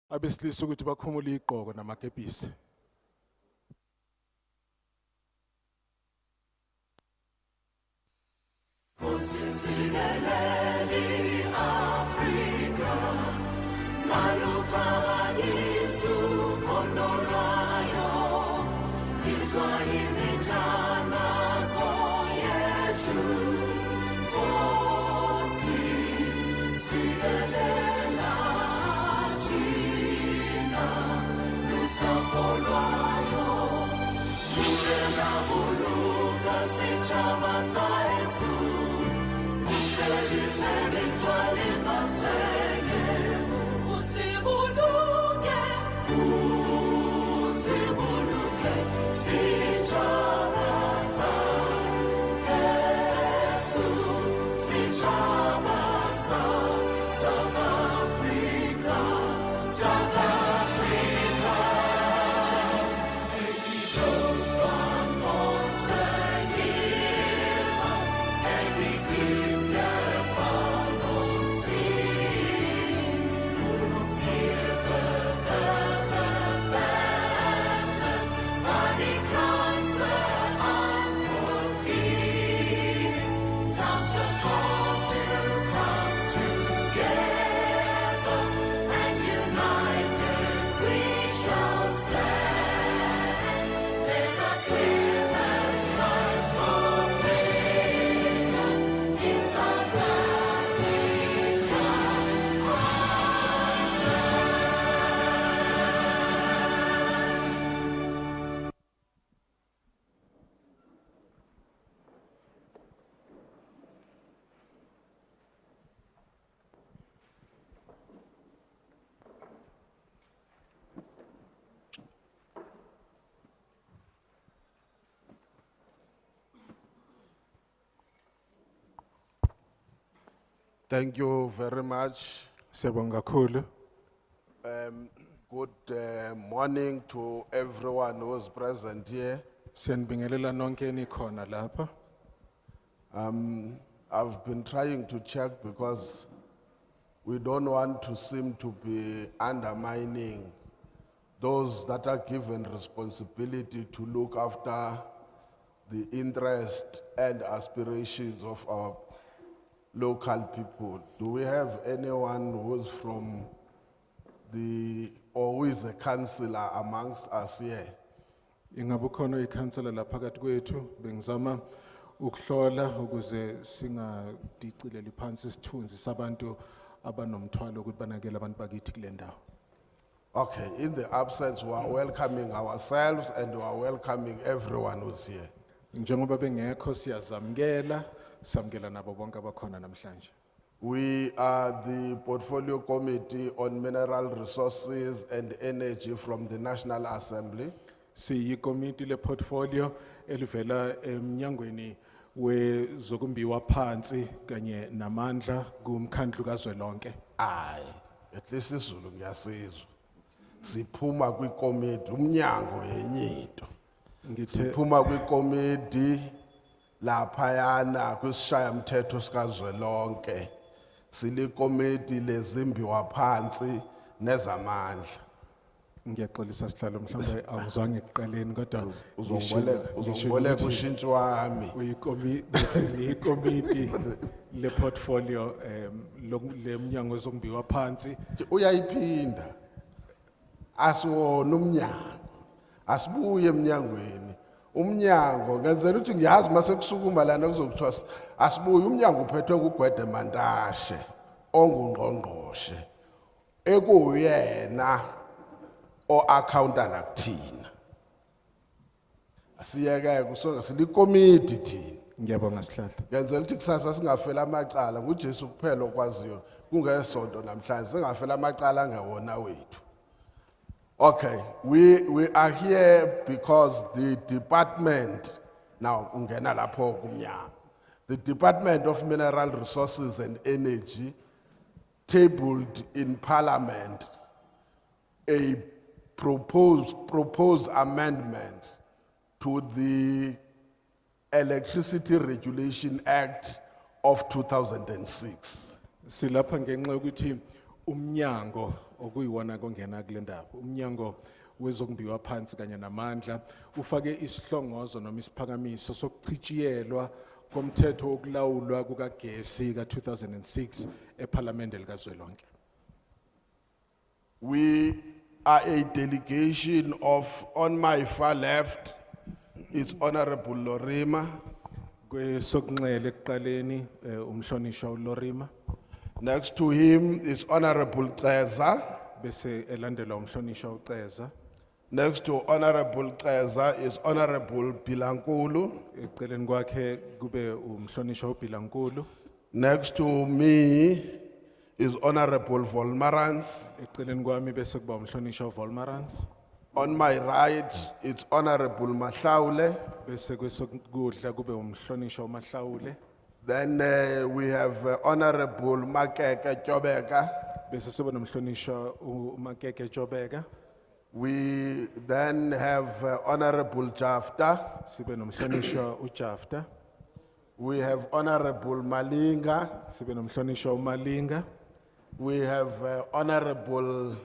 abesilisa ukuthi bakhumule igqoko namakepisi. Thank you very much. Siyabonga kakhulu. Good morning to everyone who is present here. Siyanibingelela nonke enikhona lapha. I've been trying to check because we don't want to seem to be undermining those that are given responsibility to look after the interest and aspirations of our local people. Do we have anyone who is from or who is a councillor amongst us here? Ingabe khona ikhansela lapha phakathi kwethu bengizama ukuhlola ukuze singadicileli phansi isithunzi sabantu abanomthwalo ukuthi banakele abantu bakithi kule ndawo. Okay, in the absence, we are welcoming ourselves and we are welcoming everyone who's here. Njengoba bengekho siyazamkela, samkela nabo bonke abakhona namhlanje. We are the Portfolio Committee on Mineral Resources and Energy from the National Assembly. Siyikomiti le portfolio elivela emnyangweni wezokumbiwa phansi kanye namandla kumkhandlu kazwelonke. Aye, at least isiZulu ngiyasizwa. Siphuma kwikomiti umnyango yenye into. Ngithe Siphuma kwikomiti laphayana kwisishayamthetho sikazwelonke. Silikomiti lezimbiwa phansi nezamandla. ngiyaxolisa sihlalo mhlawumbe awuzange ekuqaleni kodwa Uzongibole kushintsho wami. uyikomiti le portfolio le mnyango wezombiwa phansi. Uyayiphinda. Asiwona umnyango. Asibuye emnyangweni. Umnyango ngenzela ukuthi ngiyazi mase kusukuma lana kuzokuthiwa asibuye umnyango uphethwe nguGwede Mantashe ongungqongqoshe ekuyena o-accounta nakuthina. Asiyeke kusonga silikomiti thina. Ngiyabonga sihlalo. Ngenzela ukuthi kusasa singafela amacala nguJesu kuphela okwaziyo kungesonto namhlanje singafela amacala angewona wethu. Okay, we are here because the department, now ungena lapho kumnyango, the Department of Mineral Resources and Energy tabled in Parliament a proposed amendments to the Electricity Regulation Act of 2006. Silapha ngenxa yokuthi umnyango okuyiwona kongena kule ndaba. Umnyango wezokubhiwa phansi kanye namandla ufake isihlongozo noma isiphakamiso sokuchitshiyelwa komthetho wokulawulwa kukagesi ka-2006 ePhalamende likazwelonke. We are a delegation of, on my far left, it's Honorable Lorima. Kwesokunxele ekuqaleni umhlonishwa uLorima Next to him is Honorable Ceza. bese elandelwa umhlonishwa uCeza. Next to Honorable Ceza is Honorable Bilankulu. Eceleni kwakhe kube umhlonishwa uBhilankulu. Next to me is Honorable Volmarans. Eceleni kwami bese kuba umhlonishwa uVolmarans. On my right, it's Honorable Mahlaule. Bese kwesokudla kube umhlonishwa uMahlawule. Then we have Honorable Makeke Tjobeka. Bese sibe nomhlonishwa uMakeke Jobeka. We then have Honorable Jafta. Sibe nomhlonishwa uJafta. We have Honorable Malinga. Sibe nomhlonishwa uMalinga. We have Honorable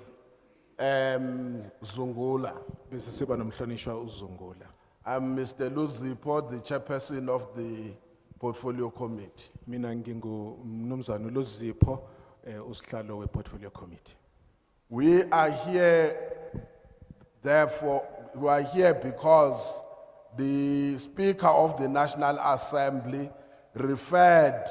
Zungula. Bese siba nomhlonishwa uZungula. I'm Mr. Luzipo, the chairperson of the Portfolio Committee. Mina ngingumnumzana uLozipho usihlalo wePortfolio Committee. We are here, therefore, we are here because the Speaker of the National Assembly referred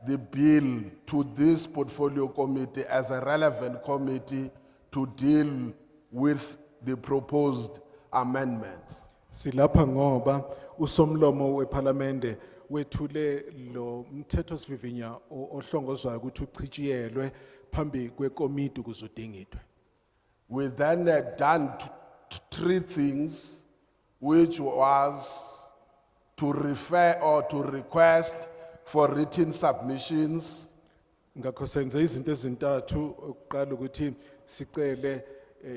the bill to this Portfolio Committee as a relevant committee to deal with the proposed amendments. Silapha ngoba usomlomo wePhalamende wethule lo mthetho sivivinya ohlongozwayo ukuthi uchitshiyelwe phambi kwekomiti ukuze udingidwe. We then done three things, which was to refer or to request for written submissions, Ngakho senze izinto ezintathu ukuqala ukuthi sicele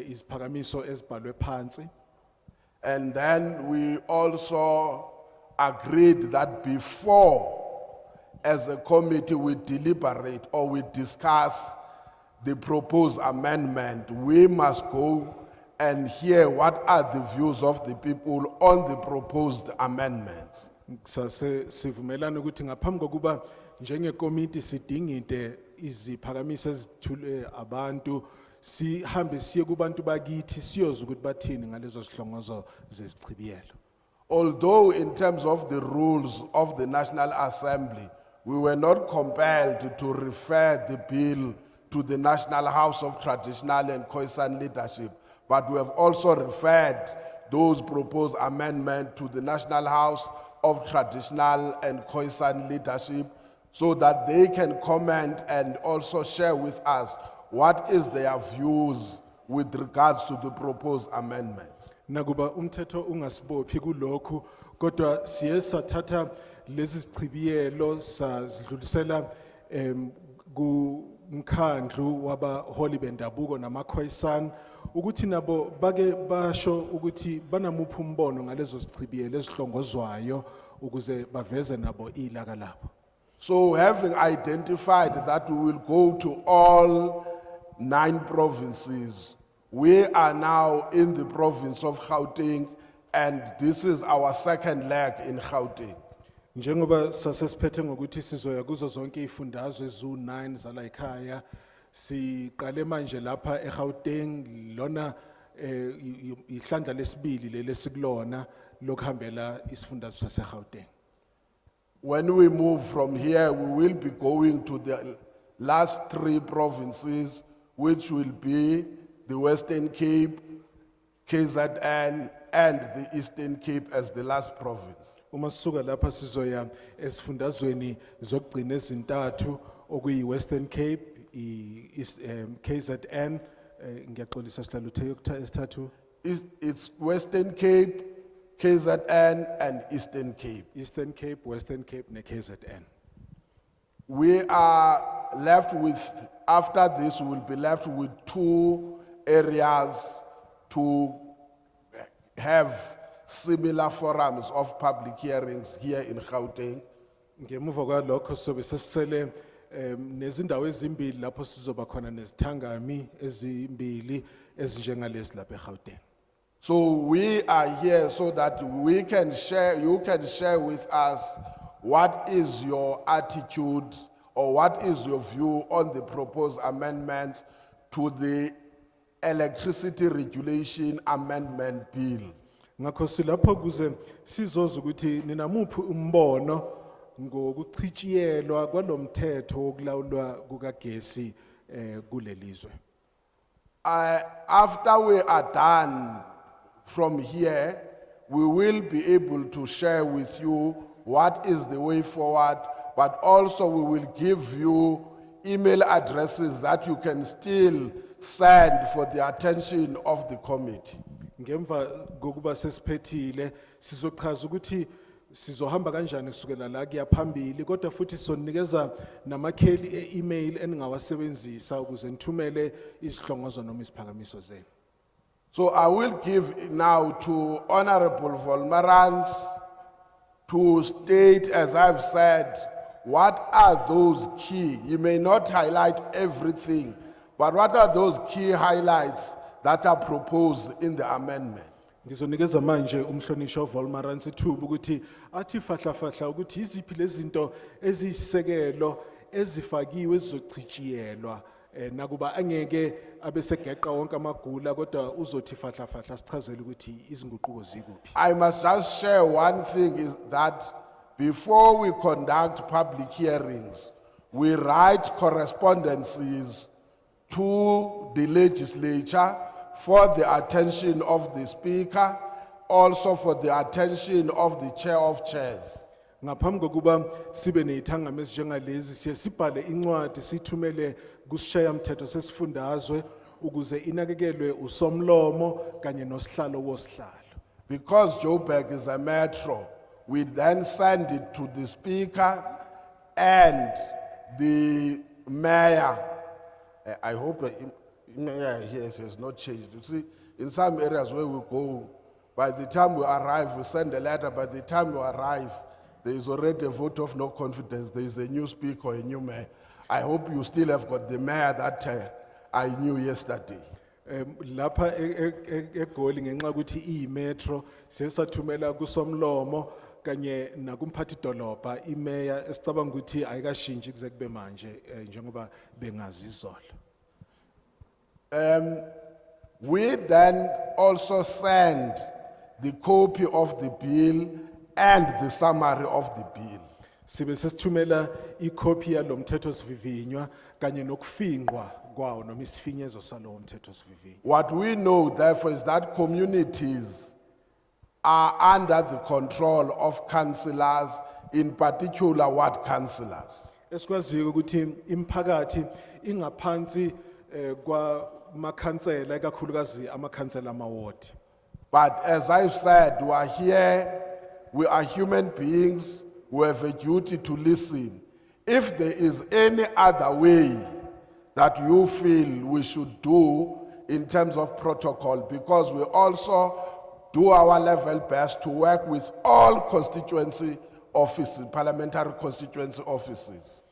iziphakamiso ezibhalwe phansi. and then we also agreed that before, as a committee, we deliberate or we discuss the proposed amendment, we must go and hear what are the views of the people on the proposed amendments. Sase sivumelana ukuthi ngaphambi kokuba njengekomiti sidingide iziphakamiso ezithule abantu sihambe siye kubantu bakithi siyozwa ukuthi bathini ngalezo sihlongozo zesichibiyelo. Although in terms of the rules of the National Assembly, we were not compelled to refer the bill to the National House of Traditional and Khoisan Leadership, but we have also referred those proposed amendments to the National House of Traditional and Khoisan Leadership so that they can comment and also share with us what is their views with regards to the proposed amendments. Nakuba umthetho ungasibophi kulokhu kodwa siye sathatha lezi sichibiyelo sadlulisela kumkhandlu wabaholi bendabuko namakhoisan ukuthi nabo bake basho ukuthi banamuphi umbono ngalezo sichibiyelo ezihlongozwayo ukuze baveze nabo ilaka labo. So having identified that we will go to all 9 provinces, we are now in the province of Gauteng, and this is our second leg in Gauteng. Njengoba sasesiphethe ngokuthi sizoya kuzo zonke izifundazwe ezu9 zala ekhaya siqale manje lapha eGauteng lona ihlandla lesibili lelesikulona lokuhambela isifundazwe saseGauteng. When we move from here, we will be going to the last 3 provinces, which will be the Western Cape, KZN, and the Eastern Cape as the last province. Uma sisuka lapha sizoya esifundazweni zokugcina ezintathu okuyi-Western Cape, KZN, ngiyaxolisa sihlalo uthe esithathu. It's Western Cape, KZN, and Eastern Cape. Eastern Cape, Western Cape ne KZN. We are left with, after this, we will be left with 2 areas to have similar forums of public hearings here in Gauteng. Ngemuva kwalokho sobe sesisele nezindawo ezimbili lapho sizoba khona nezithangami ezimbili ezinjengalezi lapha eGauteng. So we are here so that we can share, you can share with us what is your attitude or what is your view on the proposed amendment to the Electricity Regulation Amendment Bill. Ngakho silapho kuze sizoza ukuthi ninamuphi umbono ngokuchitshiyelwa kwalomthetho wokulawulwa kukagesi kulelizwe. After we are done from here, we will be able to share with you what is the way forward, but also we will give you email addresses that you can still send for the attention of the committee. Ngemva kokuba sesiphethile sizochaza ukuthi sizohamba kanjani kusukela la kuya phambili kodwa futhi sonikeza namakheli e-email eningawasebenzisa ukuze nithumele isihlongozo noma isiphakamiso zenu. So I will give now to Honorable Volmarans to state, as I've said, what are those key, you may not highlight everything, but what are those key highlights that are proposed in the amendment? Ngizonikeza manje umhlonishwa Volmarans ithuba ukuthi athi fahla ukuthi iziphi lezinto ezisisekelo ezifakiwe ezizochitshiyelwa nakuba angeke abesegeqa wonke amagula kodwa uzothi fahla sichazele ukuthi izinguquko zikuphi. I must just share one thing is that before we conduct public hearings, we write correspondences to the legislature for the attention of the speaker, also for the attention of the chair of chairs. Ngaphambi kokuba sibe nezithangami ezinjengalezi siye sibhale incwadi sithumele kusishaya mthetho sesifundazwe ukuze inakekelwe usomlomo kanye nosihlalo wosihlalo. Because Joburg is a metro, we then send it to the speaker and the mayor. I hope the mayor here has not changed. You see, in some areas where we go, by the time we arrive, we send a letter. By the time we arrive, there is already a vote of no confidence. There is a new speaker, a new mayor. I hope you still have got the mayor that I knew yesterday. Lapha eGoli ngenxa ukuthi imetro sesathumela kusomlomo kanye nakumphathi dolobha imeya esicabanga ukuthi ayikashintshi kuze kube manje njengoba bengazi izolo. We then also send the copy of the bill and the summary of the bill. Sibe sesithumela icopy yalomthetho sivivinywa kanye nokufingqwa kwawo noma isifinyezo salowo mthetho sivivinywa. What we know therefore is that communities are under the control of councillors, in particular ward councillors. Esikwaziyo ukuthi imphakathi ingaphansi kwa makhansela ekakhulukazi amakhansela amaward. But as I've said, we are here, we are human beings, we have a duty to listen. If there is any other way that you feel we should do in terms of protocol, because we also do our level best to work with all constituency offices, parliamentary constituency offices.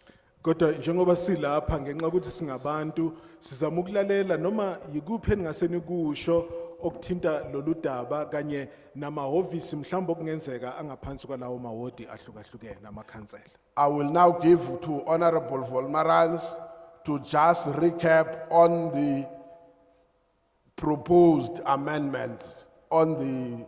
Kodwa njengoba silapha ngenxa ukuthi singabantu sizama ukulalela noma yikuphi engaseni kusho okuthinta lolu daba kanye namahhovisi mhlawumbe okungenzeka angaphansi kwalawo mawodi ahlukahlukene amakhansela. I will now give to Honorable Volmarans to just recap on the proposed amendments on the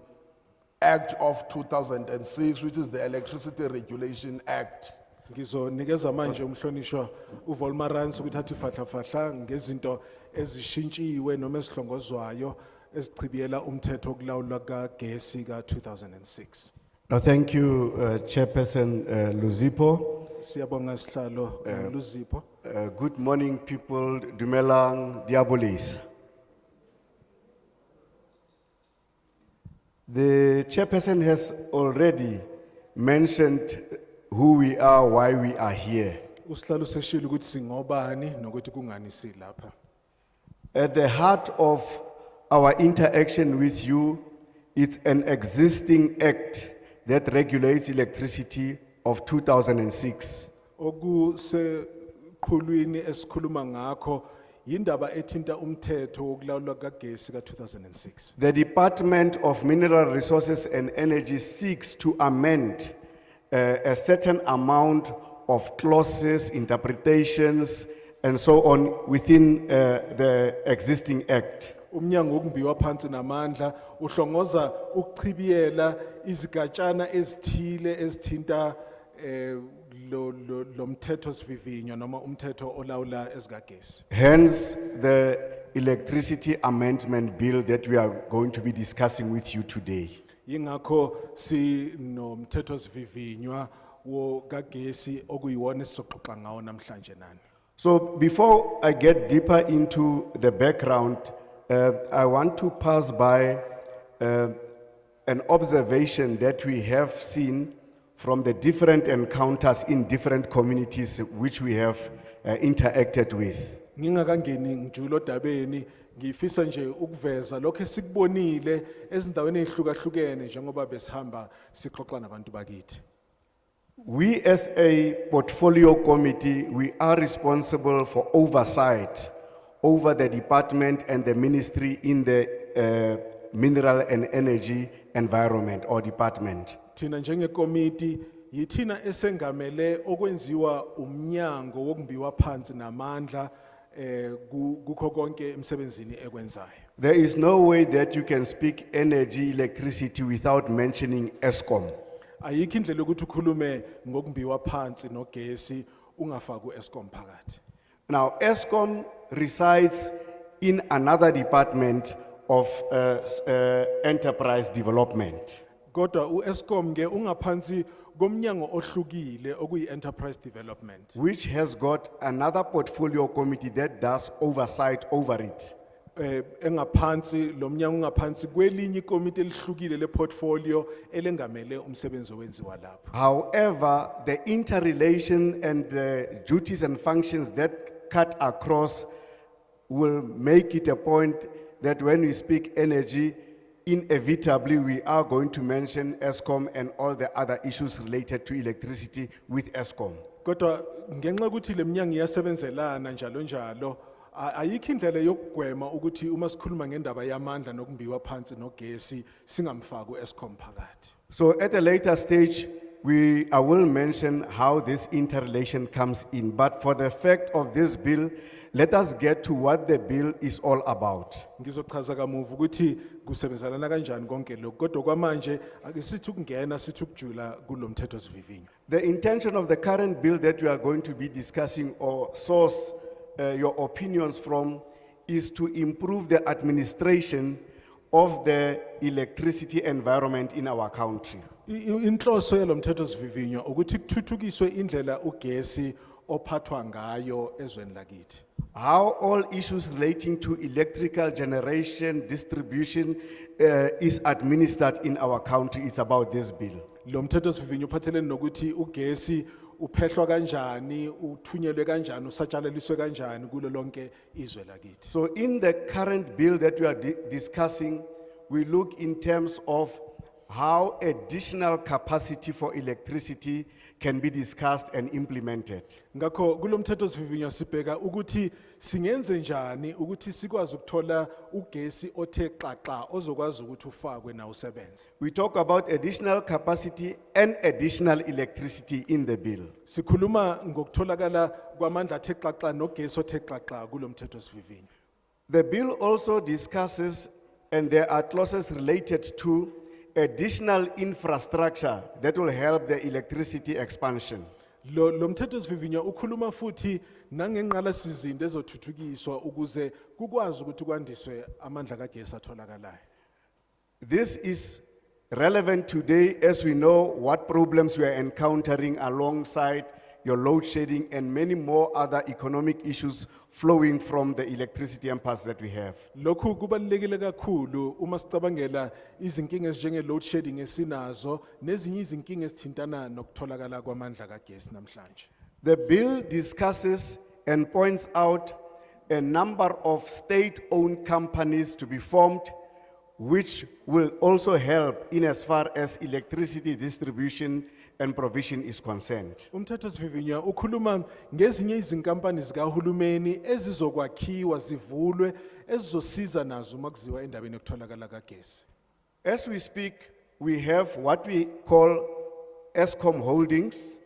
Act of 2006, which is the Electricity Regulation Act. Ngizonikeza manje umhlonishwa uVolmarans ukuthi athi fahla ngezinto ezishintshiwe noma esihlongozwayo esichibiyela umthetho wokulawulwa kagesi ka-2006. Now, thank you, Chairperson Luzipo. Siyabonga sihlalo Luzipho. Good morning, people. Dumelang Diabolis. The Chairperson has already mentioned who we are, why we are here. Usihlalo seshilo ukuthi singobani nokuthi kungani silapha. At the heart of our interaction with you, it's an existing act that regulates electricity of 2006. qhulwini esikhuluma ngakho yindaba ethinta umthetho wokulawulwa kagesi ka-2006. The Department of Mineral Resources and Energy seeks to amend a certain amount of clauses, interpretations, and so on within the existing act. Umnyango wokumbiwa phansi namandla uhlongoza ukuchibiyela izigatshana ezithile ezithinta lo mthetho sivivinyo noma umthetho olawula ezikagesi. Hence, the electricity amendment bill that we are going to be discussing with you today. Yingakho si nomthetho sivivinywa wo kagesi okuyiwona sizoxoxa ngawo namhlanje nani. So before I get deeper into the background, I want to pass by an observation that we have seen from the different encounters in different communities which we have interacted with. Ngingakangeni ngijulo dabeni ngifisa nje ukuveza lokho esikubonile ezindaweni ezihlukahlukene njengoba besihamba sixoxa nabantu bakithi. We as a portfolio committee, we are responsible for oversight over the department and the ministry in the mineral and energy environment or department. Thina njengekomiti yithina esengamele okwenziwa umnyango wokumbiwa phansi namandla kukho konke emsebenzini ekwenzayo. There is no way that you can speak energy, electricity without mentioning ESCOM. Ayikho indlela ukuthi ukhulume ngokumbiwa phansi nogesi ungafaku Eskom phakathi. Now, ESCOM resides in another department of enterprise development. Kodwa uEskom ke ungaphansi komnyango ohlukile okuyi enterprise development. Which has got another portfolio committee that does oversight over it. Engaphansi lo mnyango ungaphansi kwelinye ikomiti elihlukile le portfolio elengamele umsebenzi owenziwa lapho. However, the interrelation and the duties and functions that cut across will make it a point that when we speak energy, inevitably we are going to mention ESCOM and all the other issues related to electricity with ESCOM. Kodwa ngenxa ukuthi le mnyango iyasebenzelana njalo njalo ayikho indlela yokugwema ukuthi uma sikhuluma ngendaba yamandla nokumbiwa phansi nogesi singamfaki uEskom phakathi. So at a later stage, I will mention how this interrelation comes in. But for the fact of this bill, let us get to what the bill is all about. Ngizochaza kamuva ukuthi kusebenzelana kanjani konke lokho kodwa kwamanje akesithi ukungena sithi ukujula kulomthetho sivivinyo. The intention of the current bill that we are going to be discussing or source your opinions from is to improve the administration of the electricity environment in our country. Inhloso yalomthetho sivivinyo ukuthi kuthuthukiswe indlela ugesi ophathwa ngayo ezweni lakithi. How all issues relating to electrical generation, distribution is administered in our country is about this bill. Lo mthetho sivivinyo uphathelene nokuthi ugesi uphehlwa kanjani, uthunyelwe kanjani, usatshalaliswe kanjani kulo lonke izwe lakithi. So in the current bill that we are discussing, we look in terms of how additional capacity for electricity can be discussed and implemented. Ngakho kulomthetho sivivinyo sibheka ukuthi singenze njani ukuthi sikwazi ukuthola ugesi othe xaxa ozokwazi ukuthi ufakwe na usebenze. We talk about additional capacity and additional electricity in the bill. Sikhuluma ngokutholakala kwamandla athe xaxa nogesi othe xaxa kulomthetho sivivinyo. The bill also discusses, and there are clauses related to additional infrastructure that will help the electricity expansion. Lo mthetho sivivinyo ukhuluma futhi nangenqala sizinto ezothuthukiswa ukuze kukwazi ukuthi kwandiswe amandla kagesi atholakalayo. This is relevant today as we know what problems we are encountering alongside your load shedding and many more other economic issues flowing from the electricity impasse that we have. Lokhu kubalulekile kakhulu uma sicabangela izinkinga ezinjenge load shedding esinazo nezinye izinkinga ezithintana nokutholakala kwamandla kagesi namhlanje. The bill discusses and points out a number of state-owned companies to be formed, which will also help in as far as electricity distribution and provision is concerned. Umthetho sivivinywa ukhuluma ngezinye izinkampani zikahulumeni ezizokwakhiwa zivulwe ezizosiza nazo uma kuziwa endabeni yokutholakala kagesi. As we speak, we have what we call Eskom Holdings,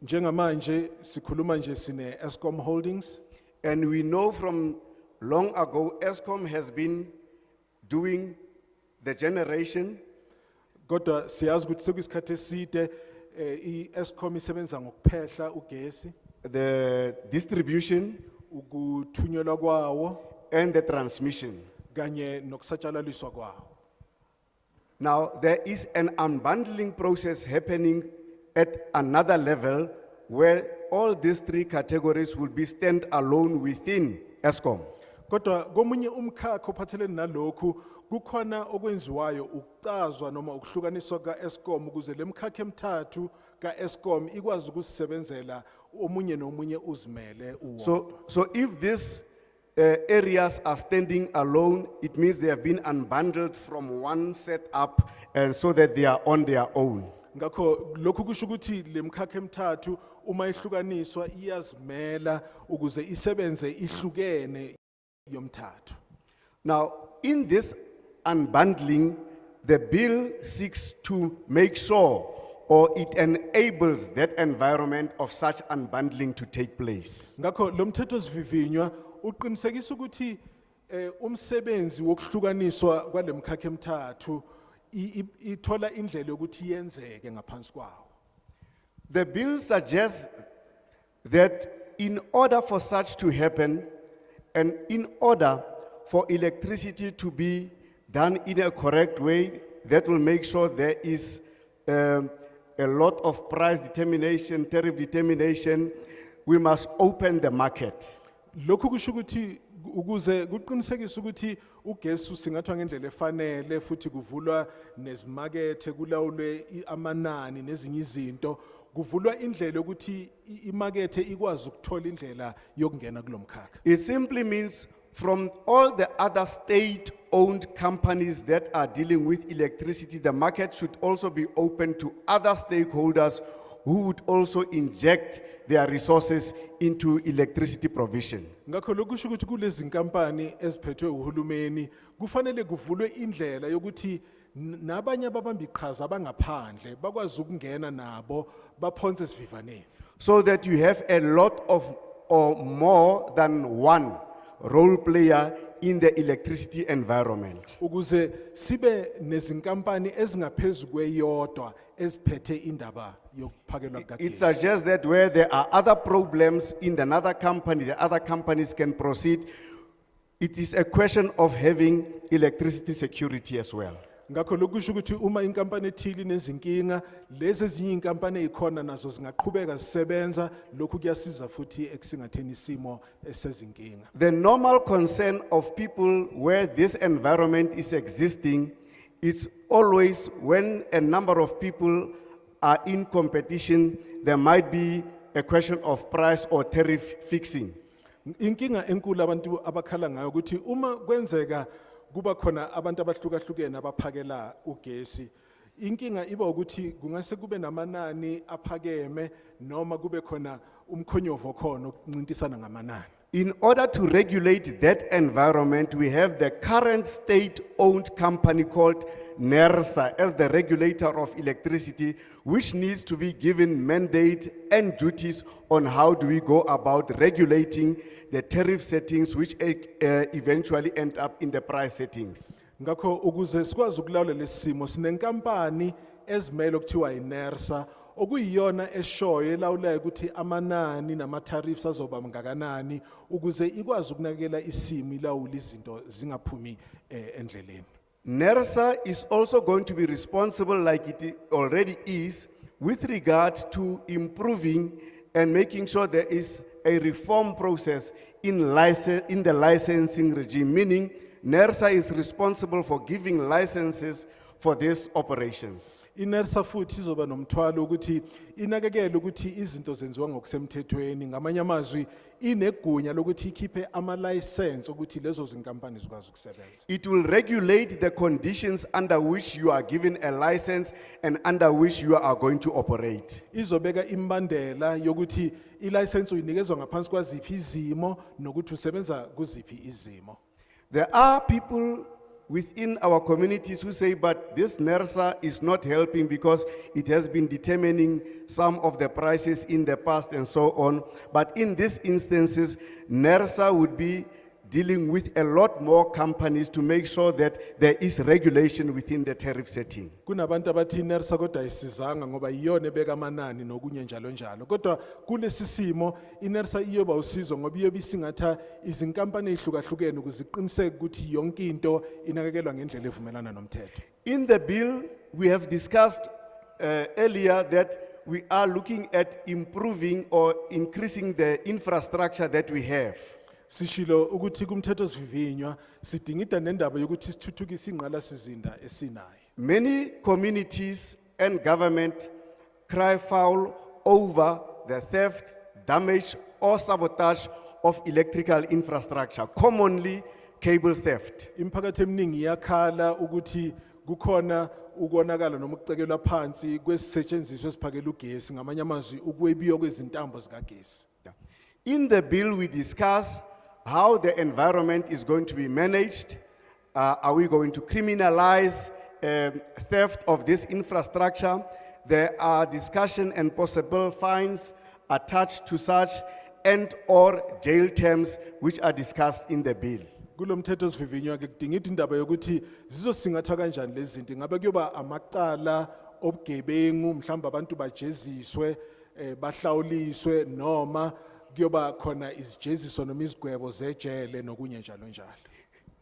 Njengamanje sikhuluma nje sine Eskom Holdings, and we know from long ago Eskom has been doing the generation, kodwa siyazi ukuthi sekuyisikhathi eside iEskom isebenza ngokuphehla ugesi, the distribution, ukuthunyelwa kwawo and the transmission. kanye nokusatshalaliswa kwawo. Now, there is an unbundling process happening at another level where all these three categories will be stand-alone within Eskom. Kodwa komunye umkhakha ophathelene nalokhu kukhona okwenziwayo ukucazwa noma ukuhlukaniswa kaEskom ukuze lemkhakha emithathu kaEskom ikwazi ukusebenzela omunye nomunye uzimele uwodwa. So if these areas are standing alone, it means they have been unbundled from one setup and so that they are on their own. Ngakho lokhu kusho ukuthi lemkhakha emithathu uma ihlukaniswa iyazimela ukuze isebenze ihlukene yomthathu. Now, in this unbundling, the bill seeks to make sure or it enables that environment of such unbundling to take place. Ngakho lo mthetho sivivinywa uqinisekisa ukuthi umsebenzi wokuhlukaniswa kwalemkhakha emithathu ithola indlela yokuthi yenzeke ngaphansi kwawo. The bill suggests that in order for such to happen and in order for electricity to be done in a correct way, that will make sure there is a lot of price determination, tariff determination, we must open the market. Lokhu kusho ukuthi ukuze kuqinisekisa ukuthi ugesi usingathwa ngendlela efanele futhi kuvulwa nezimakethe kulawulwe amanani nezinye izinto kuvulwa indlela yokuthi imakethe ikwazi ukuthola indlela yokungena kulomkhakha. It simply means from all the other state-owned companies that are dealing with electricity, the market should also be open to other stakeholders who would also inject their resources into electricity provision. Ngakho lokhu kusho ukuthi kulezi zinkampani eziphethwe uhulumeni kufanele kuvulwe indlela yokuthi nabanye ababamba iqhaza abangaphandle bakwazi ukungena nabo baphonse sivivaneni. So that you have a lot of or more than one role player in the electricity environment. Ukuze sibe nezinkampani ezingaphezulu kweyodwa eziphethe indaba yokuphakelwa It kagesi. suggests that where there are other problems in another company, the other companies can proceed. It is a question of having electricity security as well. Ngakho lokhu kusho ukuthi uma inkampani ethile inezinkinga lezi ezinye inkampani ezikhona nazo zingaqhubeka zisebenza lokhu kuyasiza futhi ekusingatheni isimo esezinkinga. The normal concern of people where this environment is existing is always when a number of people are in competition, there might be a question of price or tariff fixing. Inkinga enkulu abantu abakhala ngayo ukuthi uma kwenzeka kuba khona abantu abahlukahlukene abaphakela ugesi inkinga iba ukuthi kungase kube namanani aphakeme noma kube khona umkhonyovo khona ukuncintisana ngamanani. In order to regulate that environment, we have the current state-owned company called NERSA as the regulator of electricity, which needs to be given mandate and duties on how do we go about regulating the tariff settings, which eventually end up in the price settings. Ngakho ukuze sikwazi ukulawula lesimo sinenkampani ezimele okuthiwa iNERSA okuyiyona eshoyo elawulayo ukuthi amanani nama tariffs azoba ngakanani ukuze ikwazi ukunakekela isimo ilawula izinto zingaphumi endleleni. NERSA is also going to be responsible, like it already is, with regard to improving and making sure there is a reform process in the licensing regime, meaning NERSA is responsible for giving licenses for these operations. INERSA futhi izoba nomthwalo ukuthi inakekele ukuthi izinto zenziwa ngokusemthethweni, ngamanye amazwi inegunya lokuthi ikhiphe ama-license ukuthi lezo zinkampani zikwazi ukusebenza. It will regulate the conditions under which you are given a license and under which you are going to operate. Izobeka imbandela yokuthi i-license uyinikezwa ngaphansi kwaziphi izimo nokuthi usebenza kuziphi izimo. There are people within our communities who say, but this NERSA is not helping because it has been determining some of the prices in the past and so on. But in these instances, NERSA would be dealing with a lot more companies to make sure that there is regulation within the tariff setting. Kunabantu abathi iNERSA kodwa ayisizanga ngoba iyona ebeka amanani nokunye njalo njalo. Kodwa kulesi simo iNERSA iyoba usizo ngoba iyobe isingatha izinkampani ezihlukahlukene ukuze iqiniseke ukuthi yonke into inakekelwa ngendlela evumelana nomthetho. In the bill, we have discussed earlier that we are looking at improving or increasing the infrastructure that we have. Sishilo ukuthi kumthetho sivivinywa sidingida nendaba yokuthi sithuthukise ingqalasizinda esinayo. Many communities and government cry foul over the theft, damage, or sabotage of electrical infrastructure, commonly cable theft. Imphakathi eminingi iyakhala ukuthi kukhona ukonakala noma ukucekelwa phansi kwesisetshenziswa esiphakela ugesi, ngamanye amazwi ukwebiwa kwezintambo zikagesi. In the bill, we discuss how the environment is going to be managed. Are we going to criminalize theft of this infrastructure? There are discussion and possible fines attached to such and/or jail terms which are discussed in the bill. Kulomthetho sivivinywa ke kudingida indaba yokuthi zizosingatha kanjani lezi zinto. Ngabe kuyoba amacala obugebengu, mhlawumbe abantu bajeziswe, bahlawuliswe noma kuyoba khona izijeziso noma izigwebo zejele nokunye njalo njalo.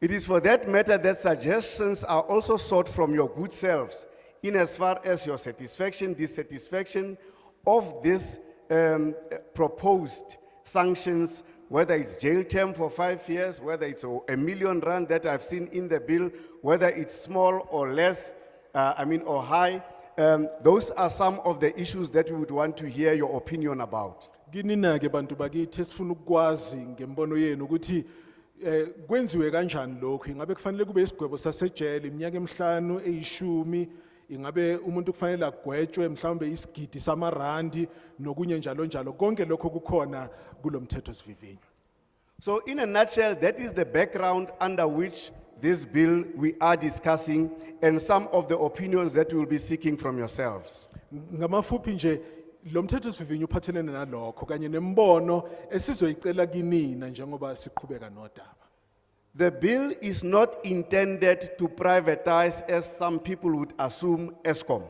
It is for that matter that suggestions are also sought from your good selves in as far as your satisfaction, dissatisfaction of this proposed sanctions, whether it's jail term for 5 years, whether it's a million rand that I've seen in the bill, whether it's small or less, or high. Those are some of the issues that we would want to hear your opinion about. Kinina ke bantu bakithi esifuna ukwazi ngembono yenu ukuthi kwenziwe kanjani lokho. Ingabe kufanele kube isigwebo sasejele iminyaka emihlanu eyishumi, ingabe umuntu kufanele agwetshwe mhlawumbe isigidi samarandi nokunye njalo njalo. Konke lokho kukhona kulomthetho sivivinywa. So in a nutshell, that is the background under which this bill we are discussing and some of the opinions that we will be seeking from yourselves. Ngamafuphi nje lomthetho sivivinywa uphathelene nalokho kanye nembono esizoyicela kinina njengoba siqhubeka nodaba. The bill is not intended to privatize as some people would assume ESCOM.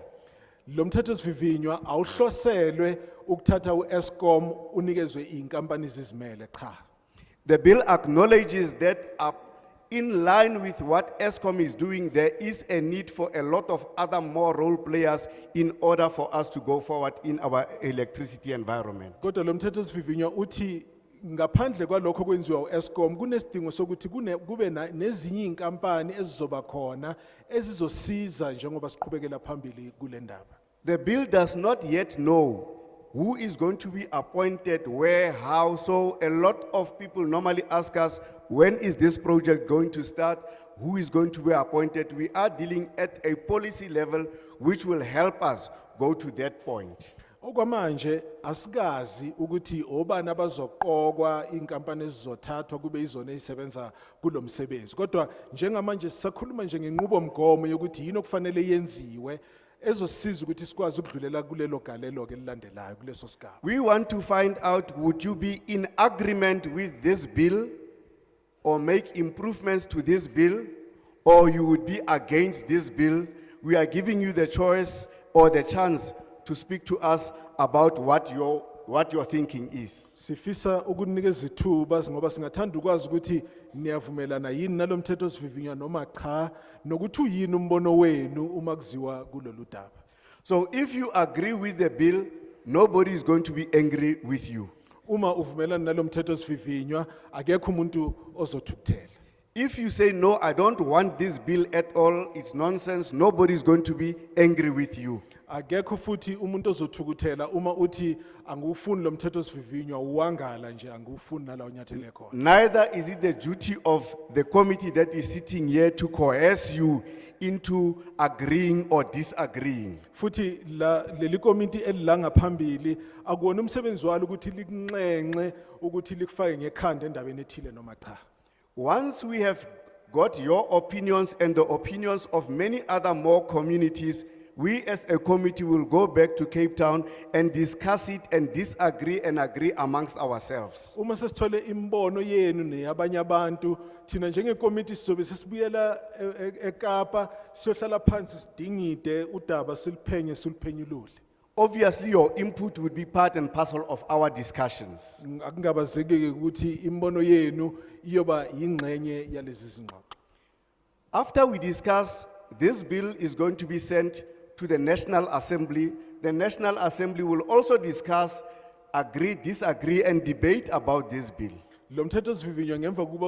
Lomthetho sivivinywa awuhloselwe ukuthatha uEskom unikezwe inkampani zizimele cha. The bill acknowledges that in line with what ESCOM is doing, there is a need for a lot of other more role players in order for us to go forward in our electricity environment. Kodwa lomthetho sivivinywa uthi ngaphandle kwalokho kwenziwa uEskom kunesidingo sokuthi kube nezinye inkampani ezizoba khona ezizosiza njengoba siqhubekela phambili kule ndaba. The bill does not yet know who is going to be appointed, where, how. So a lot of people normally ask us, when is this project going to start? Who is going to be appointed? We are dealing at a policy level which will help us go to that point. Okwamanje asikazi ukuthi obani abazoqokwa inkampani ezizothathwa kube izona ezisebenza kulomsebenzi. Kodwa njengamanje sisakhuluma nje ngenqubomgomo yokuthi yini okufanele yenziwe ezosiza ukuthi sikwazi ukudlulela kulelo galelo ke lilandelayo kuleso sigaba. We want to find out, would you be in agreement with this bill or make improvements to this bill, or you would be against this bill? We are giving you the choice or the chance to speak to us about what your thinking is. Sifisa ukunikeza ithuba ngoba singathanda ukwazi ukuthi niyavumelana yini nalomthetho sivivinywa noma cha nokuthi uyini umbono wenu uma kuziwa kulolu daba. So if you agree with the bill, nobody is going to be angry with you. Uma uvumelana nalomthetho sivivinywa akekho umuntu ozothukuthela. If you say, no, I don't want this bill at all, it's nonsense, nobody's going to be angry with you. Akekho futhi umuntu ozothukuthela uma uthi angufuni lo mthetho sivivinywa uwangala nje angufuni nalawo nyathele khona. Neither is it the duty of the committee that is sitting here to coerce you into agreeing or disagreeing. Futhi leli komiti elilanga phambili akuwona umsebenzi walo ukuthi likunxenxe ukuthi likufake ngekhanda endabeni ethile noma cha. Once we have got your opinions and the opinions of many other more communities, we as a committee will go back to Cape Town and discuss it and disagree and agree amongst ourselves. Uma sesithole imbono yenu neyabanye abantu thina njengekomiti sizobe sesibuyela eKapa siyohlala phansi sidingide udaba siluphenyulule. Obviously, your input would be part and parcel of our discussions. Akungabazekeke ukuthi imbono yenu iyoba yingxenye yalezi zingxoxo. After we discuss, this bill is going to be sent to the National Assembly. The National Assembly will also discuss, agree, disagree, and debate about this bill. Lo mthetho sivivinywa ngemva kuba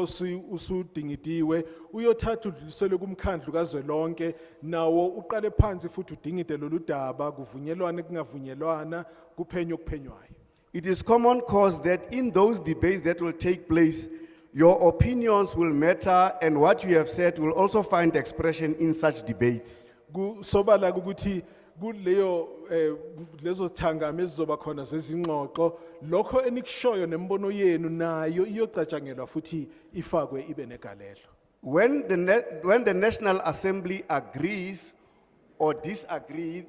usudingidiwe uyothatha udluliselwe kumkhandlu kazwelonke nawo uqale phansi futhi udingide lolu daba kuvunyelwane kungavunyelwana kuphenyo kuphenywayo. It is common cause that in those debates that will take place, your opinions will matter and what you have said will also find expression in such debates. Kusobala ukuthi kuleyo lezo sithangame ezizoba khona zezingxoxo lokho enikushoyo nembono yenu nayo iyocatshangelwa futhi ifakwe ibe negalelo. When the National Assembly agrees or disagrees,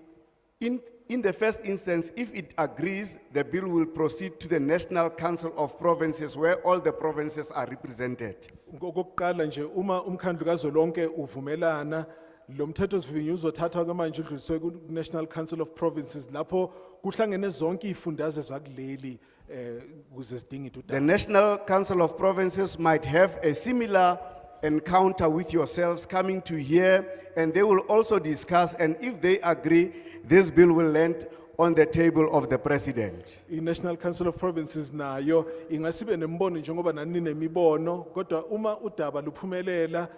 in the first instance, if it agrees, the bill will proceed to the National Council of Provinces where all the provinces are represented. Ngokuqala nje uma umkhandlu kazwelonke uvumelana lo mthetho sivivinywa uzothathwa ke manje udluliswe ku National Council of Provinces lapho kuhlangene zonke izifundazwe zakuleli ukuze sidingide udaba. The National Council of Provinces might have a similar encounter with yourselves coming to here, and they will also discuss, and if they agree, this bill will land on the table of the president. I-National Council of Provinces nayo ingasibe nembono njengoba nani nemibono kodwa uma udaba luphumelela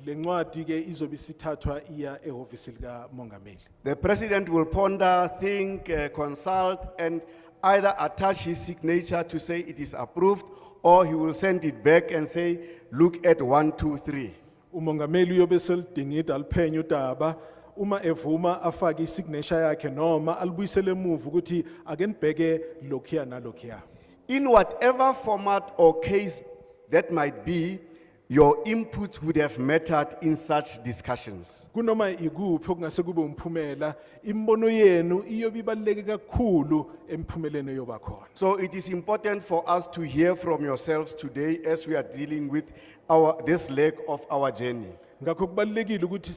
lencwadi ke izobe isithathwa iya ehhovisi lika Mongameli. The president will ponder, think, consult, and either attach his signature to say it is approved, or he will send it back and say, look at 1, 2, 3. Umongameli uyobe selidingida aliphenye udaba uma evuma afake isignature yakhe noma alibuyisele emuva ukuthi ake nibheke lokhiya nalokhiya. In whatever format or case that might be, your input would have mattered in such discussions. Kunoma ikuphi okungase kube umphumela imbono yenu iyobe ibaluleke kakhulu emphumeleni yoba khona. So it is important for us to hear from yourselves today as we are dealing with this leg of our journey. Ngakho kubalulekile ukuthi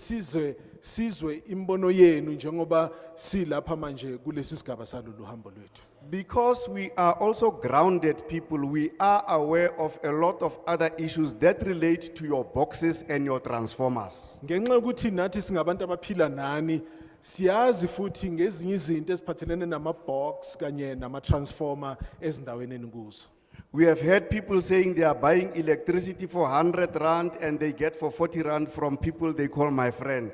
sizwe imbono yenu njengoba silapha manje kulesi sigaba salolu hambo lwethu. Because we are also grounded people, we are aware of a lot of other issues that relate to your boxes and your transformers. Ngenxa ukuthi nathi singabantu abaphila nani siyazi futhi ngezinye izinto eziphathelene nama-box kanye nama-transformer ezindaweni enikuzo. We have heard people saying they are buying electricity for 100 rand and they get for 40 rand from people they call my friend.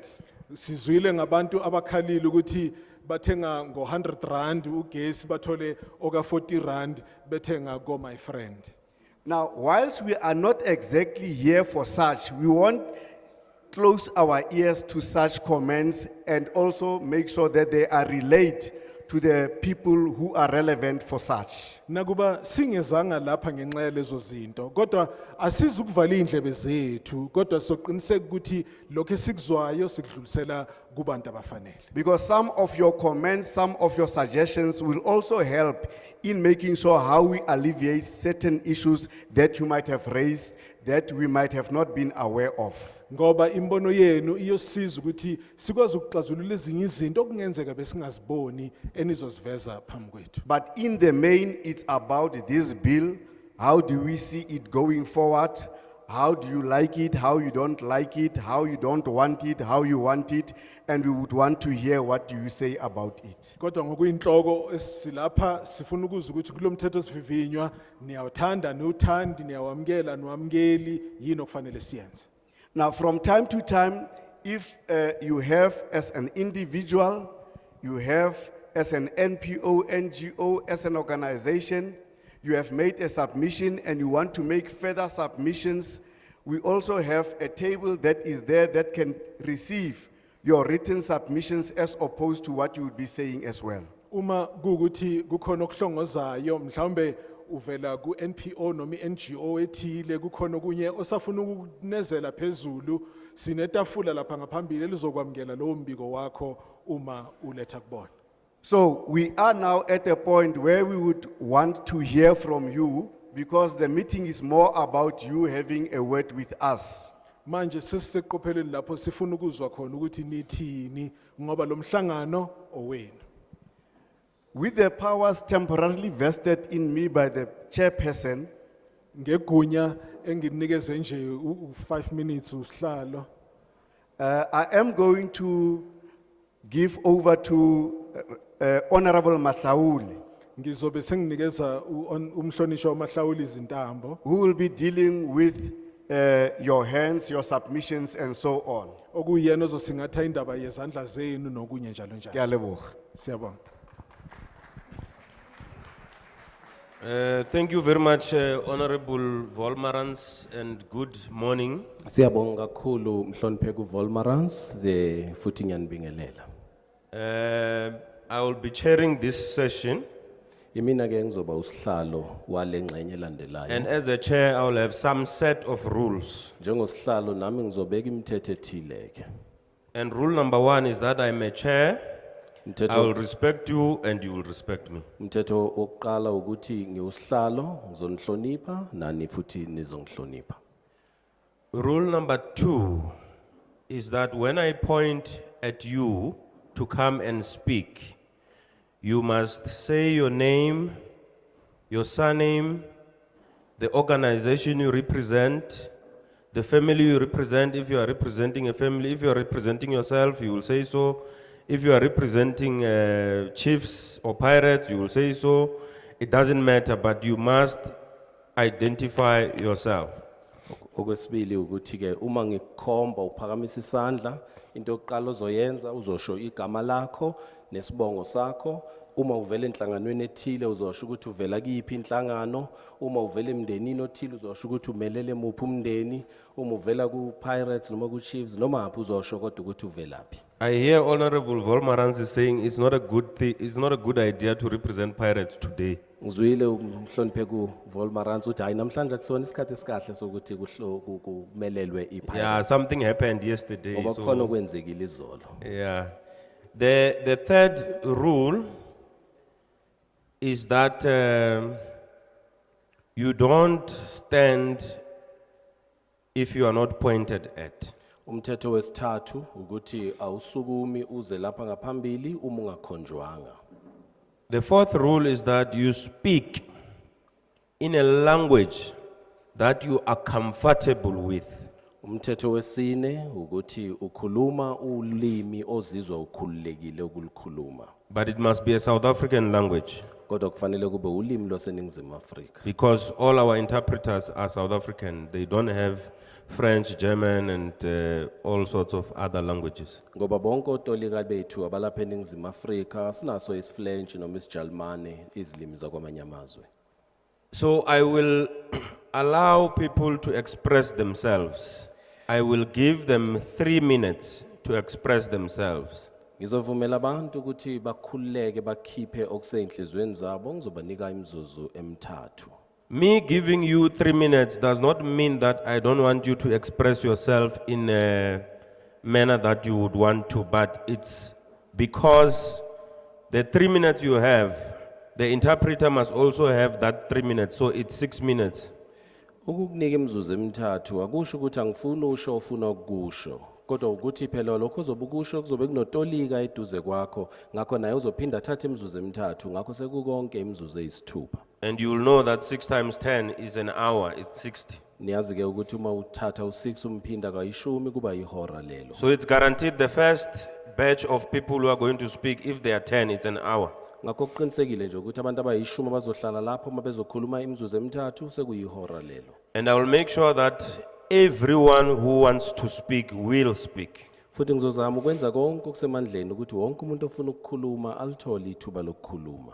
Sizwile ngabantu abakhalile ukuthi bathenga ngo-100 rand ugesi bathole oka 40 rand bethenga go my friend. Now, whilst we are not exactly here for such, we won't close our ears to such comments and also make sure that they are relayed to the people who are relevant for such. Nakuba singezanga lapha ngenxa yalezo zinto kodwa asizukuvala indlebe zethu kodwa soqiniseka ukuthi lokho esikuzwayo sikudlulisela kubantu abafanele. Because some of your comments, some of your suggestions will also help in making sure how we alleviate certain issues that you might have raised that we might have not been aware of. Ngoba imbono yenu iyosiza ukuthi sikwazi ukuxazulula ezinye izinto okungenzeka besingaziboni enizoziveza phambi kwethu. But in the main, it's about this bill. How do we see it going forward? how do you like it, how you don't like it, how you don't want it, how you want it, and we would want to hear what do you say about it. Kodwa ngokuyinhloko esilapha sifuna ukuzwa ukuthi kulo mthetho sivivinywa niyawuthanda niwuthandi niyawamkela niwamkeli yini okufanele siyenze. Now, from time to time, if you have as an individual, you have as an NPO, NGO, as an organization, you have made a submission and you want to make further submissions, we also have a table that is there that can receive your written submissions as opposed to what you would be saying as well. Uma kuukuthi kukhona okuhlongozayo mhlawumbe uvela ku NPO noma NGO ethile kukhona okunye osafuna ukunezela phezulu sinetafula lapha ngaphambili elizokwamkela lowo mbiko wakho uma uletha kubona. So we are now at a point where we would want to hear from you because the meeting is more about you having a word with us. Manje sesiseqophelweni lapho sifuna ukuzwa khona ukuthi nithini ngoba lo mhlangano owenu. With the powers temporarily vested in me by the chairperson, Ngegunya enginikezwe nje 5 minutes usihlalo. I am going to give over to Honorable Mahlauli, Ngizobe senginikeza umhlonishwa uMahlawuli izintambo who will be dealing with your hands, your submissions, and so on. okuyena ozosingatha indaba yezandla zenu nokunye njalo njalo. Ngiyaleboga. Siyabonga. Thank you very much, Honorable Volmarans, and good morning. Siyabonga kakhulu mhlonipheka uVolmarans futhi ngiyanibingelela. I will be chairing this session, Yimina ke ngizoba usihlalo wale ngxenye elandelayo. and as a chair, I will have some set of rules. Njengosihlalo nami ngizobeka imithetho ethile ke. And rule number 1 is that I'm a chair, I will Umthetho respect you and you will respect me. umthetho wokuqala ukuthi ngiusihlalo ngizonihlonipha nani futhi nizongihlonipha. Rule number 2 is that when I point at you to come and speak, you must say your name, your surname, the organization you represent, the family you represent. If you are representing a family, if you are representing yourself, you will say so. If you are representing chiefs or pirates, you will say so. It doesn't matter, but you must identify yourself. Okwesibili ukuthi ke uma ngikukhomba uphakamisa isandla into yokuqala ozoyenza uzosho igama lakho nesibongo sakho. Uma uvela enhlanganweni ethile uzosho ukuthi uvela kuyiphi inhlangano. Uma uvela emndenini othile uzosho ukuthi umelele muphi umndeni. Uma uvela ku pirates noma ku chiefs noma aphi uzosho kodwa ukuthi uvelaphi. I hear Honorable Volmarans is saying it's not a good thing, it's not a good idea to represent pirates today. Ngizwile umhlonipheka uVolmarans uthi hayi namhlanje akusona isikhathi esikahle sokuthi kumelelwe Yeah, iPirates. something happened yesterday. Ngoba kukhona So, okwenzekile izolo. yeah. The third rule is that you don't stand if you are not pointed at. Umthetho wesithathu ukuthi awusukumi uze lapha ngaphambili uma ungakhonjwanga. The fourth rule is that you speak in a language that you are comfortable with. Umthetho wesine ukuthi ukhuluma ulimi ozizwa ukhululekile ukulikhuluma. But it must be a South African language Kodwa kufanele kube ulimi lwaseNingizimu Afrika. because all our interpreters are South African. They don't have French, German, and all sorts of other languages. Ngoba bonke otolika bethu abalapha eNingizimu Afrika sinaso isiFrench noma isiJalimane izilimi zakwamanye amazwe. So I will allow people to express themselves. I will give them 3 minutes to express themselves. Ngizovumela abantu ukuthi bakhululeke bakhiphe okuseyinhlizweni zabo ngizobanika imizuzu emithathu. Me giving you 3 minutes does not mean that I don't want you to express yourself in a manner that you would want to, but it's because the 3 minutes you have, the interpreter must also have that 3 minutes, so it's 6 minutes. Ukukunika imizuzu emithathu akusho ukuthi angifuni usho ofuna ukusho. Kodwa ukuthi phela lokho ozobukusho kuzobe kunotolika eduze kwakho ngakho naye uzophinda athathe imizuzu emithathu ngakho sekukonke imizuzu eyisithupha. And you will know that 6 times 10 is an hour, it's 60. Niyazi ke ukuthi uma uthatha u6 umphinda kayishumi kuba ihora lelo. So it's guaranteed the first batch of people who are going to speak, if they are 10, it's an hour. Ngakho kuqinisekile nje ukuthi abantu abayishumi abazohlala lapho uma bezokhuluma imizuzu emithathu sekuyihora lelo. And I will make sure that everyone who wants to speak will speak. Futhi ngizozama ukwenza konke okusemandleni ukuthi wonke umuntu ofuna ukukhuluma alithole ithuba lokukhuluma.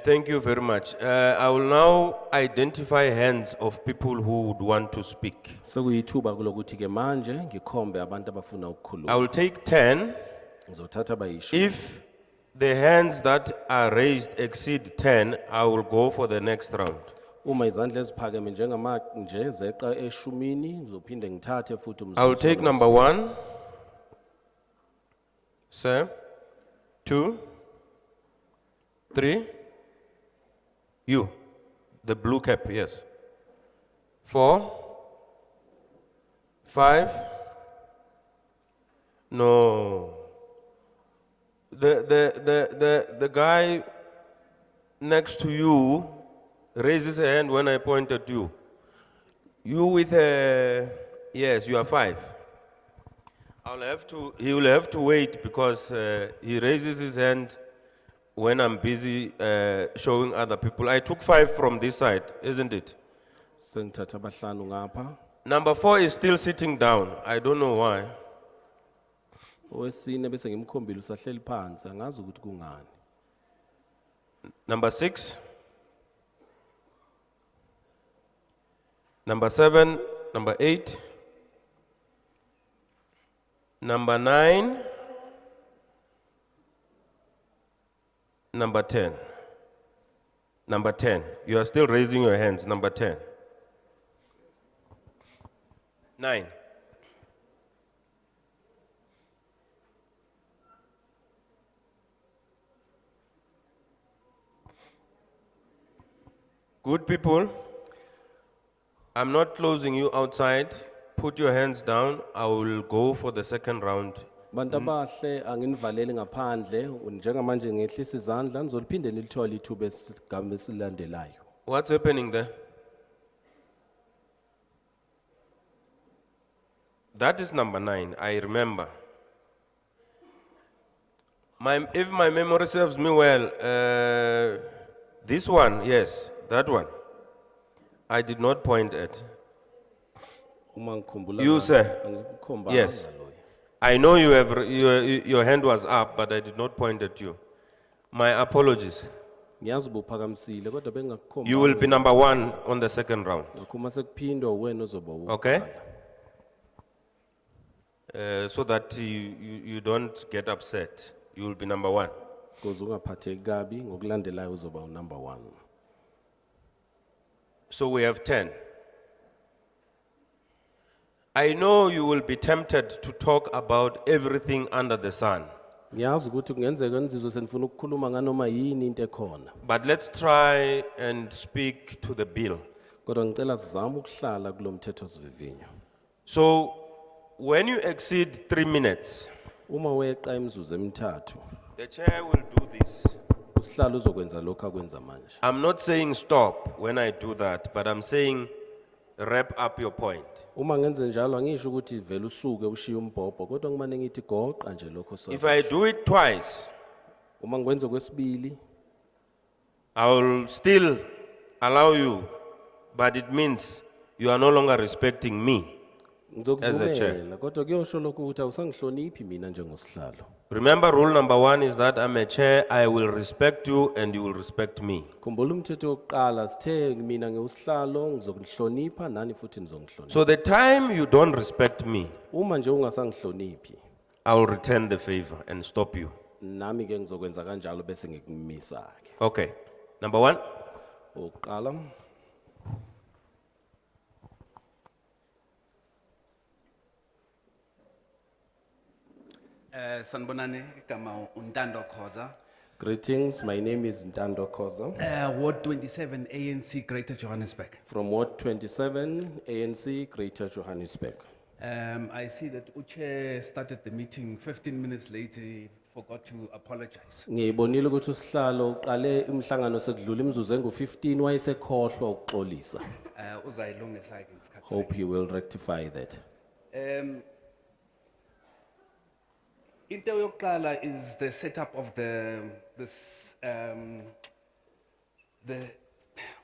Thank you very much. I will now identify hands of people who would want to speak. Sekuyithuba kulokuthi ke manje ngikhombe abantu abafuna I ukukhuluma. will take 10. Ngizothatha abayishumi. If the hands that are raised exceed 10, I will go for the next round. Uma izandla eziphakeme nje zeqa eshumini ngizophinde ngithathe futhi I will take number 1. Sir. 2. 3. You. The blue cap, yes. 4. 5. No. The guy next to you raises a hand when I point at you. You with a, yes, you are 5. He will have to wait because he raises his hand when I'm busy showing other people. I took 5 from this side, isn't it? Sengithatha abahlanu ngapha. Number 4 is still sitting down. I don't know why. Owesine bese ngimkhombile usahleli phansi angazi ukuthi kungani. Number 6. Number 7, number 8. Number 9. Number 10. Number 10. You are still raising your hands. Number 10. 9. Good people, I'm not closing you outside. Put your hands down. I will go for the second round. Bantu abahle anginivaleli ngaphandle njengamanje ngehlisa izandla ngizoliphinde nilithole ithuba esigaba esilandelayo. What's happening there? That is number 9, I remember. If my memory serves me well, this one, yes, that one, I did not point at. Uma ngikhumbula You, kahle, sir. angikukhomba Yes. ngaloyo. I know your hand was up, but I did not point at you. My apologies. Ngiyazi ubuphakamisile kodwa bengakukhomba. You will be number 1 on the second round. Uma sekuphindwa wena ozoba Okay? So that you don't get upset. You will be number 1. Because ungaphatheki kabi ngokulandelayo uzoba number 1. So we have 10. I know you will be tempted to talk about everything under the sun, Ngiyazi ukuthi kungenzeka nizizwe senifuna ukukhuluma nganoma yini into ekhona. but let's try and speak to the bill. Kodwa ngicela sizame ukuhlala kulomthetho sivivinyo. So when you exceed 3 minutes, Uma weqa imizuzu emithathu, the chair will do this. usihlalo uzokwenza lokho akwenza manje. I'm not saying stop when I do that, but I'm saying wrap up your point. Uma ngenze njalo angisho ukuthi vele usuke ushiye umbhobho kodwa ngimane ngithi goqa nje lokho If I do it twice, Uma ngikwenza kwesibili I will still allow you, but it means you are no longer respecting me. ngizokuvumela kodwa kuyosho lokho ukuthi awusangihloniphi mina njengosihlalo. Remember, rule number 1 is that I'm a chair, I will respect you and you will respect me. Khumbula umthetho wokuqala sithe mina ngeusihlalo ngizokunihlonipha nani futhi nizongihlonipha. So the time you don't respect me, Uma nje ungasangihloniphi I will return the favor and stop you. nami ke ngizokwenza kanjalo bese ngikumisa ke. Okay. Number 1. Oqala Sanibonani, igama uNtando Khoza. Greetings, my name is Ntando Khoza Ward 27 ANC Greater Johannesburg. from Ward 27 ANC Greater Johannesburg. I see that Uche started the meeting 15 minutes late. forgot to apologize. Ngiyibonile ukuthi usihlalo uqale umhlangano sekudlula imizuzu engu-15 wayesekhohlwa ukuxolisa. Uzayilungisa ke ngesikhathi. Hope he will rectify that. Into yokuqala is the setup of the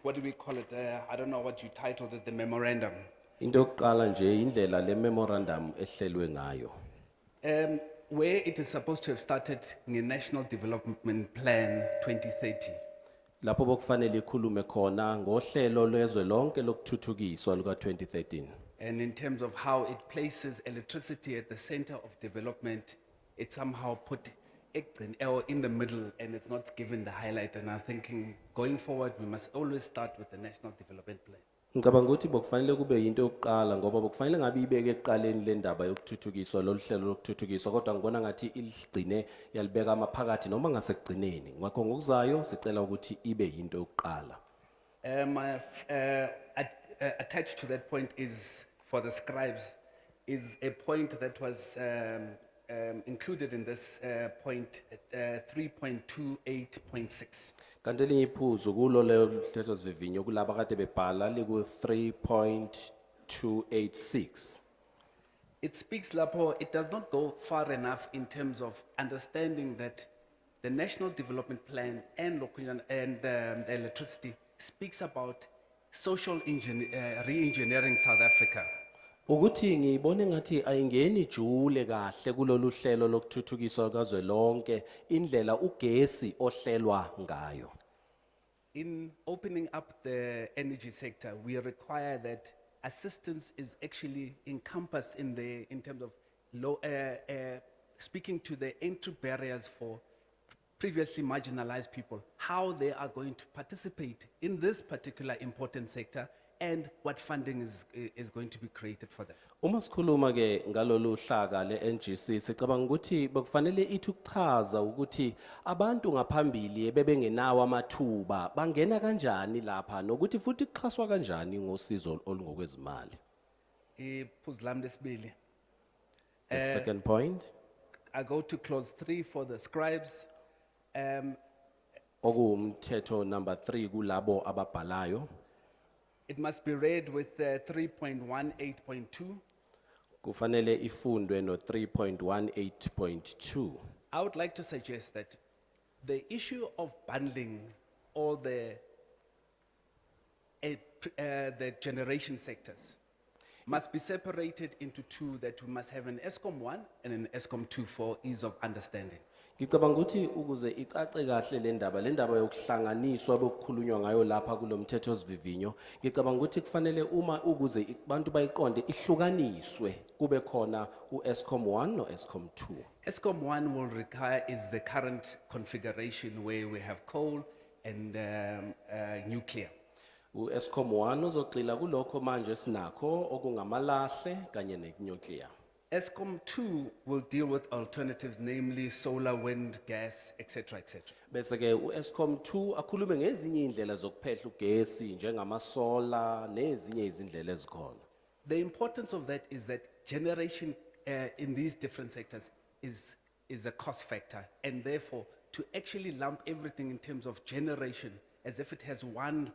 what do we call it? I don't know what you titled it, the memorandum. Into yokuqala nje indlela le memorandum ehlelwe ngayo. Where it is supposed to have started in the National Development Plan 2030. Lapho bokufanele ikhulume khona ngohlelo lwezwe lonke lokuthuthukiswa luka 2013. And in terms of how it places electricity at the center of development, it somehow put in the middle and it's not given the highlight. And I'm thinking going forward, we must always start with the National Development Plan. Ngicabanga ukuthi bokufanele kube into yokuqala ngoba bokufanele ngabe ibeke ekuqaleni le ndaba yokuthuthukiswa loluhlelo lokuthuthukiswa kodwa ngibona ngathi iligcine yalibeka amaphakathi noma ngasekugcineni. Ngakho ngokuzayo sicela ukuthi ibe into yokuqala. Attached to that point is for the scribes is a point that was included in this point 3.28.6. Kanti elinye iphuzu kulo lelo mthetho sivivinyo kulaba kade bebhala liku 3.286. It speaks lapho, it does not go far enough in terms of understanding that the National Development Plan and local and the electricity speaks about social re-engineering South Africa. Ukuthi ngibone ngathi ayingeni jule kahle kulolu hlelo lokuthuthukiswa kazwelonke indlela ugesi ohlelwa ngayo. In opening up the energy sector, we require that assistance is actually encompassed in terms of speaking to the entry barriers for previously marginalized people, how they are going to participate in this particular important sector and what funding is going to be created for them. Uma sikhuluma ke ngalolu hlaka le NGC sicabanga ukuthi bekufanele ithi ukuchaza ukuthi abantu ngaphambili bebengenawo amathuba bangena kanjani lapha nokuthi futhi kuxhaswa kanjani ngosizo olungokwezimali. Iphuzu lami lesibili. The second point I go to clause 3 for the scribes. okumthetho number 3 kulabo ababhalayo. It must be read with 3.18.2. Kufanele ifundwe no 3.18.2. I would like to suggest that the issue of bundling all the generation sectors must be separated into two, that we must have an ESCOM 1 and an ESCOM 2 for ease of understanding. Ngicabanga ukuthi ukuze icace kahle le ndaba yokuhlanganiswa bokukhulunywa ngayo lapha kulomthetho osivivinyo ngicabanga ukuthi kufanele uma ukuze abantu bayiqonde ihlukaniswe kube khona uEscom 1 no Escom 2. ESCOM 1 will require is the current configuration where we have coal and nuclear. uEscom 1 uzogxila kulokho manje sinakho okungamalahle kanye nenuclear. ESCOM 2 will deal with alternatives, namely solar, wind, gas, etc., etc. Bese ke uEscom 2 akhulume ngezinye indlela zokuphehla ugesi njengamasola nezinye izindlela ezikhona. The importance of that is that generation in these different sectors is a cost factor, and therefore to actually lump everything in terms of generation as if it has one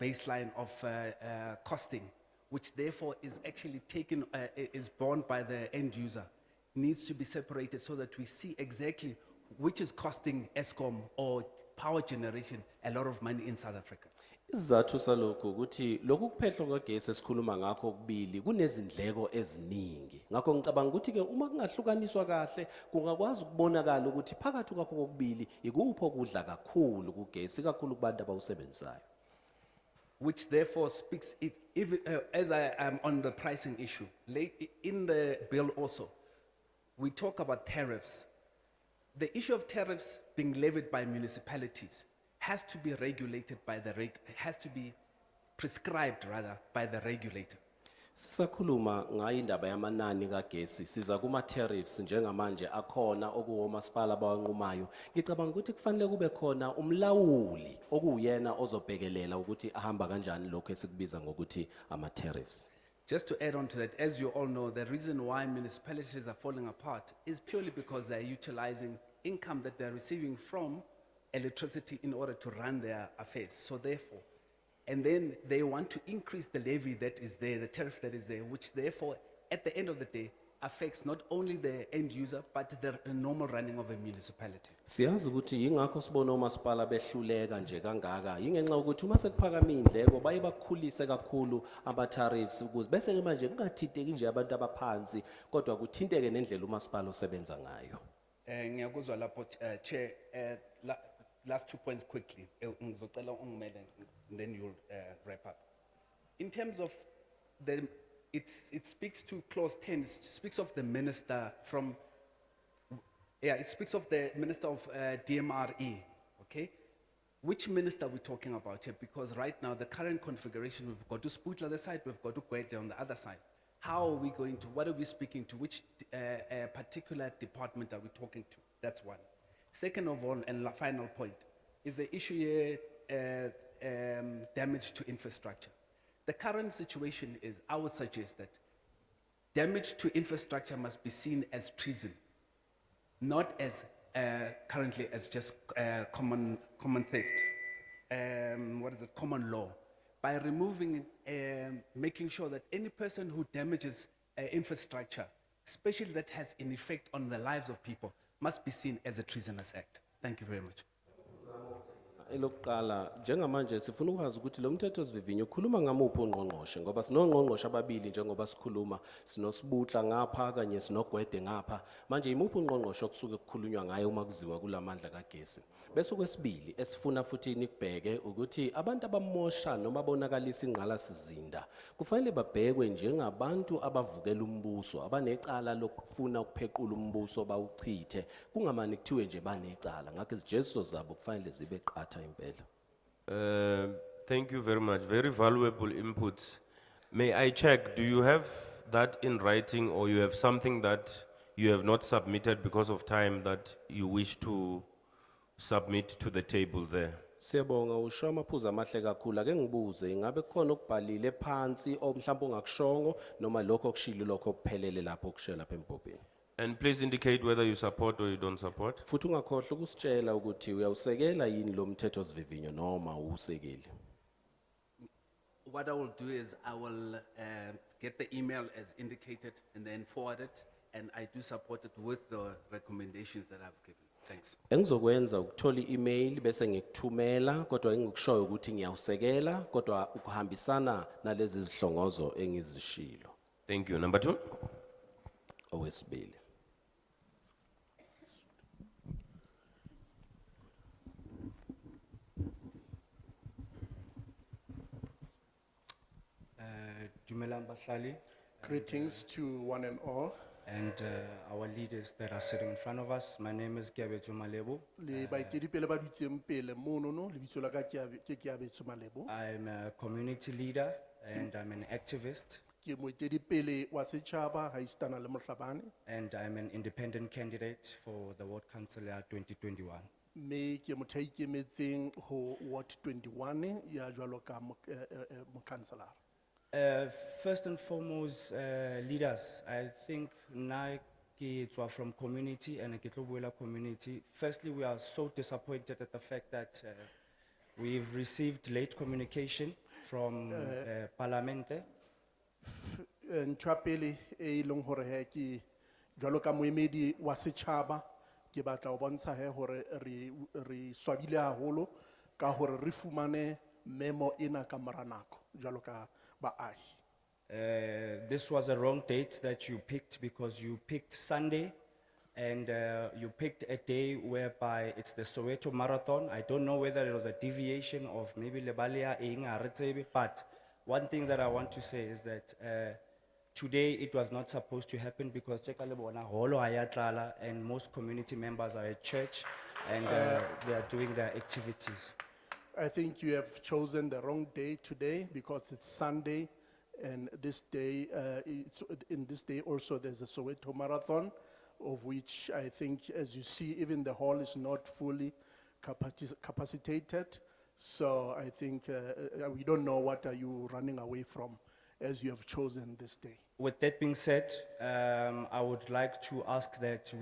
baseline of costing, which therefore is actually taken, is borne by the end user, needs to be separated so that we see exactly which is costing ESCOM or power generation a lot of money in South Africa. Isizathu salokho ukuthi lokhu kuphehlwa kwegesi esikhuluma ngakho kubili kunezindleko eziningi. Ngakho ngicabanga ukuthi ke uma kungahlukaniswa kahle kungakwazi ukubonakala ukuthi phakathi kwakho kokubili ikupho kudla kakhulu kugesi kakhulu kubantu abawusebenzayo. Which therefore speaks, even as I am on the pricing issue, late in the bill also, we talk about tariffs. The issue of tariffs being levied by municipalities has to be regulated by has to be prescribed rather by the regulator. Sisakhuluma ngayo indaba yamanani kagesi siza kuma tariffs njengamanje akhona okuwomasipala abawanqumayo. Ngicabanga ukuthi kufanele kube khona umlawuli okuyena ozobhekelela ukuthi ahamba kanjani lokho esikubiza ngokuthi ama tariffs. Just to add on to that, as you all know, the reason why municipalities are falling apart is purely because they're utilizing income that they're receiving from electricity in order to run their affairs. So therefore, and then they want to increase the levy that is there, the tariff that is there, which therefore, at the end of the day, affects not only the end user, but the normal running of a municipality. Siyazi ukuthi yingakho sibona umasipala behluleka nje kangaka ingenxa ukuthi uma sekuphakama indleko baye bakhulise kakhulu ama tariffs ukuze bese ke manje kungathinteki nje abantu abaphansi kodwa kuthinteke nendlela umasipala osebenza ngayo. Ngiyakuzwa lapho, Chair, last 2 points quickly, ngizocela ungimele, and then you'll wrap up. In terms of it speaks to clause 10, it speaks of the minister from, it speaks of the minister of DMRE, okay? Which minister are we talking about here? Because right now, the current configuration, we've got to Sputla on the side, we've got to Gwede on the other side. How are we going to, what are we speaking to? Which particular department are we talking to? That's one. Second of all, and final point, is the issue here, damage to infrastructure. The current situation is, I would suggest that damage to infrastructure must be seen as treason, not as currently as just common theft. Common law. By removing, making sure that any person who damages infrastructure, especially that has an effect on the lives of people, must be seen as a treasonous act. Thank you very much. Elokuqala njengamanje sifuna ukwazi ukuthi lo mthetho sivivinyo ukhuluma ngamuphi ungqongqoshe ngoba sinongqongqoshe ababili njengoba sikhuluma sinosibutla ngapha kanye sinogwede ngapha manje imuphi ungqongqoshe okusuke kukhulunywa ngaye uma kuziwa kulamandla kagesi bese kwesibili esifuna futhi nikubheke ukuthi abantu abamosha noma bonakalisa ingqala sizinda kufanele babhekwe njengabantu abavukela umbuso abanecala lokufuna ukuphequla umbuso bawuchithe kungamani kuthiwe nje banecala ngakho izijeziso zabo kufanele zibe qatha impela. Thank you very much. Very valuable inputs. May I check, do you have that in writing or you have something that you have not submitted because of time that you wish to submit to the table there? Siyabonga usho amaphuzu amahle kakhulu ake ngibuze ingabe kukhona okubhalile phansi omhlawumbe ongakushongo noma lokho okushilo lokho kuphelele lapho kushela lapha empopeni. And please indicate whether you support or you don't support. Futhi ungakhohle ukusitshela ukuthi uyawusekela yini lo mthetho sivivinyo noma uwusekeli. What I will do is I will get the email as indicated and then forward it, and I do support it with the recommendations that I've given. Thanks. Engizokwenza ukuthola i-email bese ngikuthumela kodwa engikushoyo ukuthi ngiyawusekela kodwa ukuhambisana nalezi zihlongozo engizishilo. Thank you. Number 2. Owesibili. Dumelang bahlali, Greetings to one and all. and our leaders that are sitting in front of us. My name is Kiabetso Malebo. Le baetedi pele ba dutseng pele mono no lebitso la ka ke Kiabetso Malebo. I'm a community leader and I'm an activist Ke moetedi pele wa setjhaba haisitana le Mohlabane. and I'm an independent candidate for the Ward Councillor 2021. Me ke motho a ikemetseng ho Ward 21 ya jwalo ka mokhanselara. First and foremost, leaders, I think na ke tswa from community and ke tlo buela community. Firstly, we are so disappointed at the fact that we've received late communication from Parliament. Ntho ya pele e leng hore he ke jwalo ka moemedi wa setjhaba ke batla ho bontsha he hore re swabile haholo ka hore re fumane memo ena ka mora nako jwalo ka baahi. This was a wrong date that you picked because you picked Sunday and you picked a day whereby it's the Soweto Marathon. I don't know whether it was a deviation of maybe Lebalia, but one thing that I want to say is that today it was not supposed to happen because holo hayatlala and most community members are at church and they are doing their activities. I think you have chosen the wrong day today because it's Sunday and this day, in this day also there's a Soweto Marathon of which I think as you see even the hall is not fully capacitated. So I think we don't know what are you running away from as you have chosen this day. With that being said, I would like to ask that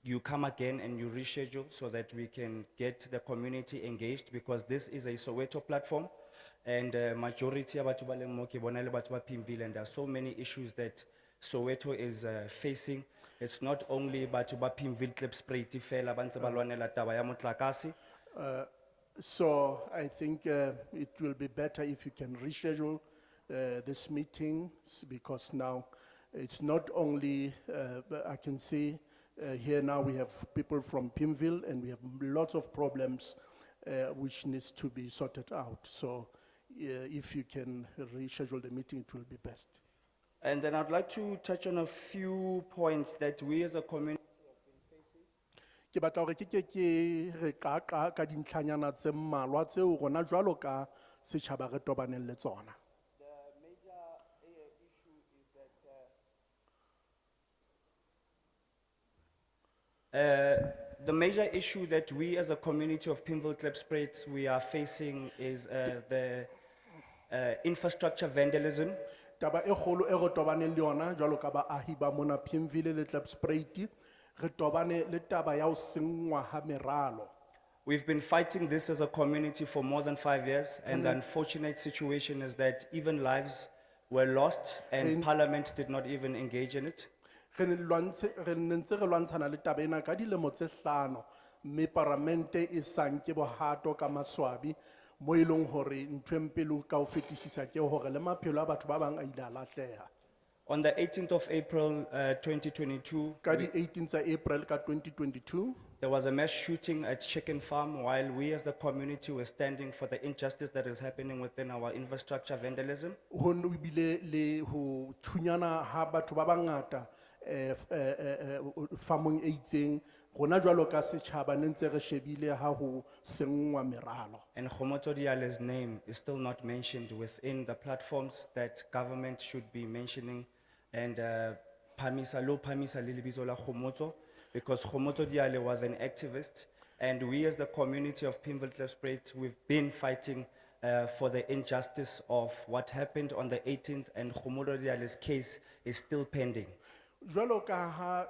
you come again and you reschedule so that we can get the community engaged, because this is a Soweto platform. And majority of batho ba leng mo ke bona le batho ba Pimville, and there are so many issues that Soweto is facing. It's not only batho ba Pimville Klipspruit fela ba ntse ba lwanela taba ya motlakase. So I think it will be better if you can reschedule this meeting, because now it's not only, I can see here now we have people from Pimville and we have lots of problems which needs to be sorted out. So if you can reschedule the meeting, it will be best. And then I'd like to touch on a few points that we as a community. Ke batla hore ke re qaqa ka dintlhanyana tse mmalwa tseo rona jwalo ka setjhaba re tobaneng le tsona. The major issue that we as a community of Pimville Klipspruit we are facing is the infrastructure vandalism. Taba e kgolo e re tobaneng le yona jwalo ka baahi ba mona Pimville le Klipspruit, re tobane le taba ya ho senngwa ha meralo. We've been fighting this as a community for more than 5 years, and the unfortunate situation is that even lives were lost and Parliament did not even engage in it. Re ne ntse re lwantshana le taba ena ka dilemo tse 5, mme Parlamente e sa nke bohato ka maswabi mo e leng hore ntho e mpelo ka ho fetisisa ke hore le maphelo a batho ba bang a ile a lahleha. On the 18th of April 2022, Ka di 18 tsa April ka 2022, there was a mass shooting at Chicken Farm while we as the community were standing for the injustice that is happening within our infrastructure vandalism. ho no bile le ho thunyana ha batho ba bangata farmong e itseng, rona jwalo ka setjhaba ne ntse re shebile ha ho sengwa meralo. And Khomoto Diale's name is still not mentioned within the platforms that government should be mentioning, and Phamisa le lebitso la Khomoto, because Khomoto Diale was an activist, and we as the community of Pimville Klipspruit, we've been fighting for the injustice of what happened on the 18th, and Khomoto Diale's case is still pending. Jwalo ka ha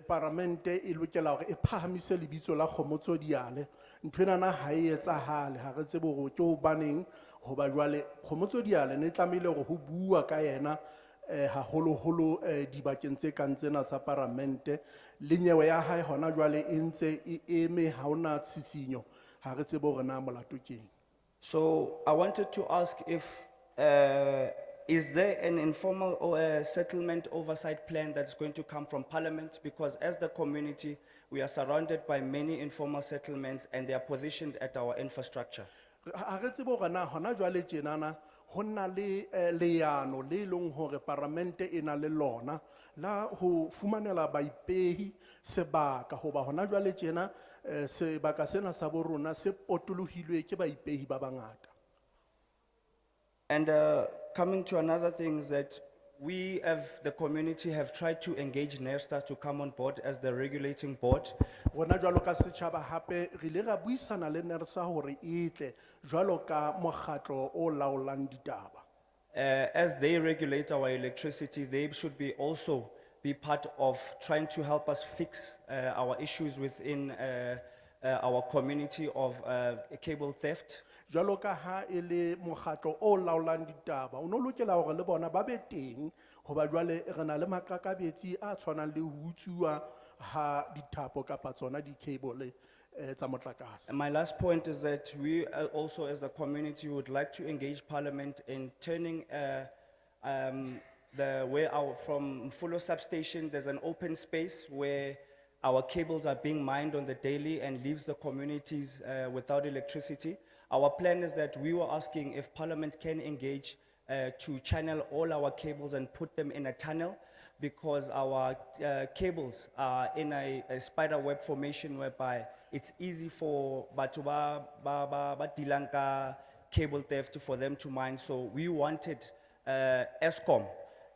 Parlamente e lokela hore e phahamise lebitso la Khomotso Diale, nthwenana ha e etsahale, ha re tsebe hore ke hobaneng, hoba jwale Khomotso Diale ne tlamehile hore ho bua ka yena haholoholo dibakeng tse kang tsena tsa Parlamente, le nyewe ya hae hona jwale e ntse e eme ha ona tshisinyo, ha re tsebe hore na molato keng. So I wanted to ask if, is there an informal or settlement oversight plan that's going to come from Parliament? Because as the community, we are surrounded by many informal settlements and they are positioned at our infrastructure. Ha re tsebe hore na hona jwale tjenana ho na le leano le leng hore Parlamente e na le lona la ho fumanela baipehi sebaka, hoba hona jwale tjena sebaka sena sa bo rona se potolohilwe ke baipehi ba bangata. And coming to another thing is that we the community have tried to engage NERSTA to come on board as the regulating board. Rona jwalo ka setjhaba hape re ile ra buisana le NERSA hore e tle jwalo ka mokgatlo o laolang ditaba. As they regulate our electricity, they should be also be part of trying to help us fix our issues within our community of cable theft. Jwalo ka ha e le mokgatlo o laolang ditaba, o no lokela hore le bona ba be teng, hoba jwale re na le makakabetsi a tshwanang le ho utsuwa ha dithapo kapa tsona di cable tsa motlakase. And my last point is that we also as the community would like to engage Parliament in turning the way out from Mfulo substation, there's an open space where our cables are being mined on the daily and leaves the communities without electricity. Our plan is that we were asking if Parliament can engage to channel all our cables and put them in a tunnel, because our cables are in a spider web formation whereby it's easy for batho ba dealang ka cable theft for them to mine. So we wanted ESCOM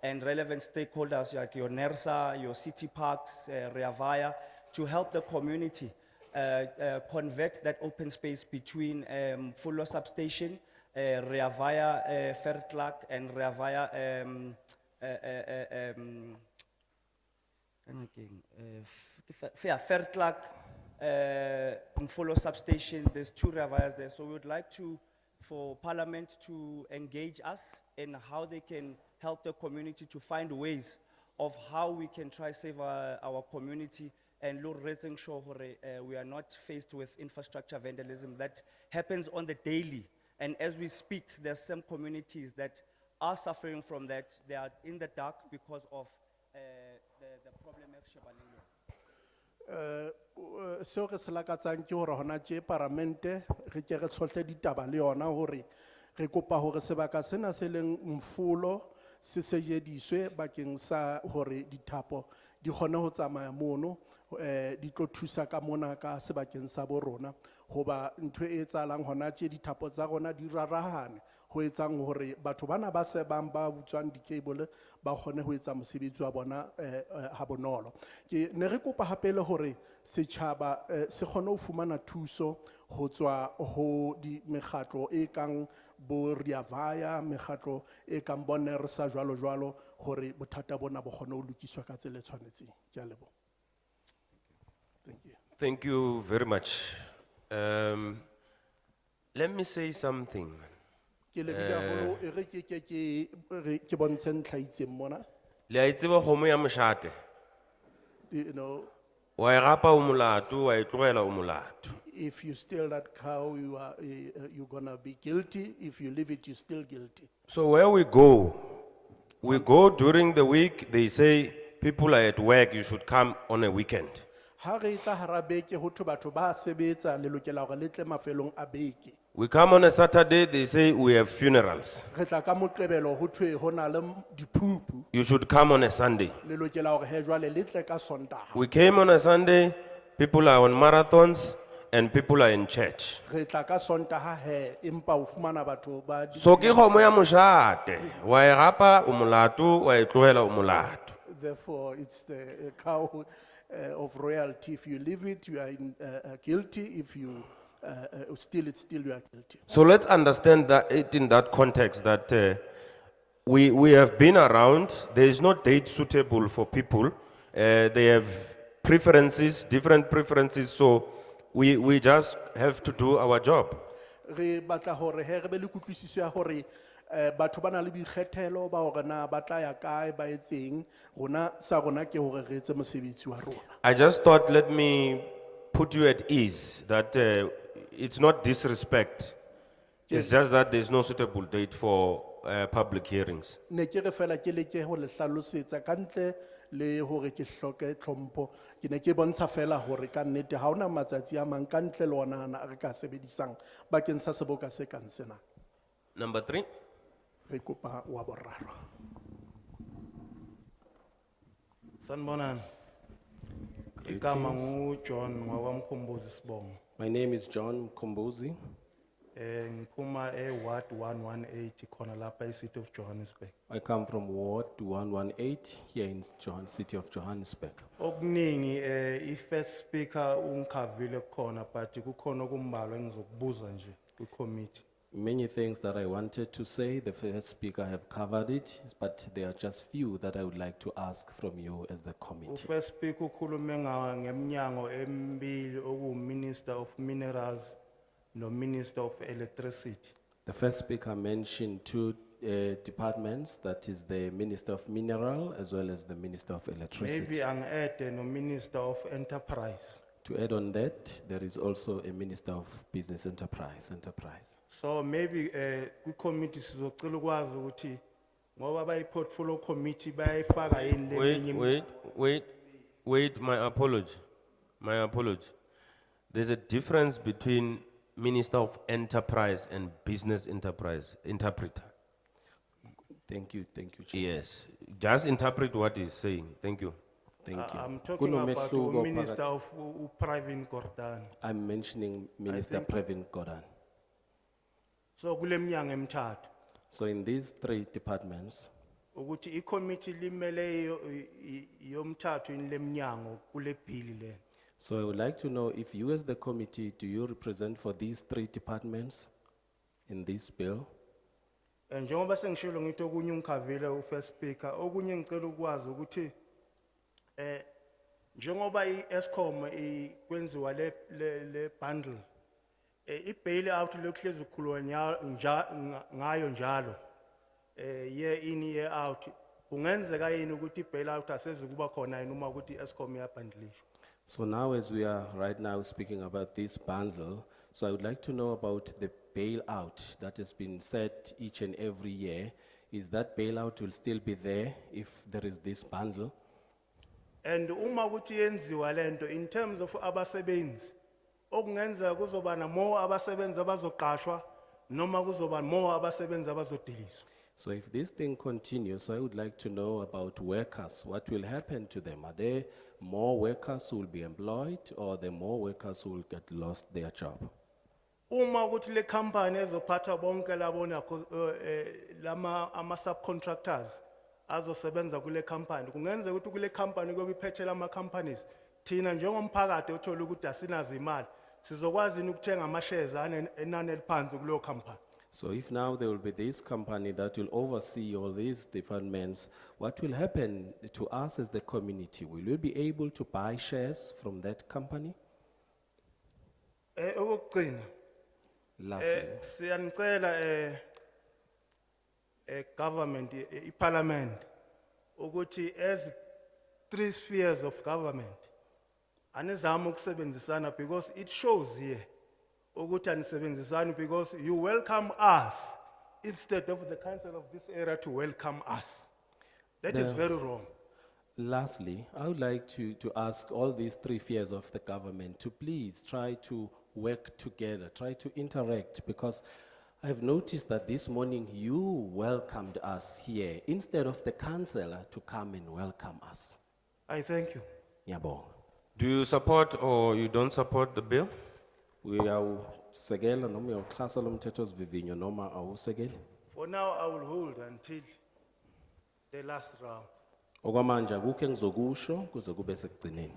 and relevant stakeholders like your NERSA, your city parks, Rea Vaya, to help the community convert that open space between Fulo substation Rea via Fair Clark and Rea via Fair Clark, Mfolo substation, there's two Rea vias there. So we would like for Parliament to engage us in how they can help the community to find ways of how we can try save our community and look rating sure we are not faced with infrastructure vandalism that happens on the daily. And as we speak, there's some communities that are suffering from that. They are in the dark because of the problem of Shabalele. Seo re se lakatsang ke hore hona tje parlamente re ke re tshotle ditaba le yona hore re kopa hore sebaka sena se leng Mfolo se sejediswe bakeng sa hore dithapo di kgone ho tsamaya mono di tlo thusa ka mona ka sebakeng sa bo rona hoba ntwe e etsalang hona tje dithapo tsa rona di rarahane ho etsang hore batho bana ba se bang ba butswang di cable ba kgone ho etsa mosebetsi wa bona ha bonolo ke ne re kopa hape le hore setjhaba se kgone ho fumana thuso ho tswa ho di mekgatlo e kang bo Rea Vaya mekgatlo e kang Bonersa jwalo jwalo hore bothata bona bo kgone ho lokiswa ka tsela e tshwanetseng ke a leboha. Thank you. Thank you very much. Let me say something. Ke lebile haholo e re ke bontshe ntlha e itseng mona. Le a itseba kgomo ya moshate. You know, Wa e gapa o molato, wa e tlogela o molato. if you steal that cow, you're gonna be guilty. If you leave it, you're still guilty. So where we go during the week, they say people are at work, you should come on a weekend. Ha re tla hara beke ho thwe batho ba sebetsa le lokela hore le tle mafelong a beke. We come on a Saturday, they say we have funerals. Re tla ka Moqebelo ho thwe ho na le diphupu You should come on a Sunday. le lokela hore he jwale le tle ka Sontaha. We came on a Sunday, people are on marathons and people are in church. Re tla ka Sontaha he empa o fumana batho ba di- So ke kgomo ya moshate, wa e gapa o molato, wa e tlogela o molato. Therefore, it's the cow of royalty. If you leave it, you are guilty. If you steal it, still you are guilty. So let's understand that it in that context that we have been around. There is no date suitable for people. They have preferences, different preferences. So we just have to do our job. Re batla hore he re be le kutlwisiso ya hore batho ba na le boikgethelo ba hore na ba tla ya kae ba etseng rona sa rona ke hore re etse mosebetsi wa rona. I just thought, let me put you at ease that it's not disrespect. It's just that there's no suitable date for public hearings. Ne ke re fela ke leke ho le hlalosetsa ka ntle le hore ke hloke tlhompho ke ne ke bontsha fela hore ka nnete ha ona matsatsi a mang ka ntle le ona ana re ka sebedisang bakeng sa seboka se kang sena. Number 3. Re kopa wa boraro. Sanibonani. Igama ngu John ngwabamkhumbuzi Sibongo. My name is John Kombozi. Ngiphuma Ward 118 khona lapha eCity of Johannesburg. I come from Ward 118 here in City of Johannesburg. Okuningi i-first speaker ungikhavile khona but kukhona okumbalwa engizokubuza nje ku-committee. Many things that I wanted to say, the first speaker have covered it, but there are just few that I would like to ask from you as the committee. U-first speaker ukhulume ngemnyango embili oku-Minister of Minerals no Minister of Electricity. The first speaker mentioned two departments, that is the Minister of Mineral as well as the Minister of Electricity. Maybe ang-add no Minister of Enterprise. To add on that, there is also a Minister of Business Enterprise. So maybe ku-committee sizocela ukwazi ukuthi ngoba bayi-portfolio committee bayayifaka yini le minye Wait, my apology. There's a difference between Minister of Enterprise and Business Enterprise, interpreter. Thank you, Chair. Yes, just interpret what he's saying. Thank you. Thank you. I'm talking about Kunomehluko the Minister phakathi- of Pravin Gordhan. I'm mentioning Minister Pravin Gordhan. So kule mnyango emithathu So in these three departments, ukuthi i-committee limele yomthathu in le mnyango kule bill le. so I would like to know if you as the committee, do you represent for these three departments? in this bill. Njengoba sengishilo ngithi okunye ungikhavile u-first speaker, okunye ngicela ukwazi ukuthi njengoba i-Eskom kwenziwa le bundle, i-bail out lokuhlezi ukukhulwa ngayo njalo, year in year out, kungenzeka yini ukuthi i-bail out asezukuba khona yini uma ukuthi i-Eskom iyabhandilisha? So now as we are right now speaking about this bundle, so I would like to know about the bailout that has been set each and every year. Is that bailout will still be there if there is this bundle? And uma ukuthi yenziwa lento in terms of abasebenzi, okungenzeka kuzoba na more abasebenzi abazoqashwa noma kuzoba more abasebenzi abazodiliswa. So if this thing continues, I would like to know about workers. What will happen to them? Are there more workers who will be employed or are there more workers who will get lost their job? Uma ukuthi le company ezophatha bonke labona lama ama subcontractors azosebenza kule company, kungenzeka ukuthi kule company kube iphethe lama companies, thina njengomphakathi othola ukuthi asinazo imali, sizokwazi ukuthenga ama shares enani eliphansi kuleyo company. So if now there will be this company that will oversee all these departments, what will happen to us as the community? Will we be able to buy shares from that company? Okugcina, Lastly, siyanicela government, parliament, ukuthi as 3 spheres of government, anizama ukusebenzisana because it shows here ukuthi anisebenzisani because you welcome us instead of the council of this area to welcome us. That is very wrong. lastly, I would like to ask all these 3 spheres of the government to please try to work together, try to interact, because I've noticed that this morning you welcomed us here instead of the councillor to come and welcome us. I thank you. Ngiyabonga. Do you support or you don't support the bill? Uyawusekela noma uyawuxhasa lo mthethosivivinyo noma awusekeli? For now, I will hold until the last round. Okwamanje akukho engizokusho kuze kube sekugcineni.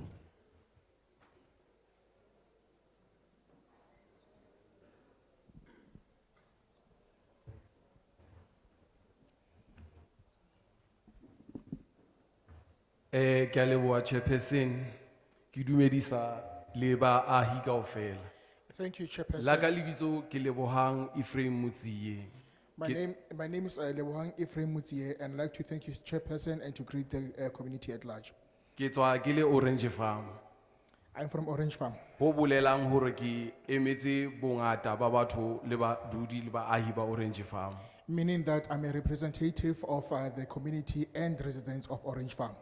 Ke a leboha chairperson, ke dumedisa le baahi kaofela. Thank you, Chairperson. La ka lebitso ke Lebohang Ephraim Mutsiye. My name is Lebohang Ephraim Mutie, and I'd like to thank you, Chairperson, and to greet the community at large. Ke tswa ke le Orange Farm. I'm from Orange Farm. Ho bolelang hore ke emetse bongata ba batho le badudi le baahi ba Orange Farm. Meaning that I'm a representative of the community and residents of Orange Farm.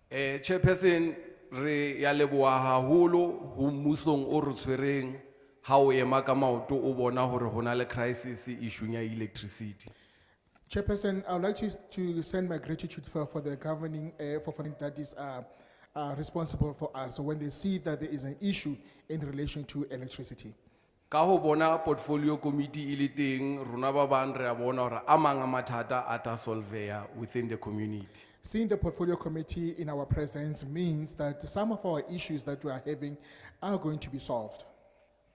Chairperson, re ya leboha haholo ho mmusong o re tshwereng ha o ema ka maoto o bona hore hona le crisis issue ya electricity. Chairperson, I would like to send my gratitude for the governing, for that is responsible for us when they see that there is an issue in relation to electricity. Ka ho bona portfolio committee ile teng rona ba bang re a bona hore a mang a mathata a ta solveya within the community. Seeing the portfolio committee in our presence means that some of our issues that we are having are going to be solved.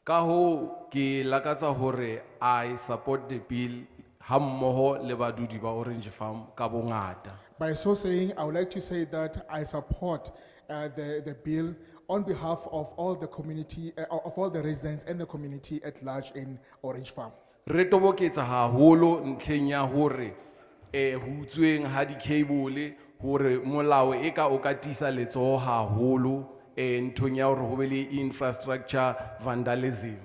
Ka ho ke lakatsa hore I support the bill hammoho le badudi ba Orange Farm ka bongata. By so saying, I would like to say that I support the bill on behalf of all the community, of all the residents and the community at large in Orange Farm. Re toboketsa haholo ntlheng ya hore ho utsweng ha di cable hore molao e ka o katisa letsoho haholo nthong ya hore ho be le infrastructure vandalism.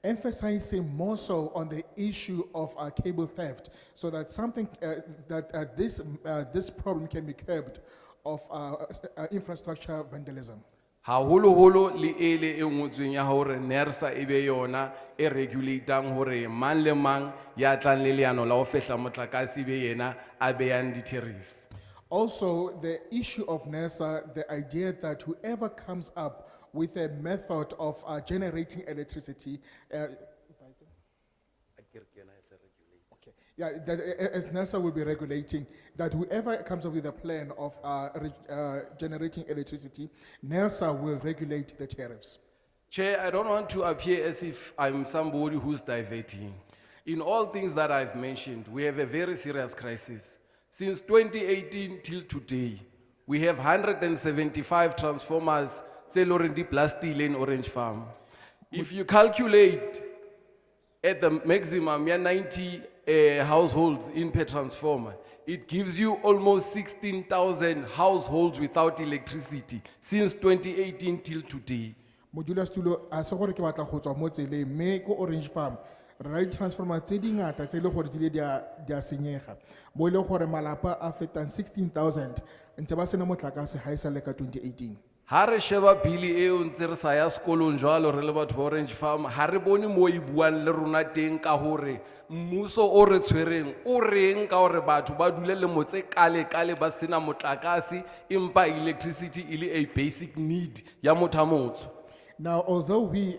Emphasizing more so on the issue of cable theft, so that something this problem can be curbed of infrastructure vandalism. Haholo holo li ele e ngotsweng ya hore NERSA ebe yona e regulatang hore mang le mang ya tlang le leano la ho fehla motlakase be yena a beyang di tariffs. Also, the issue of NERSA, the idea that whoever comes up with a method of generating electricity, yeah, that as NERSA will be regulating, that whoever comes up with a plan of generating electricity, NERSA will regulate the tariffs. Chair, I don't want to appear as if I'm somebody who's diverting. in all things that I've mentioned, we have a very serious crisis. Since 2018 till today, we have 175 transformers selling the plastic in Orange Farm. If you calculate at the maximum, 90 households in per transformer, it gives you almost 16,000 households without electricity since 2018 till today. Modulasetulo a se gore ke batla go tswa mo tseleng mme ko Orange Farm re na le transformer tse dingata tse le gore di le di a senyega mo e leng gore malapa a fetang 16,000 ntse ba sena motlakase ha e sa le ka 2018. Ha re sheba bili eo ntse re sa ya sekolong jwalo re le batho ba Orange Farm, ha re bone mo e buang le rona teng ka hore mmuso o re tshwereng o reng ka hore batho ba dule le motse kale ba sena motlakase empa electricity ile a basic need ya motho a motsho. Now, although we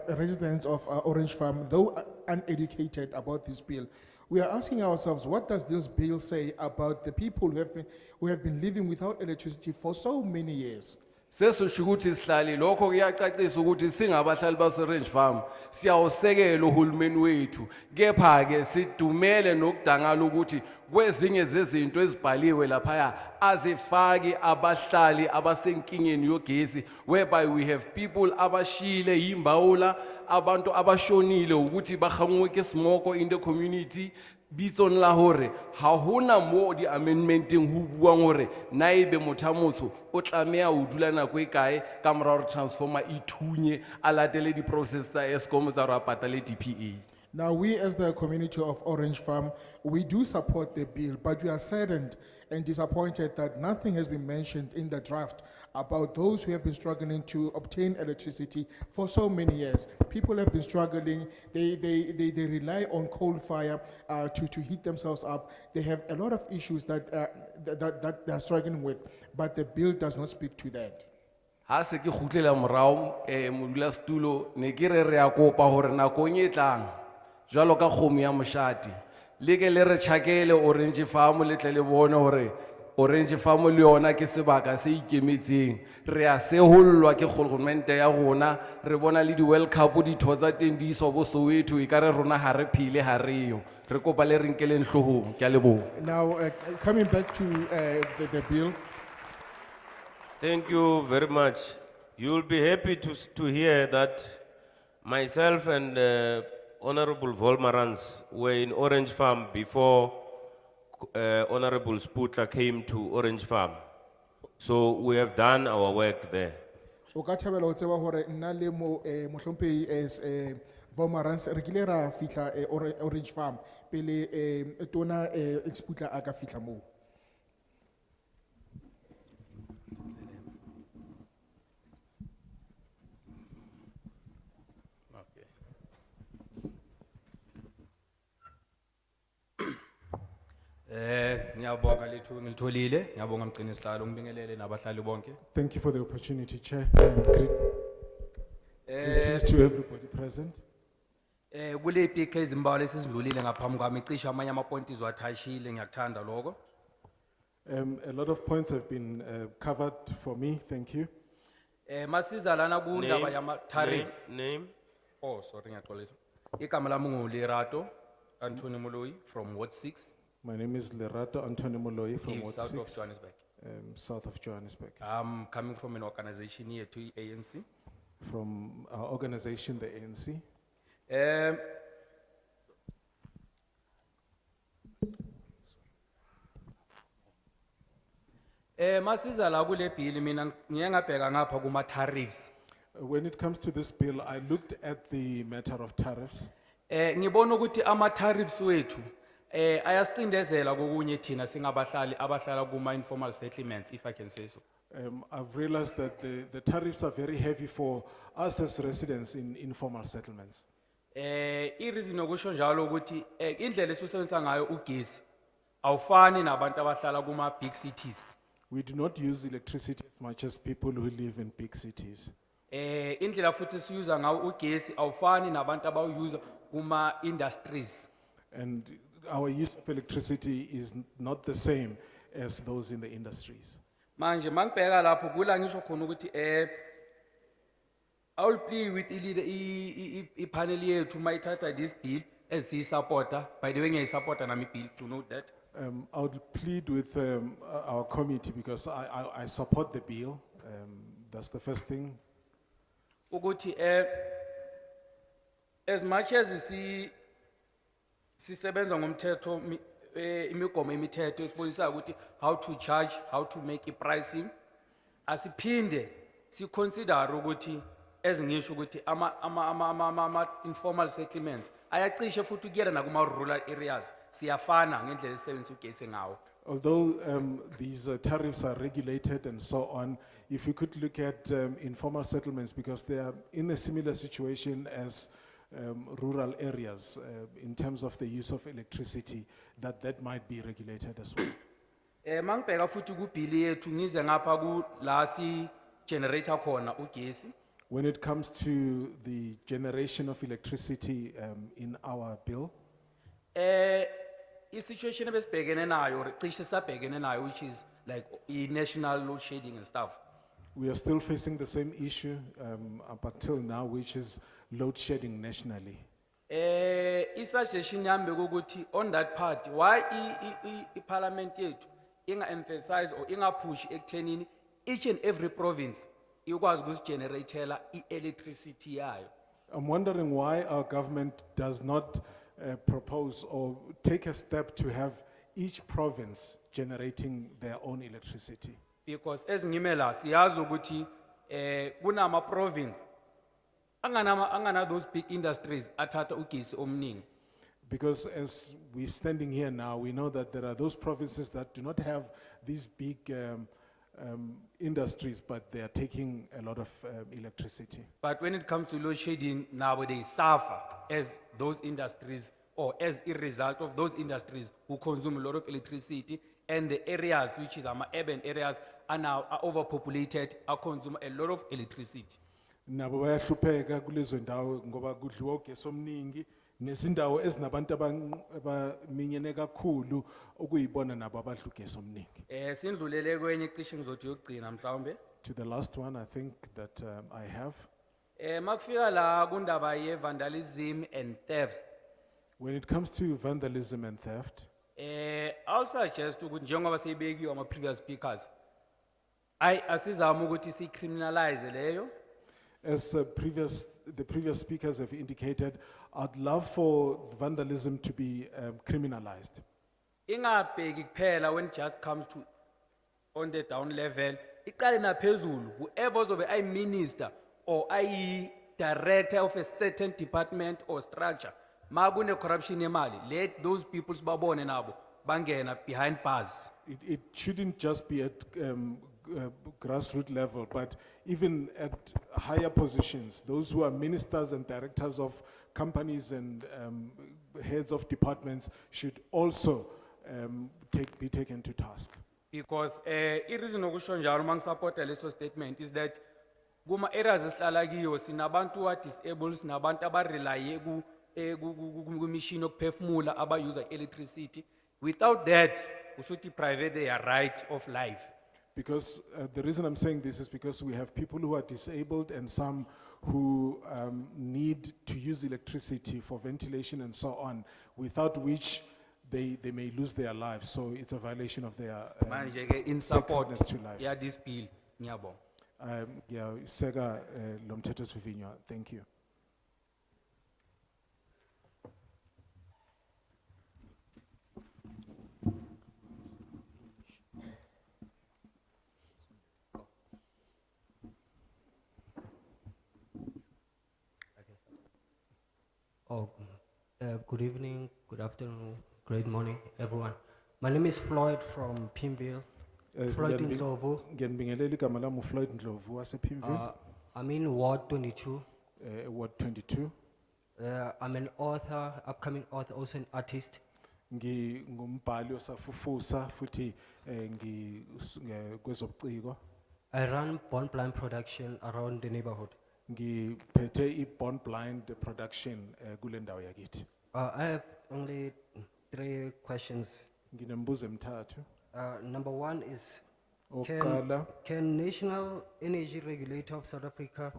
residents of Orange Farm, though uneducated about this bill, we are asking ourselves, what does this bill say about the people who have been living without electricity for so many years? Sesisho ukuthi sihlali lokho kuyacacisa ukuthi singabahlali base Orange Farm siyawusekela uhulumeni wethu, kepha ke sidumele nokudangala ukuthi kwezinye zezinto ezibhaliwe lapha azifaki abahlali abasenkingeni yogesi, whereby we have people abashile yimbawula, abantu abashonile ukuthi bahangwe smoko in the community. Bitson la hore ha hona mo di amendmenting ho buang hore naebe motho a motsho o tlameha ho dula nako e kae ka mora hore transformer e thunye a latele di process tsa Eskom tsa hore a patale DPA. Now, we as the community of Orange Farm, we do support the bill, but we are saddened and disappointed that nothing has been mentioned in the draft about those who have been struggling to obtain electricity for so many years. People have been struggling, they rely on coal fire to heat themselves up. They have a lot of issues that they're struggling with, but the bill does not speak to that. Ha se ke khutlela morao modulasetulo ne ke re a kopa hore nakong e tlang jwalo ka kgomo ya moshate le ke le re tjhakele Orange Farm le tle le bone hore Orange Farm le yona ke sebaka se ikemetseng, re a sehollwa ke kgolgomente ya rona, re bona le di World Cup di thoza teng di so bo Soweto e ka re rona ha re phile ha reyo, re kopa le re nkele nhlogong. Ke a leboha. Now, coming back to the bill, Thank you very much. You'll be happy to hear that myself and Honorable Volmarans were in Orange Farm before Honorable Sputler came to Orange Farm. So we have done our work there. o ka thabela ho tseba hore nna le mohlomphehi as Vomarans re kile ra fihla Orange Farm pele tona Sputler a ka fihla moo. Ngiyabonga lethu ngilitholile, ngiyabonga mgcini sihlalo ngibingelele nabahlali bonke. Thank you for the opportunity, Chair, and greetings to everybody present. Kule PK izimbalo esizidlulile ngaphambi kwami cishe amanye amapointi izwathashile ngiyakuthanda lokho. A lot of points have been covered for me, thank you. Masiza lana kundaba yama tariffs. Name? Oh, sorry ngiyaxolisa. Igama lami nguLerato Anthony Moloi from Ward 6. My name is Lerato Anthony Moloi from Ward South of 6, Johannesburg. south of Johannesburg. I'm coming from an organization here to ANC. From our organization, the ANC. Masiza la kule bill mina ngiye ngabheka ngapha kuma tariffs. When it comes to this bill, I looked at the matter of tariffs. Ngibona ukuthi ama tariffs wethu ayasicindezela kokunye thina singabahlali abahlala kuma informal settlements, if I can say so. I've realized that the tariffs are very heavy for us as residents in informal settlements. Ireason okusho njalo ukuthi indlela esisebenzisa ngayo ugesi awufani nabantu abahlala kuma big cities. We do not use electricity as much as people who live in big cities. Indlela futhi siyuza ngawo ugesi awufani nabantu abawuza kuma industries. And our use of electricity is not the same as those in the industries. Manje mangibheka lapho kula ngisho khona ukuthi I will plea with i panel yethu mayithatha this bill esiyisupporter. By the way, ngiyayisupporta nami bill to note that. I would plead with our committee because I support the bill. That's the first thing. Ukuthi as much as sisebenza ngomthetho imigomo imithetho esibonisa ukuthi how to charge, how to make pricing, asiphinde si consider ukuthi ezingisho ukuthi ama informal settlements ayacishe futhi ukuyela nakuma rural areas siyafana ngendlela esisebenzisa ugesi ngawo. Although these tariffs are regulated and so on, if we could look at informal settlements because they are in a similar situation as rural areas in terms of the use of electricity, that might be regulated as well. Mangibheka futhi ku bill yethu ngize ngapha ku lasi generator khona ugesi. When it comes to the generation of electricity in our bill, I-situation ebesibhekene nayo, or cishe sabhekene nayo, which is like national load shedding and stuff. we are still facing the same issue up until now, which is load shedding nationally. I-suggestion yami bekukuthi on that part, why i-parliament yethu inga emphasize or inga push ekuthenini each and every province ikwazi ukuzigeneratela i-electricity yayo. I'm wondering why our government does not propose or take a step to have each province generating their own electricity. Because as ngimela siyazi ukuthi kunama province angana those big industries athatha ugesi omningi. Because as we're standing here now, we know that there are those provinces that do not have these big industries, but they are taking a lot of electricity. But when it comes to load shedding, now they suffer as those industries or as a result of those industries who consume a lot of electricity, and the areas which is urban areas are now overpopulated, are consume a lot of electricity. Nabo bayahlupheka kulezo ndawo ngoba kudliwa ugesi omningi nezindawo ezinabantu abaminyene kakhulu okuyibona nabo abadla ugesi omningi. Sindlulele kwenye cishe ngizothi yokugcina mhlawumbe. To the last one, I think that I have. Makufika la kundaba ye vandalism and theft. When it comes to vandalism and theft, I'll suggest ukuthi njengoba seyibekiwe ama previous speakers, asizama ukuthi si criminalize leyo. as the previous speakers have indicated, I'd love for vandalism to be criminalized. Ingabheki kuphela when it just comes to on the down level, iqale naphezulu, whoever ozobe ay minister or ay director of a certain department or structure, makune corruption yemali, let those people babone nabo bangena behind bars. It shouldn't just be at grassroots level, but even at higher positions, those who are ministers and directors of companies and heads of departments should also be taken to task. Because i-reason okusho njalo mangisupporta leso statement is that kuma areas esihlala kiyo sinabantu wa disabled, sinabantu abarelaye ku machine okuphefumula aba-user electricity. Without that, usuthi private their right of life. Because the reason I'm saying this is because we have people who are disabled and some who need to use electricity for ventilation and so on, without which they may lose their lives. So it's a violation of their Manje ke in support sacredness to life. ya this bill, ngiyabonga. Sega Lomteto thank you. Good evening, good afternoon, great morning, everyone. My name is Floyd from Pimville. Floyd Ndlovu. Ngiyanibingelela igama lami uFloyd Ndlovu wasePimville, I'm in Ward 22. Ward 22. I'm an author, upcoming author, also an artist. Ngumbhali osafufusa futhi kwezobuciko. I run Born Blind Production around the neighborhood. Ngiphethe iBorn Blind production kule ndawo yakithi. I have only 3 questions. Nginembuzo emithathu. Number 1 is, Oqala, can National Energy Regulator of South Africa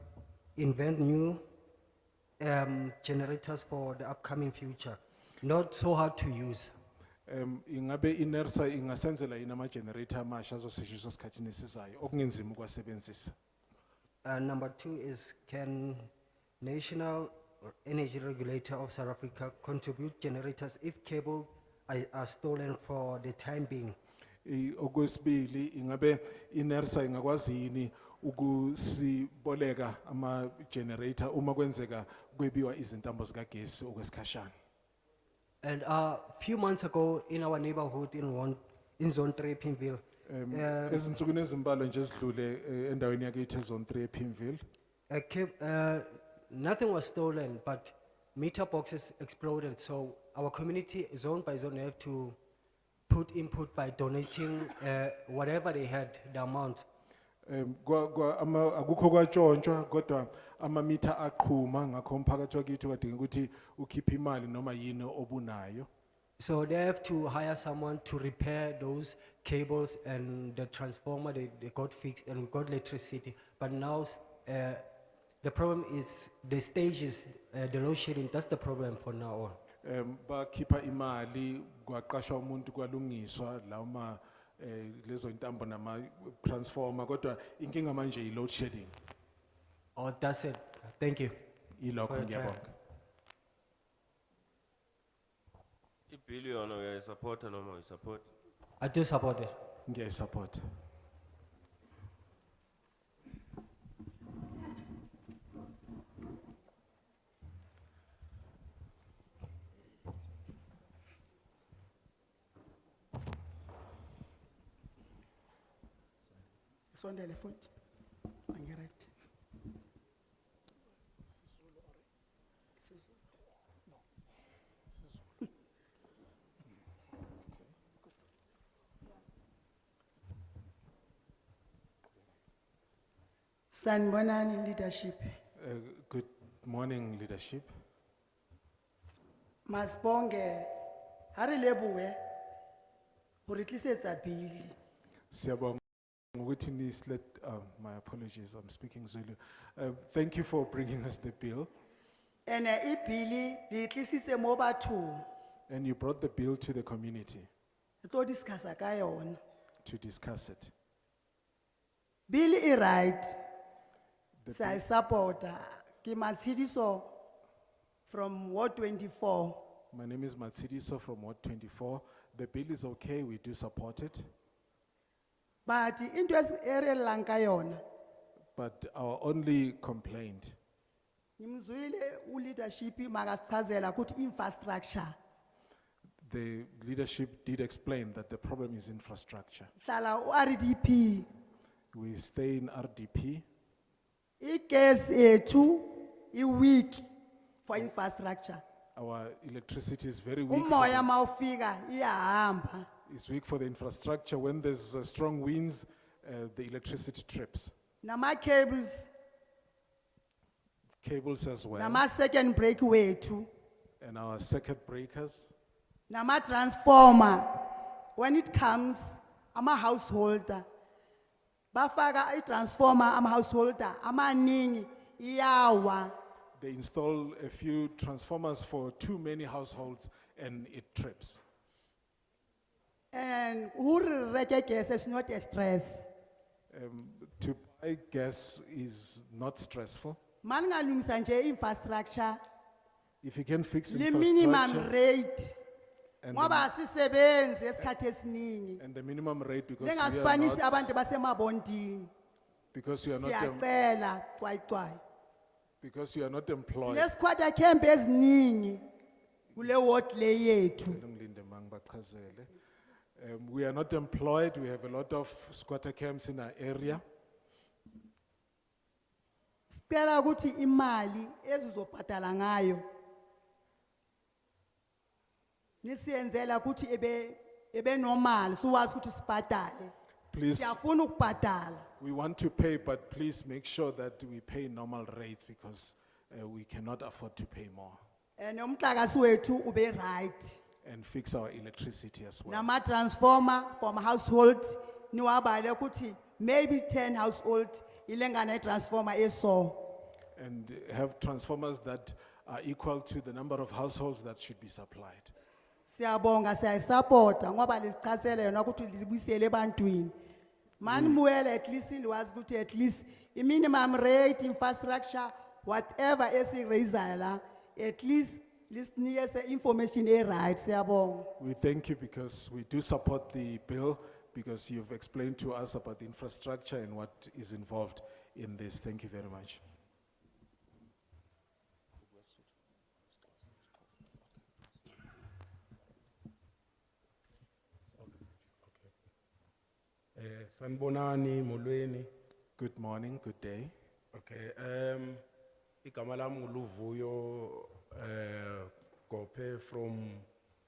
invent new generators for the upcoming future, not so hard to use. Ingabe inersa ingasenzela yini ama-generator amasha azosetshenziswa esikhathini esizayo okungenzima ukuwasebenzisa. Number two is, can National Energy Regulator of South Africa contribute generators if cable are stolen for the time being? Okwesibili, ingabe inersa ingakwazi yini ukusiboleka ama-generator uma kwenzeka kwebiwa izintambo zikagesi okwesikhashana. And a few months ago in our neighborhood in Zone 3, Pimville, Ezinsukwini ezimbalwa nje ezidlule endaweni yakithi ezone 3 ePimville, nothing was stolen, but meter boxes exploded. So our community, zone by zone, have to put input by donating whatever they had, the amount. akukho kwatshontshwa kodwa amamitha aqhuma ngakho umphakathi wakithi wadinga ukuthi ukhiphe imali noma yini obunayo. So they have to hire someone to repair those cables, and the transformer, they got fixed and we got electricity. But now the problem is the stages, the load shedding, that's the problem for now on. Bakhipha imali kwaqashwa umuntu kwalungiswa lauma lezo intambo nama transformer kodwa inkinga manje i load shedding. Oh, that's it. Thank you. Ilokho For your time. ngiyabonga. Ibhili yona uyayisupport noma uyisupport? I do support it. Ngiyayisupport. Sondele futhi. Angirect. Sanibonani leadership. Good morning leadership. Masibonge hari lebuwe hore tlisetsa bill. Siyabonga ukuthi nislet my apologies, I'm speaking Zulu. Thank you for bringing us the bill Ene ibill li tlisitse mo bathong. and you brought the bill to the community Re tlo discussa ka yona. to discuss it. Bill is right. The So I support. Ki Matshidiso from Ward 24. My name is Matsidiso from Ward 24. The bill is okay, we do support it, But into area lanka yona. but our only complaint, Nimzwile leadership magasichazela ukuthi infrastructure. the leadership did explain that the problem is infrastructure. Hlala RDP. We stay in RDP. Igas ethu i weak for infrastructure. Our electricity is very weak. Umoya mawufika iyahamba. It's weak for the infrastructure. When there's strong winds, the electricity trips. Nama cables, Cables as well, nama second break wethu, and our circuit breakers. nama transformer. When it comes, I'm a householder. Bafaka I transformer, I'm a householder. Amaningi iyawa. They install a few transformers for too many households and it trips. And who reke gas is not a stress. To buy gas is not stressful. Maningalungisa nje infrastructure, If you can fix the minimum infrastructure rate. and Ngoba sisebenzi esikhathi esiningi. the minimum rate because we are Lengasifanisi not, abantu basemabondini. because you are not, Siyacela xwayixwayi. because you are not employed. Sinesquatter camp eziningi kule ward le yethu. Ngilinde mangibachazele. We are not employed. We have a lot of squatter camps in our area. Sicela ukuthi imali ezizobhadala ngayo nisiyenzela ukuthi ebe normal siwazi ukuthi sibhadale. Please, Siyafuna ukubhadala. we want to pay, but please make sure that we pay normal rates because we cannot afford to pay more Nomhlakasi wethu ube right. and fix our electricity as well. Nama transformer from household niwabale ukuthi maybe 10 household ilengana transformer eso. and have transformers that are equal to the number of households that should be supplied. Siyabonga siyayisupporta ngoba lesichazele yona ukuthi libuyisele ebantwini. Mani muele at least indiwazi ukuthi at least I minimum rate infrastructure whatever esiraisayo la at least lisinike se information right siyabonga. We thank you because we do support the bill because you've explained to us about the infrastructure and what is involved in this. Thank you very much. Sanbonani, molweni. Good morning, good day. Okay, igama lami nguLuvuyo, Gope from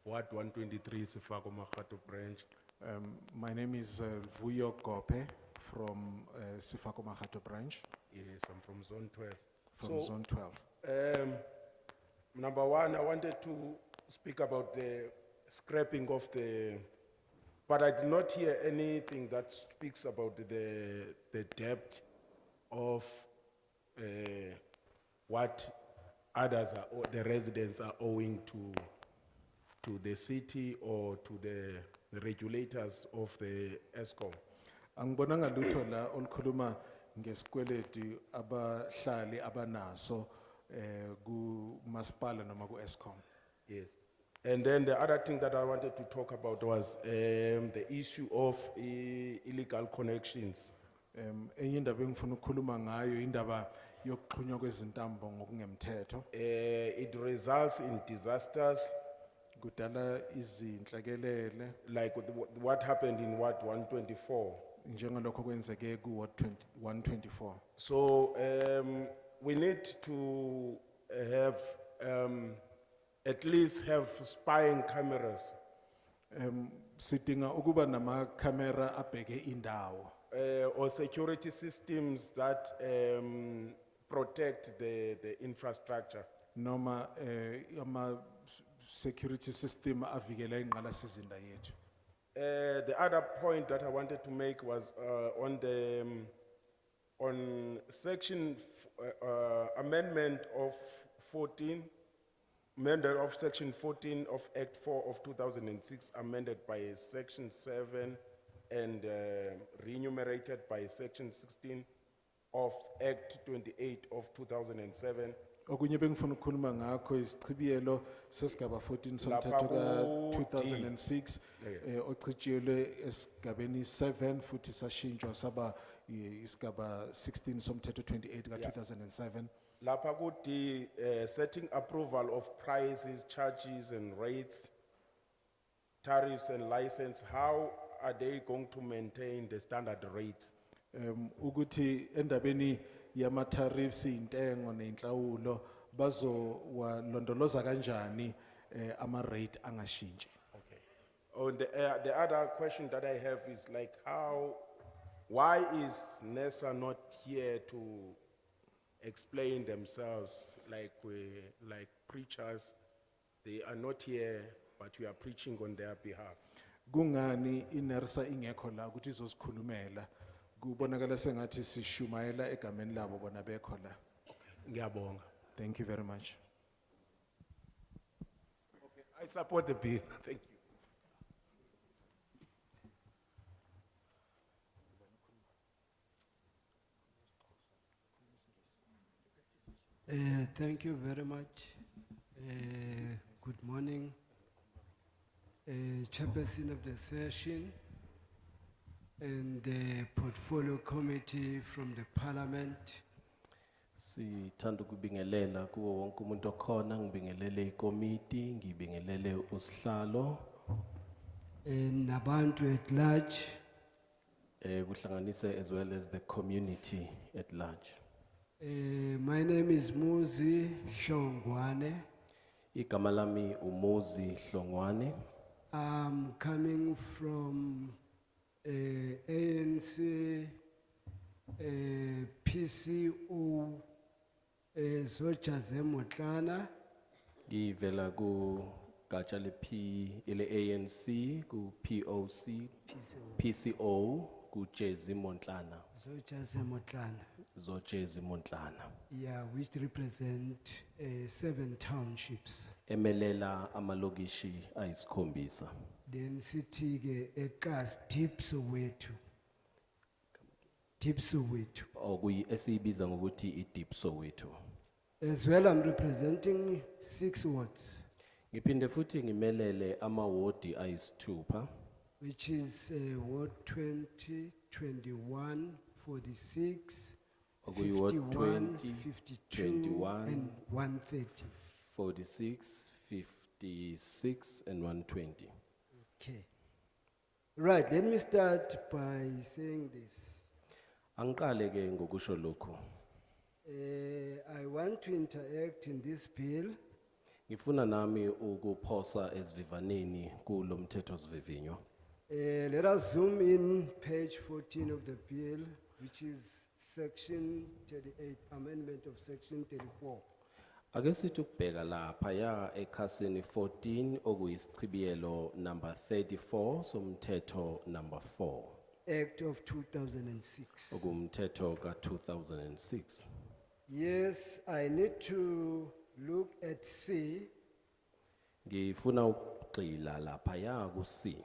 Ward 123, Sifako Makhato branch. My name is Vuyo Gope from Sifako Makhato branch, Yes, I'm from Zone 12. from So, Zone 12. Number one, I wanted to speak about the scrapping of the, but I did not hear anything that speaks about the debt of what others are, or the residents are owing to the city or to the regulators of the ESCOM. Angibonanga lutho la olukhuluma ngesikweletu abahlali abanaso ku masipala noma ku Eskom. Yes. And then the other thing that I wanted to talk about was the issue of illegal connections. Enye indaba engifuna ukukhuluma ngayo indaba yokuxhunywa kwezintambo ngokungemthetho. It results in disasters Kudala izinhlekelele like what happened in Ward 124. njengalokho kwenzeke ku Ward 124. So we need to have at least have spying cameras Sidinga ukuba nama camera abheke indawo. or security systems that protect the infrastructure. Noma ama security system avikela ingqalasizinda yethu. The other point that I wanted to make was on the on section amendment of 14, amendment of section 14 of Act 4 of 2006, amended by section 7 and remunerated by section 16 of Act 28 of 2007. Okunye bengifuna ukukhuluma ngakho isichibiyelo sesigaba 14 somthetho ka Lapha ku- 2006 ochitshiyelwe esigabeni 7 futhi sashintshwa saba isigaba 16 somthetho 28 ka 2007. Lapha kuti setting approval of prices, charges and rates, tariffs and license, how are they going to maintain the standard rate? Ukuthi endabeni yama tariffs intengo nenhlawulo bazowalondoloza kanjani ama rate angashintshi. Oh, the other question that I have is like why is NESA not here to explain themselves like preachers? They are not here, but we are preaching on their behalf. Kungani inersa ingekho la ukuthi izosikhulumela kubonakala sengathi sishumayela egameni labo bona bekho la. Ngiyabonga. Thank you very much. I support the bill. Thank you. Thank you very much. Good morning. Chairperson of the session and the portfolio committee from the parliament. Sithanda ukubingelela kuwo wonke umuntu okhona, ngibingelele ikomiti, ngibingelele usihlalo, And Nabantu at large. kuhlanganise as well as the community at large. My name is Muzi Shongwane. Igama lami Umuzi Hlongwane. I'm coming from ANC, PCO, Zochaze Motlana. Ngivela ku gatsha le ile ANC ku POC PCO ku Jezi Montlana. Zochaze Motlana. Zojezi Montlana. yeah, which represent 7 townships. Emelela amalokishi ayisikhombisa. Then city ekas Deep Soweto. Deep Soweto. Okuyi esiyibiza ngokuthi iDeep Soweto. As well, I'm representing 6 wards, Ngiphinde futhi ngimelele amawodi ayisithupha. which is Ward 20, 21, 46, Okuyi Ward 51, 20, 52, 21, and 130. 46, 56 and 120. Okay. Right, let me start by saying this. Angiqale ke ngokusho lokho. I want to interact in this bill Ngifuna nami ukuphosa esivivaneni kulo mthetho sivivinyo. Let us zoom in page 14 of the bill, which is section 38, amendment of section 34. Ake sithi ukubheka lapha ya ekhasini 14 okuyisichibiyelo number 34 somthetho number 4 Act of 2006. okumthetho ka2006. Yes, I need to look at C, Ngifuna ukugxila lapha ya ku C.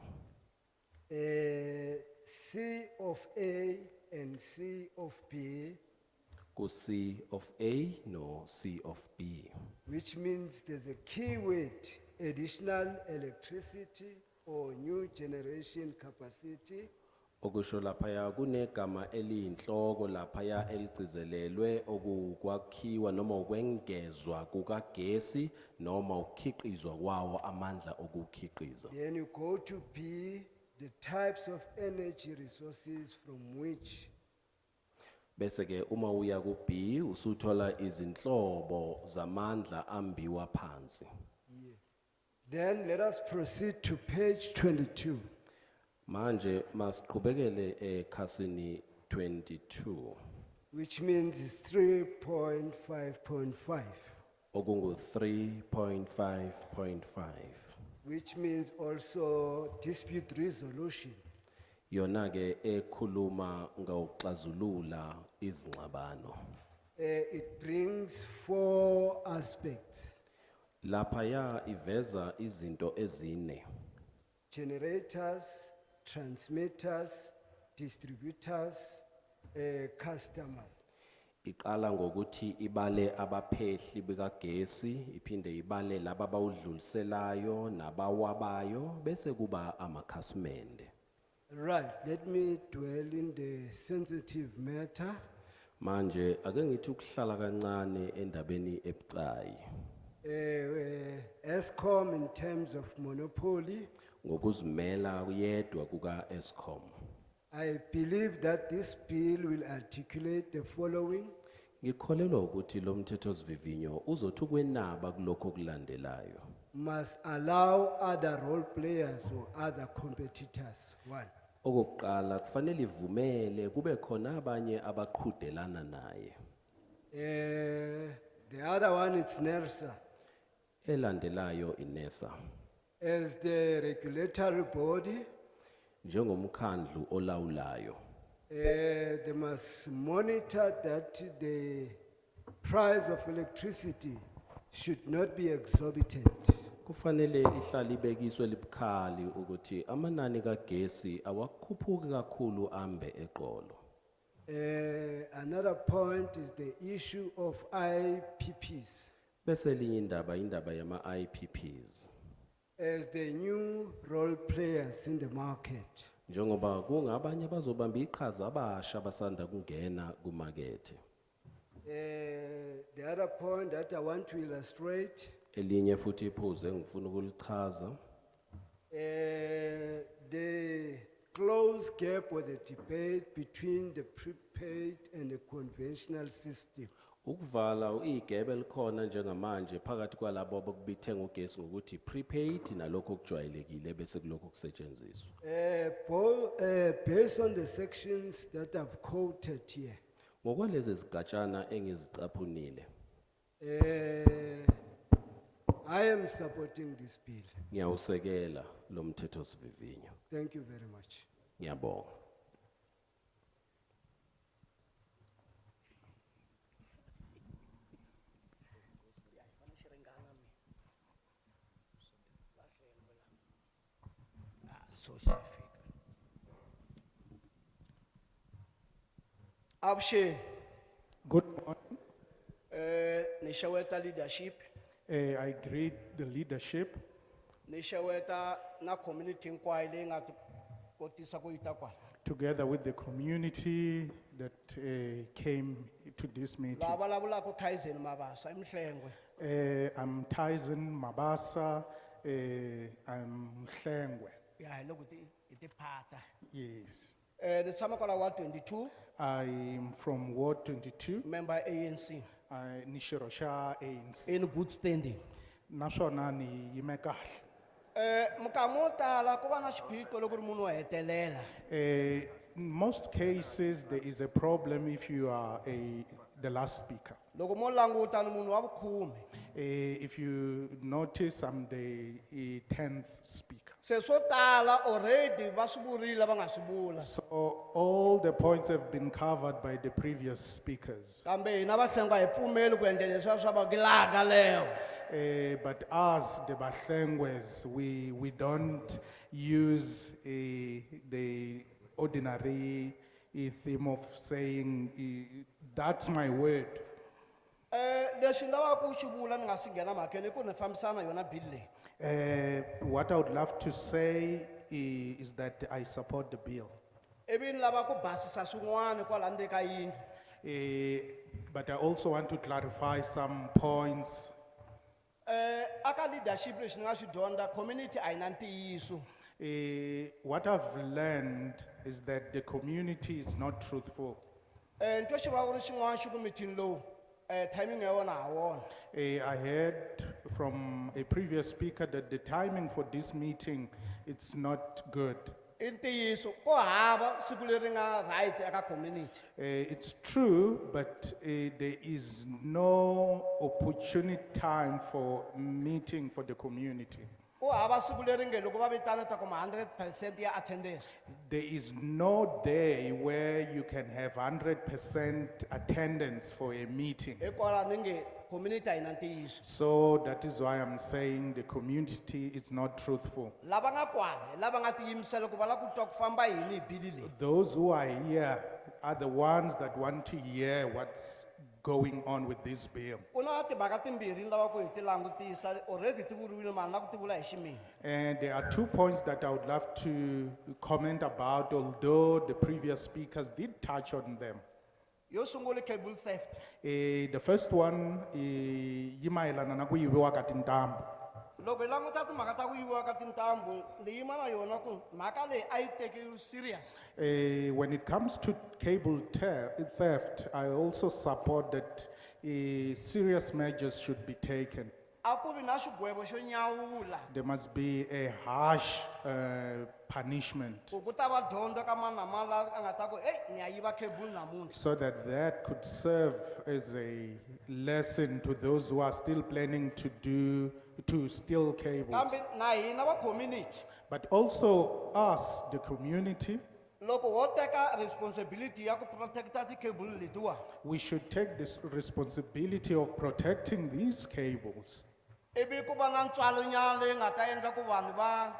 C of A and C of B, Ku C of A no C of B. which means there's a key word, additional electricity or new generation capacity. Okusho lapha ya kunegama eliyinhloko lapha ya eligcizelelwe okukwakhiwa noma ukwengezwa kukagesi noma ukukhiqizwa kwawo amandla okukhiqiza. Then you go to B, the types of energy resources from which Bese ke uma uya ku B usuthola izinhlobo zamandla ambiwa phansi. Then let us proceed to page 22. Manje masiqhubekele ekhasini 22 Which means it's 3.5.5, okungu 3.5.5 which means also dispute resolution. yona ke ekhuluma ngokuxazulula izingxabano. It brings 4 aspects: Lapha ya iveza izinto ezine. generators, transmitters, distributors, customers. Iqala ngokuthi ibale abaphehli bikagesi iphinde ibale laba bawudluliselayo nabawabayo bese kuba amakhasimende. Right, let me dwell in the sensitive matter. Manje ake ngithi ukuhlala kancane endabeni ebucayi ESCOM in terms of monopoly, ngokuzimela yedwa kuka Eskom. I believe that this bill will articulate the following. Ngikholelwa ukuthi lo mthetho sivivinyo uzothi ukwenaba kulokho okulandelayo. Must allow other role players or other competitors. 1. Okokuqala kufanele ivumele kube khona abanye abaqhudelana naye. The other one is NERSA. Elandelayo inesa As the regulatory body, njengomkhandlu olawulayo. they must monitor that the price of electricity should not be exorbitant. Kufanele ihlale ibekiswe libukhali ukuthi amanani kagesi awakhuphuki kakhulu ambe eqolo. Another point is the issue of IPPs. Bese elinye indaba yama IPPs. As the new role players in the market, Njengoba kungabanye bazobamba iqhaza abasha basanda kungena kumakethe. the other point that I want to illustrate, Elinye futhi iphuze ngifuna ukulichaza the close gap or the debate between the prepaid and the conventional system. ukuvala igebe elikhona njengamanje phakathi kwalabo abakubithenga ugesi ngokuthi prepaid nalokho okujwayelekile bese kulokho kusetshenziswa. Based on the sections that I've quoted here, Ngokwalezi zigatshana engizicaphunile I am supporting this bill. ngiyawusekela lo mthetho sivivinyo. Thank you very much. Ngiyabonga. Abshe, Good morning. nishaweta leadership, I greet the leadership nishaweta na community inquiry ngati kotisa kuita kwa. together with the community that came to this meeting. Labalabula ku Tyson Mabasa, imhlengwe. I'm Tyson Mabasa, I'm Mhlengwe. Ya, look at iti pata. Yes. The Samakola Ward 22, I'm from Ward 22, member ANC, Nishirosha ANC. in good standing. Naswona ni yime kahle. Mukamota la kuba na xiphiqo loko ri munhu wo hetelela. In most cases, there is a problem if you are the last speaker. Loko mo languta ni munhu wa vukhume. If you notice, I'm the 10th speaker. Se swo tala already va swi vurile va nga swi vula. So all the points have been covered by the previous speakers. Kambe hina vahlengwa hi pfumeli ku endla leswiya swa vagilaga leo. But us, the Bahlengwes, we don't use the ordinary theme of saying, that's my word. Leswi lava ku xi vula ni nga si nghena mhakeni i ku ni fambisana na yona bill leyi. What I would love to say is that I support the bill. Ivi ni lava ku basisa swin'wana kwala ndzeni ka yindlu. But I also want to clarify some points. Aka leadership leswi ni nga swi dyondza community a yi na ntiyiso. What I've learned is that the community is not truthful. Ntwe xi va ku ri xin'wana xi ku meeting lowu timing ya wona ha wona. I heard from a previous speaker that the timing for this meeting, it's not good. I ntiyiso ko hava siku leri nga right eka community. It's true, but there is no opportunity time for meeting for the community. Ko hava siku leri nge loko va vitana ta kuma 100% ya attendance. There is no day where you can have 100% attendance for a meeting. Hikwalaho ni nge community a yi na ntiyiso. So that is why I'm saying the community is not truthful. Lava nga kwala hi lava nga tiyimisela ku va lava ku twa ku famba yini hi bili leyi. Those who are here are the ones that want to hear what's going on with this bill. Ku na timhaka timbirhi ni lava ku hi ti langutisa already ti vuriwile mara na ku ti vula hi ximini. And there are 2 points that I would love to comment about, although the previous speakers did touch on them. Yo sungula i cable theft. The first one, yi mayelana na ku yiviwa ka tintambu. Loko hi languta timhaka ta ku yiviwa ka tintambu ni yima na yona ku mhaka leyi a yi tekiwi serious. When it comes to cable theft, I also support that serious measures should be taken. A ku vi na xigwevo xo nyawula. There must be a harsh punishment Ku ku ta va dyondzo ka mani na mani la a nga ta ku ni ya yiva cable namuntlha. so that could serve as a lesson to those who are still planning to steal cables. Kambe na hina va community. But also us, the community, Loko ho teka responsibility ya ku protecta ti cable letiwa. we should take this responsibility of protecting these cables. Ivi ku va na ntswalo nyana leyi nga ta endla ku vanhu va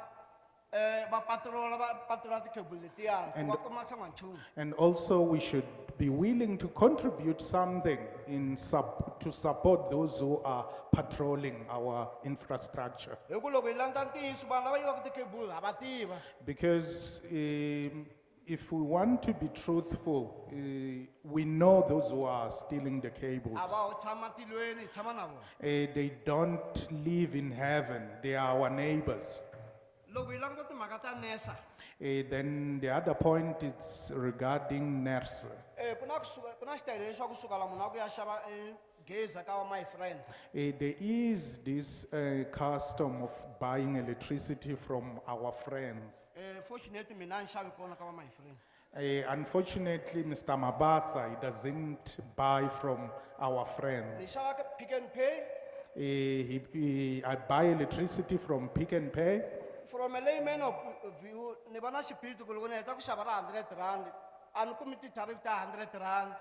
patrola ti cable letiyani. And- Va kuma xan'wanchumu. And also we should be willing to contribute something to support those who are patrolling our infrastructure. Hi ku loko hi languta ntiyiso vanhu lava yivaka ti cable ha va tiva. Because if we want to be truthful, we know those who are stealing the cables. A va ho tshama tilweni hi tshama na vona. They don't live in heaven, they are our neighbors. Loko hi languta timhaka ta NESA. Then the other point is regarding nurse. Ku na xitayili xa ku suka la munhu a ku ya xava gezi ka va my friend. There is this custom of buying electricity from our friends. Fortunately mina a ni xavi kona ka va my friend. Unfortunately, Mr. Mabasa, he doesn't buy from our Ni friends. xava ka Pick n Pay. I buy electricity from Pick n Pay. From a layman of view, ni vona xiphiqo ku loko ni heta ku xava ra 100 rand, a ni kumi ti-tariff ta 100 rand.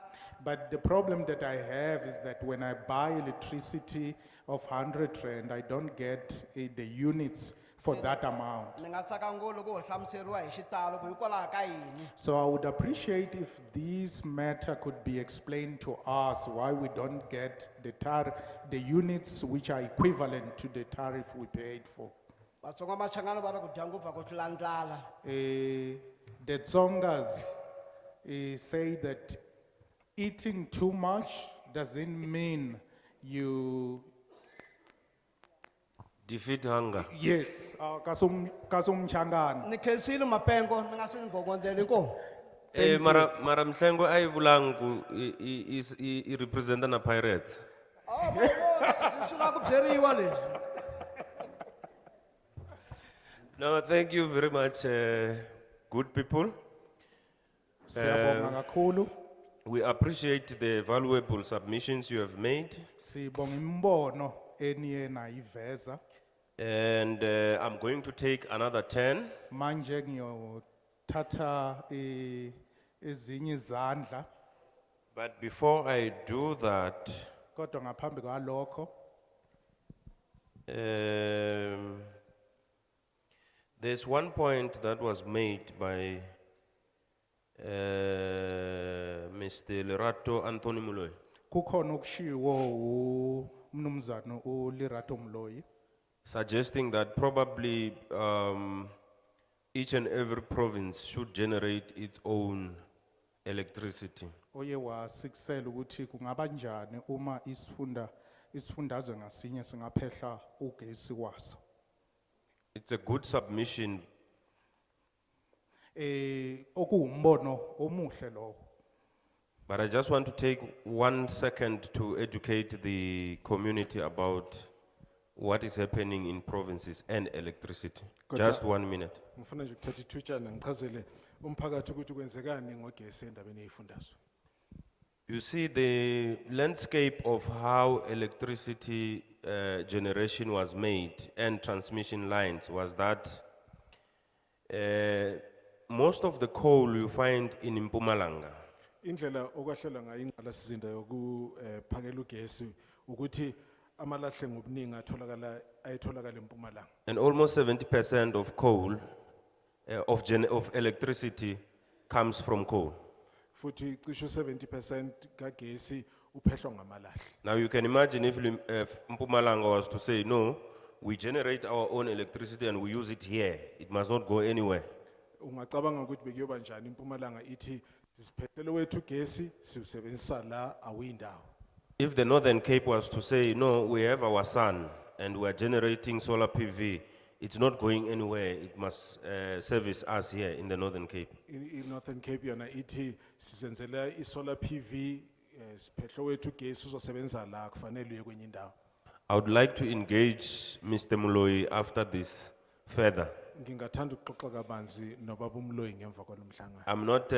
But the problem that I have is that when I buy electricity of 100 rand, I don't get the units for that amount. Ni nga tsaka ngopfu loko hi hlamuseriwa hi xitalo ku hikwalaho ka yini. So I would appreciate if this matter could be explained to us why we don't get the units which are equivalent to the tariff we paid for. Vatsonga Machangana va ri ku dya ngopfu a ku tlula ndlala. The Tsongas say that eating too much doesn't mean you, Defeat hunger. yes, kasumchangana. Ni khensile mapengo ni nga se ni gogondela inkomu. Mara Mhlengo ay bulang ku I representa na pirates. Swi lava ku byeriwa leswi. No, thank you very much, good people. Siyabonga kakhulu. We appreciate the valuable submissions you have made. Sibonga imbono eniye nayiveza. And I'm going to take another 10. Manje ngiyothatha ezinye izandla. But before I do that, Kodwa ngaphambi kwalokho there's one point that was made by Mr. Lerato Anthony Muloy. kukhona ukushiwo umnumzana uLerato Mloyi Suggesting that probably each and every province should generate its own electricity. oye wasikisela ukuthi kungaba njani uma isifundazwe ngasinye singaphehla ugesi waso. It's a good submission, Okuwumbono omuhle lowo. but I just want to take 1 second to educate the community about what is happening in provinces and electricity. Kodwa- Just 1 minute. Ngifuna nje ukuthatha ithutshana ngichazele umphakathi ukuthi kwenzekani ngogesi endabeni yezifundazwe. You see, the landscape of how electricity generation was made and transmission lines was that most of the coal you find in Mpumalanga Indlela okwahlela ngayo ingqalasizinda yokuphakela ugesi ukuthi amalahle ngobuningi ayitholakala eMpumalanga. and almost 70% of coal, of electricity comes from coal. Futhi cishe 70% kagesi uphehlwa ngamalahle. Now you can imagine if Mpumalanga was to say, no, we generate our own electricity and we use it here. It must not go anywhere. Ungacabanga ukuthi bekuyoba njani eMpumalanga ithi sisiphethele wethu ugesi siwusebenzisa la awindawo. If the Northern Cape was to say, no, we have our sun and we are generating solar PV, it's not going anywhere. It must service us here in the Northern Cape. Northern Cape yona ithi sisenzela isolar PV siphehle wethu ugesi uzosebenza la kufanele uye kwenye indawo. I would like to engage Mr. Muloi after this further. Ngingathanda ukuxoxa kabanzi nobaba uMloyi ngemva kwalomhlangano. I'm not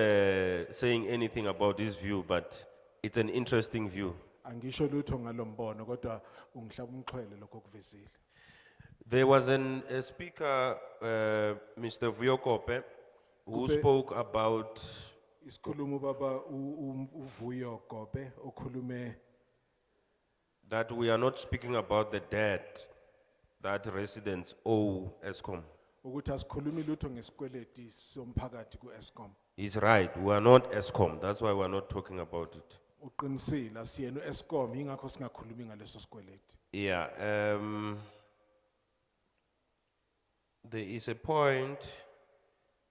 saying anything about this view, but it's an interesting view. Angisho lutho ngalombono kodwa ungihlaba umxhwele lokho kuvezile. There was a speaker, Mr. Vuyokope, who Kube- spoke about Isikhulumo baba uVuyo Gobe okhulume that we are not speaking about the debt that residents owe ESCOM. ukuthi asikhulumi lutho ngesikweleti somphakathi kuEscom. He's right, we are not ESCOM, that's why we are not talking about it. Uqinisile asiyena uEscom ingakho singakhulumi ngaleso sikweleti. Yeah, there is a point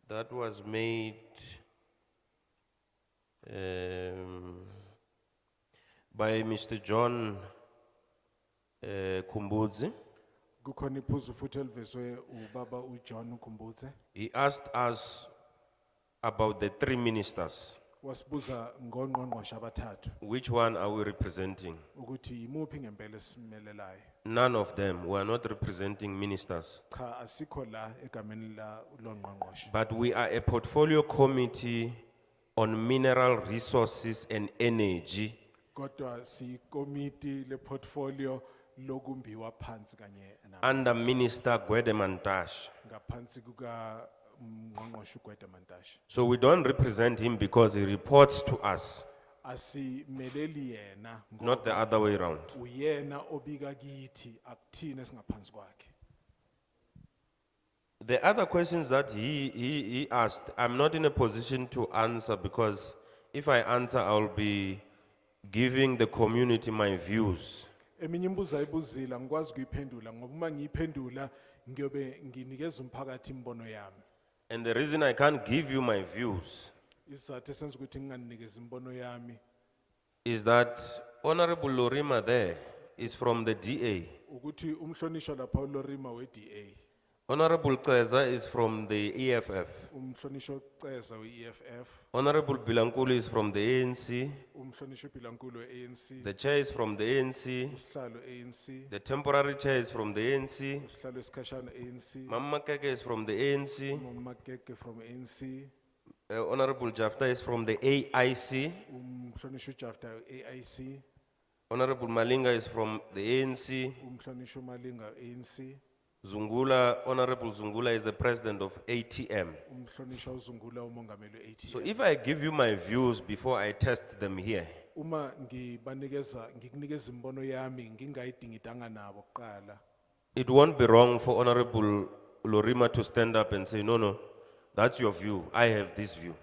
that was made by Mr. John Kumbudzi. Kukhona iphuzu futhi elivezwe ubaba uJohn Nkumbutse. He asked us about the 3 ministers. Wasibuza ngongqongqoshe abathathu Which one are we representing? ukuthi yimuphi ngempela esimelelayo. None of them, we are not representing ministers. Cha asikho la egameni la longqongqoshe. But we are a portfolio committee on mineral resources and energy. Kodwa sikomiti le portfolio lokumbiwa phansi kanye Under Minister Gwede Mantashe. ngaphansi kuka ngqongqoshe uGwede Mantashe. So we don't represent him because he reports to us, Asimeleli yena not the other way around. uyena obika kithi akuthina singaphansi kwakhe. The other questions that he asked, I'm not in a position to answer because if I answer, I'll be giving the community my views. Eminye imbuzo ayibuzile angikwazi ukuyiphendula ngoba uma ngiyiphendula ngiyobe nginikeza umphakathi imbono yami. And the reason I can't give you my views Isizathu esenza ukuthi nginganikeza imbono yami is that Honorable Lorima there is from the DA. ukuthi umhlonishwa lapha uLorima we-DA, Honorable Ceza is from the EFF. umhlonishwa Ceza we-EFF, Honorable Bilankulu is from the ANC. umhlonishwa Bhilankulu we-ANC, The chair is from the ANC. usihlalo ANC, The temporary chair is from the ANC. usihlalo esikhashana ANC, Mama Keke is from the ANC. uMakeke from ANC, Honorable Jafta is from the AIC. umhlonishwa uJafta we-AIC, Honorable Malinga is from the ANC. umhlonishwa uMalinga ANC, Zungula, Honorable Zungula is the president of ATM. umhlonishwa uZungula umongameli we-ATM. So if I give you my views before I test them here, Uma ngikunikeza imbono yami ngingayidingidanga nabo kuqala, it won't be wrong for Honorable Lorima to stand up and say, no, that's your view. I have this view.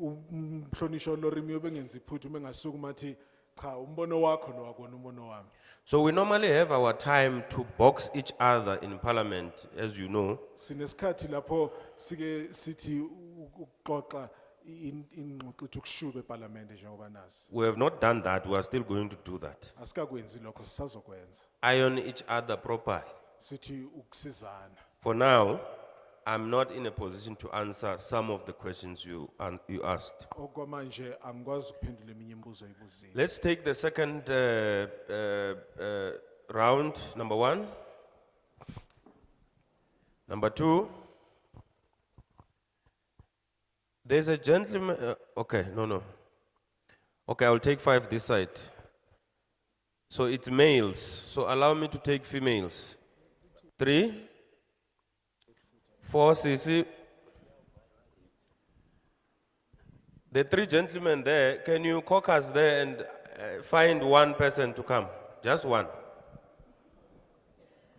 umhlonishwa uLorimi yobe ngenza iphutha uma engasukuma athi cha umbono wakho lo wakona umbono wami. So we normally have our time to box each other in parliament, as you know. Sinesikhathi lapho sike sithi ukuxoxa ingxoxo ithi ukushube eParliament njengoba nazi. We have not done that. We are still going to do that. Asikakwenzi lokho sisazokwenza. Iron each other properly. Sithi ukusizana. For now, I'm not in a position to answer some of the questions you asked. Okwamanje angikwazi ukuphendula eminye imibuzo oyibuzile. Let's take the second round, number 1. Number 2. There's a gentleman, okay, no. Okay, I'll take 5 this side. So it's males, so allow me to take females. 3, 4, CC. The 3 gentlemen there, can you caucus there and find one person to come? Just one.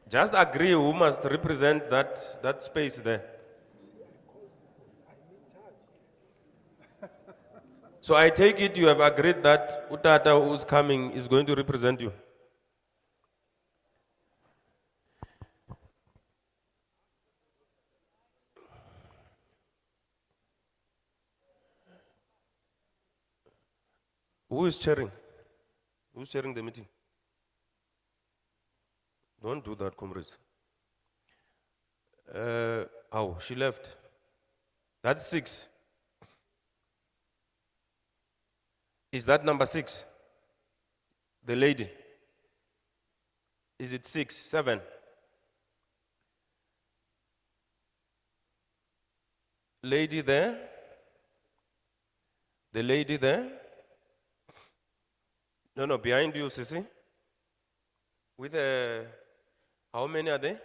Just agree who must represent that space there. So I take it you have agreed that Utata who's coming is going to represent you. Who is chairing? Who's chairing the meeting? Don't do that, comrades. Oh, she left. That's 6. Is that number 6? The lady? Is it 6, 7? Lady there? The lady there? No, behind you, Sissy. With how many are there?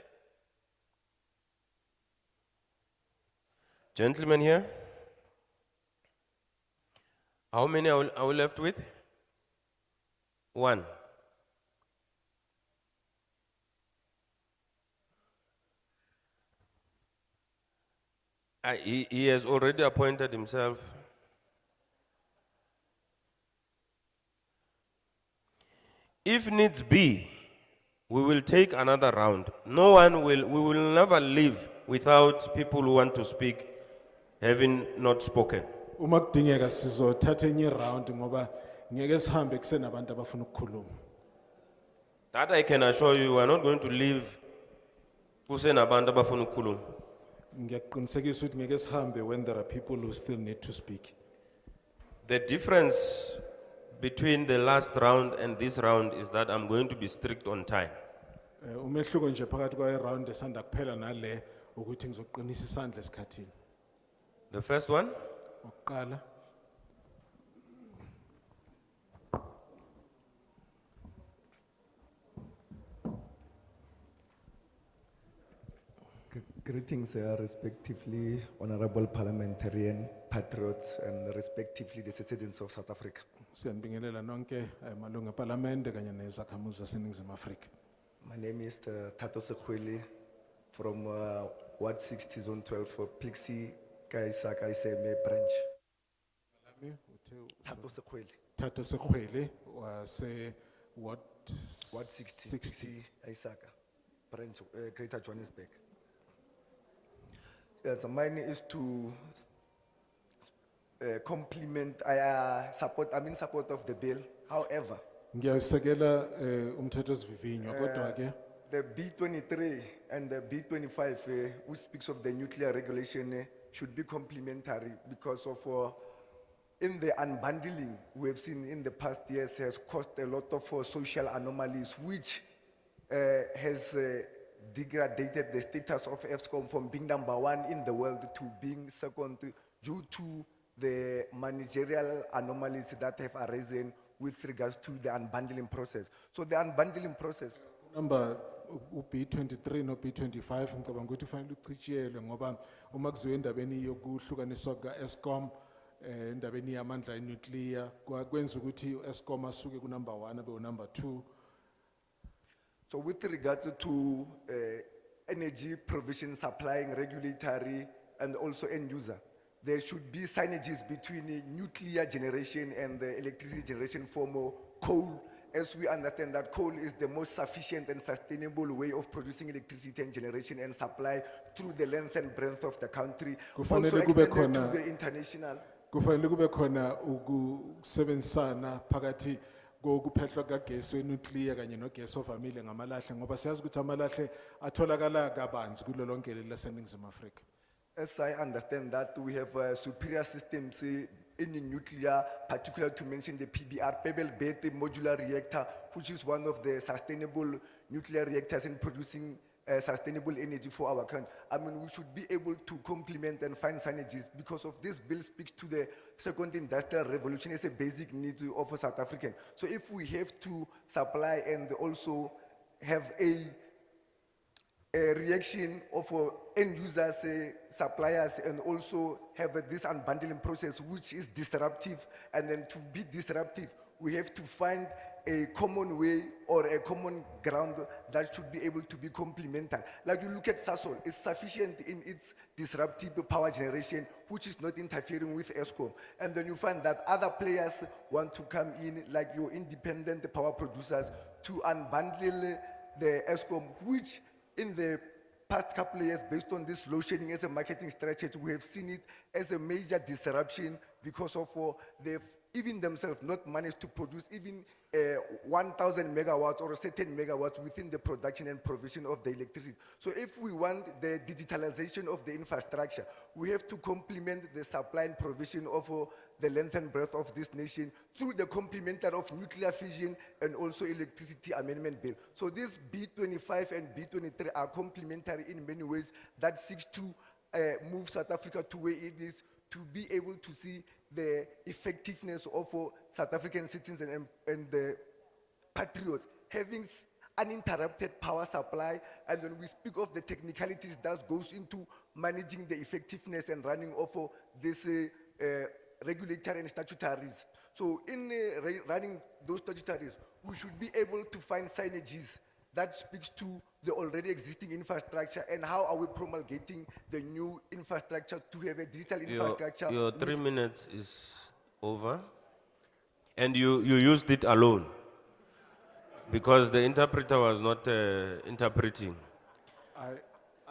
Gentlemen here? How many are we left with? 1. He has already appointed himself. If needs be, we will take another round. We will never leave without people who want to speak having not spoken. Uma kudingeka sizothatha enye round ngoba ngeke sihambe kusenabantu abafuna ukukhuluma. That I can assure you, we are not going to leave kusenabantu abafuna ukukhuluma. Ngiyakuqinisekisa ukuthi ngeke sihambe when there are people who still need to speak. The difference between the last round and this round is that I'm going to be strict on time. Umehluko nje phakathi kwa round esanda kuphela nale ukuthi ngizoqinisa isandla esikhathini. The first one? Oqala. Greetings, respectively, honorable parliamentarian, patriots, and respectively the citizens of South Africa. Siyanibingelela nonke malungu eParliament kanye nezakhamuzi zaseNingizimu Afrika. My name is Tato Sekhwili from Ward 60, Zone 12 for Plixi Kaisaka Iseme branch. Thato Sekwele. Tato Sekwele wase Ward Ward 60, 60. Plixi Isaka branch, Greater Johannesburg. Yes, mine is to compliment, I'm in support of the bill. However, Ngiyasekela umthethosivivinywa kodwa ke the B23 and the B25, which speaks of the nuclear regulation, should be complementary because of, in the unbundling we have seen in the past years has caused a lot of social anomalies, which has degraded the status of ESCOM from being number one in the world to being second due to the managerial anomalies that have arisen with regards to the unbundling process. So the unbundling process, number B23 no B25 ngicabanga ukuthi fanele ucitshiyelwe ngoba uma kuziwe endabeni yokuhlukaniswa ka-Eskom endabeni yamandla enuclear kwenza ukuthi u-Eskom asuke ku-number 1 abe u-number 2. so with regards to energy provision, supplying, regulatory, and also end user, there should be synergies between nuclear generation and the electricity generation from coal, as we understand that coal is the most sufficient and sustainable way of producing electricity and generation and supply through the length and breadth of the country, also Kufanele kube extended to khona- the international. Kufanele kube khona ukusebenzisana phakathi kokuphehlwa kagesi wenuclear kanye nogesi ovamile ngamalahle ngoba siyazi ukuthi amalahle atholakala kabanzi kulo lonke leli laseNingizimu Afrika. As I understand that, we have superior systems in the nuclear, particularly to mention the PBR, Pebble-Bed Modular Reactor, which is one of the sustainable nuclear reactors in producing sustainable energy for our country. I mean, we should be able to complement and find synergies because of this bill speaks to the second industrial revolution as a basic need of a South African. So if we have to supply and also have a reaction of end users, suppliers, and also have this unbundling process which is disruptive. And then to be disruptive, we have to find a common way or a common ground that should be able to be complementary. Like you look at Sasol, it's sufficient in its disruptive power generation, which is not interfering with ESCOM. And then you find that other players want to come in, like your independent power producers, to unbundle the ESCOM, which in the past couple of years, based on this load shedding as a marketing strategy, we have seen it as a major disruption because of they've even themselves not managed to produce even 1,000 megawatts or a certain megawatts within the production and provision of the electricity. So if we want the digitalization of the infrastructure, we have to complement the supply and provision of the length and breadth of this nation through the complementary of nuclear fission and also electricity amendment bill. So this B25 and B23 are complementary in many ways that seeks to move South Africa to where it is to be able to see the effectiveness of South African citizens and the patriots having uninterrupted power supply. And when we speak of the technicalities that goes into managing the effectiveness and running of this regulatory and statutories. So in running those statutories, we should be able to find synergies that speaks to the already existing infrastructure and how are we promulgating the new infrastructure to have a digital infrastructure. Your 3 minutes is over. And you used it alone. Because the interpreter was not interpreting.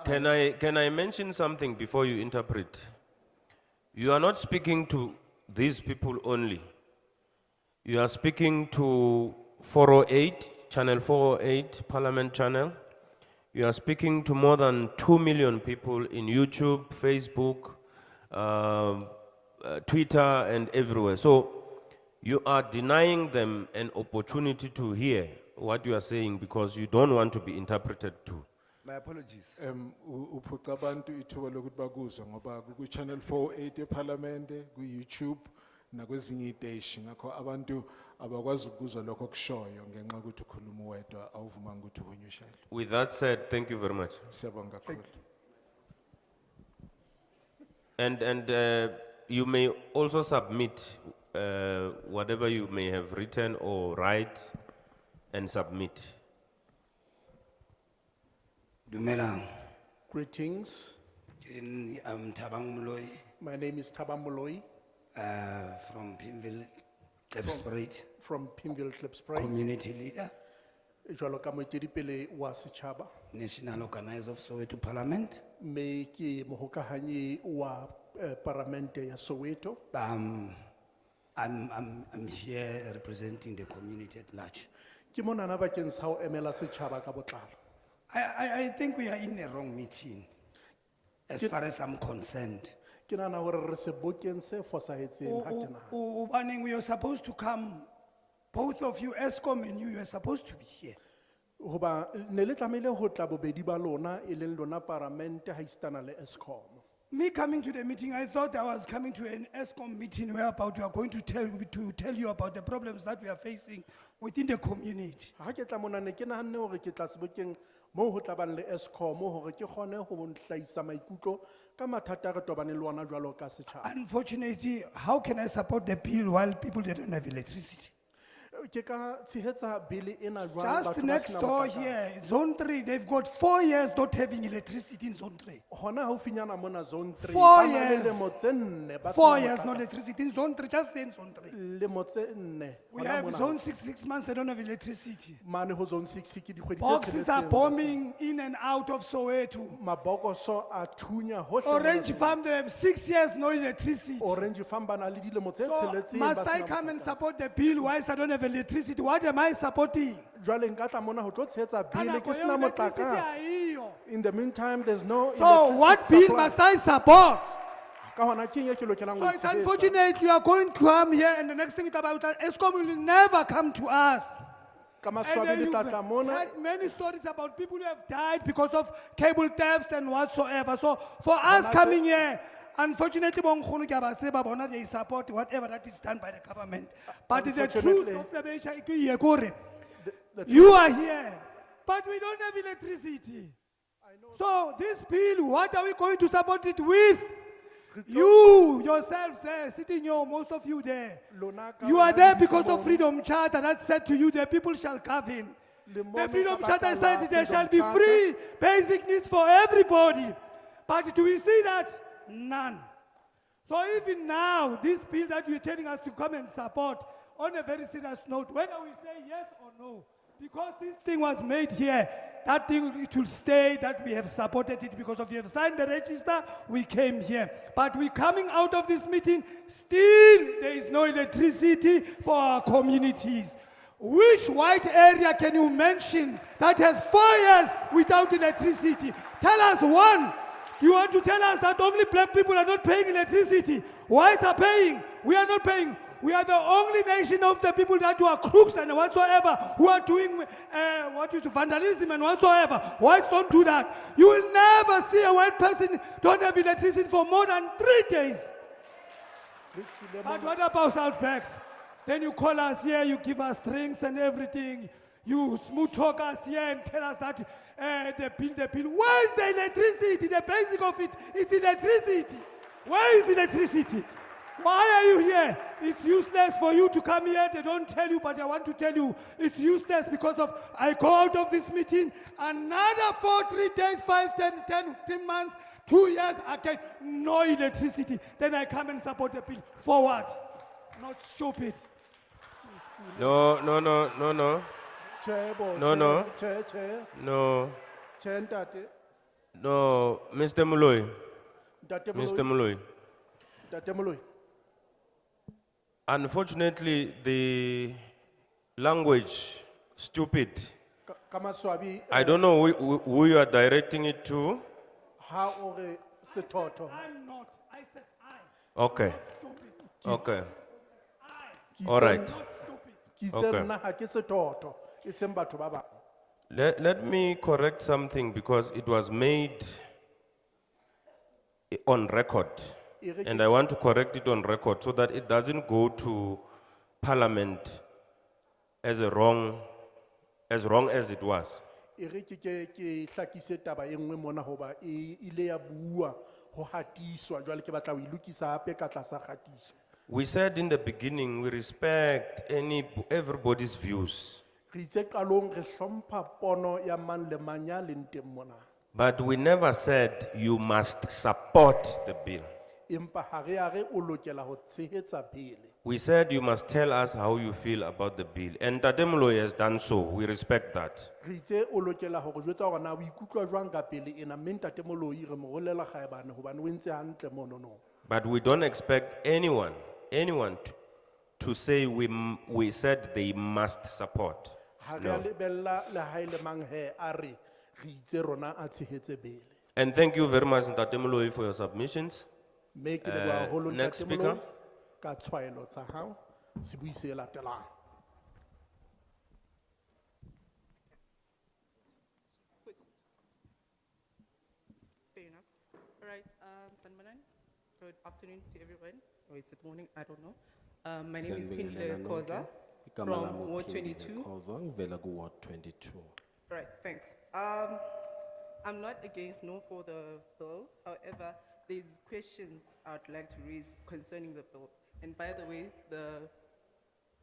Can I mention something before you interpret? You are not speaking to these people only. You are speaking to 408, Channel 408, Parliament Channel. You are speaking to more than 2 million people in YouTube, Facebook, Twitter, and everywhere. So you are denying them an opportunity to hear what you are saying because you don't want to be interpreted to. My apologies. Uphuca abantu ithuba lokuthi bakuzwe ngoba ku-Channel 408 eParliament, ku-YouTube nakwezinye iteshi ngakho abantu abakwazi ukuzwa lokho kushoyo ngenxa ukuthi ukhuluma wedwa awuvumanga ukuthi uhunyushele. With that said, thank you very much. Siyabonga kakhulu. And you may also submit whatever you may have written or write and submit. Dumelang. Greetings. I'm Tabang Muloy, My name is Thaba Moloi from Pimville, Klipspruit, from Pimville Klipspruit. community leader, Jwalo ka moeteledipele wa setjhaba, national organizer of Soweto Parliament. mme ke mohokahanyi wa Parliamente ya Soweto. I'm here representing the community at large. Ke monana bakeng sa ho emela setjhaba ka botlalo. I think we are in a wrong meeting, as far as I'm concerned. Ke nahana hore re sebokeng se fosahetseng ha ke nahana. Ubaning, we are supposed to come, both of you, ESCOM and you are supposed to be here. Hoba ne le tlamehile ho tla bobedi ba lona e leng lona Parliamente haisitana le Eskom. Me coming to the meeting, I thought I was coming to an ESCOM meeting whereabout we are going to tell you about the problems that we are facing within the community. Ha ke tla mona ne ke nahanne hore ke tla sebokeng moo ho tla bang le Eskom hore ke kgone ho hlahisa maikutlo ka mathata a re tobaneng le ona jwalo ka setjhaba. Unfortunately, how can I support the bill while people don't have electricity? Ke ka tshehetsa bill ena jwalo Just batho ba next sena door motlakase. here, zone 3, they've got 4 years not having electricity in zone 3. Hona haufinyana mona zone 3 4 ba na le years. lemo tse nne ba 4 sena years no motlakase. electricity in zone 3, just in zone 3. Lemo tse nne We hona have mona zone 6 months, they don't have electricity. mane ho zone 6 ke dikgwedi tse Boxes are tsheletseng. bombing in and out of Soweto. Mabokoso a thunya hohle mona Orange Soweto. Farm, they have 6 years no electricity. Orange Farm ba na le dilemo tse So tsheletseng must ba I sena come and motlakase. support the bill whilst I don't have electricity? What am I supporting? Jwale nka tla mona ho tlo tshehetsa bill Kana ke ko sena eo electricity motlakase. ha eyo. In the meantime there's no So what electricity bill supply. must I support? Ka hona ke eng e ke lokelang So ho it's tshehetsa. unfortunate you are going to come here and the next thing about ESCOM will never come to us. Ka And maswabi then le you've tlatla mona had many stories about people who have died because of cable theft and whatsoever. So for us Hona coming here, unfortunately, bonkgono ke a ba tseba bona, they support whatever that is done by the government. But the truth Unfortunately- of the matter is, ke ye kore, you are here, but we don't have electricity. So this bill, what are we going to support it with? You yourselves there, sitting here, most of you there. lona ka You are hona there lebitso because of mono. Freedom Charter that said to you the people shall govern. Le The mono Freedom ka Charter baka la said there shall Freedom be free basic needs for everybody. But do we see that? None. So even now, this bill that you're telling us to come and support, on a very serious note, whether we say yes or no, because this thing was made here, that thing, it will stay that we have supported it because of you have signed the register, we came here. But we coming out of this meeting, still there is no electricity for our communities. Which white area can you mention that has 4 years without electricity? Tell us one. You want to tell us that only black people are not paying electricity? Whites are paying. We are not paying. We are the only nation of the people that are crooks and whatsoever who are doing vandalism and whatsoever. Whites don't do that. You will never see a white person don't have electricity for more than 3 days. But what about Southpacks? Then you call us here, you give us drinks and everything. You smooth talk us here and tell us that the bill. Where is the electricity? The basic of it, it's electricity. Where is electricity? Why are you here? It's useless for you to come here. They don't tell you, but I want to tell you it's useless because of I go out of this meeting, another 4, 3 days, 5, 10 months, 2 years, I get no electricity. Then I come and support the bill. For what? Not stupid. No. Chair, bo, No, no. Chair. No, Chair, ntate. no, Mr. Muloy. Ntate Mr. Moloi. Muloy. Ntate Moloi. Unfortunately, the language, stupid. Ka maswabi, I don't know who you are directing it to. ha o re sethotho. I'm not. I said Okay. stupid. Okay. Ke All itse right. nna- Ke itse Okay. nna ha ke sethotho, e seng batho ba bang. Let me correct something because it was made on record. And I want to correct it on record so that it doesn't go to Parliament as wrong as it was. E re ke hlakise taba e nngwe mona hoba e ile ya bua ho hatiswa jwale ke batla ho ilukisa hape ka tlasa kgatiso. We said in the beginning we respect everybody's views, Re itse qalong re hlompha pono ya mang le mang ya leng teng mona. But we never said you must support the bill. Empa ha re a re o lokela ho tshehetsa bill. We said you must tell us how you feel about the bill. And Tatemolo has done so. We respect that. Re itse o lokela ho re jwetsa hore na o ikutlwa jwang ka pele ena, mme ntate Moloi re mo rolela kgaebane hobane o entse hantle mono no. But we don't expect anyone to say we said they must support. Ha re a lebella le ha ele mang he a re re itse rona a tshehetse bill. And thank you very much, Tatemolo, for your submissions. Mme ke leboha haholo Next ntate speaker. Moloi ka tshwaelo tsa hao. Sebui se latelang. Fair enough. All right, Sanmanan, good afternoon to everyone. Or it's it morning, I don't know. My name is Pindle Koza from Ward 22. Ngivela ku Ward 22. Right, thanks. I'm not against no for the bill. However, there's questions I'd like to raise concerning the bill. And by the way, the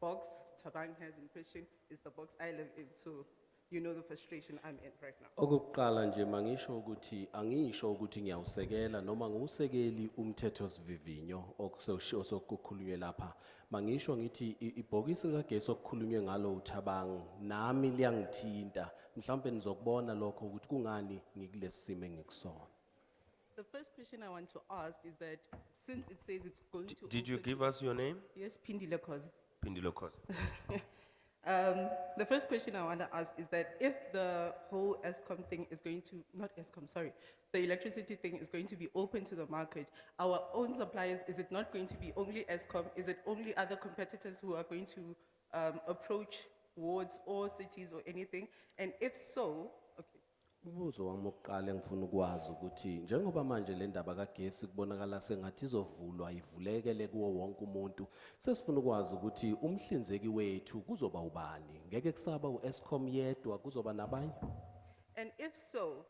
box Tabang has in question is the box I live in. So you know the frustration I'm in right now. Okokuqala nje mangisho ukuthi angisho ukuthi ngiyawusekela noma ngusekeli umthetho sivivinyo okukhulunywe lapha. Mangisho ngithi ibhokisi likagesi okukhulunywe ngalo uThabang nami liyangithinta. Mhlawumbe nizokubona lokho ukuthi kungani ngikulesi simo engikusona. The first question I want to ask is that since it says it's going to. Did you open- give us your name? Yes, Pindile Koza. Pindilo Kosa. The first question I want to ask is that if the whole ESCOM thing is going to, not ESCOM, sorry, the electricity thing is going to be open to the market, our own suppliers, is it not going to be only ESCOM? Is it only other competitors who are going to approach wards or cities or anything? And if so, okay, Ubuzo wami oqala engifuna ukwazi ukuthi njengoba manje le ndaba kagesi kubonakala sengathi izovulwa ivulekele kuwo wonke umuntu sesifuna ukwazi ukuthi umhlinzeki wethu kuzoba ubani ngeke kusaba uEscom yedwa kuzoba nabanye. and if so,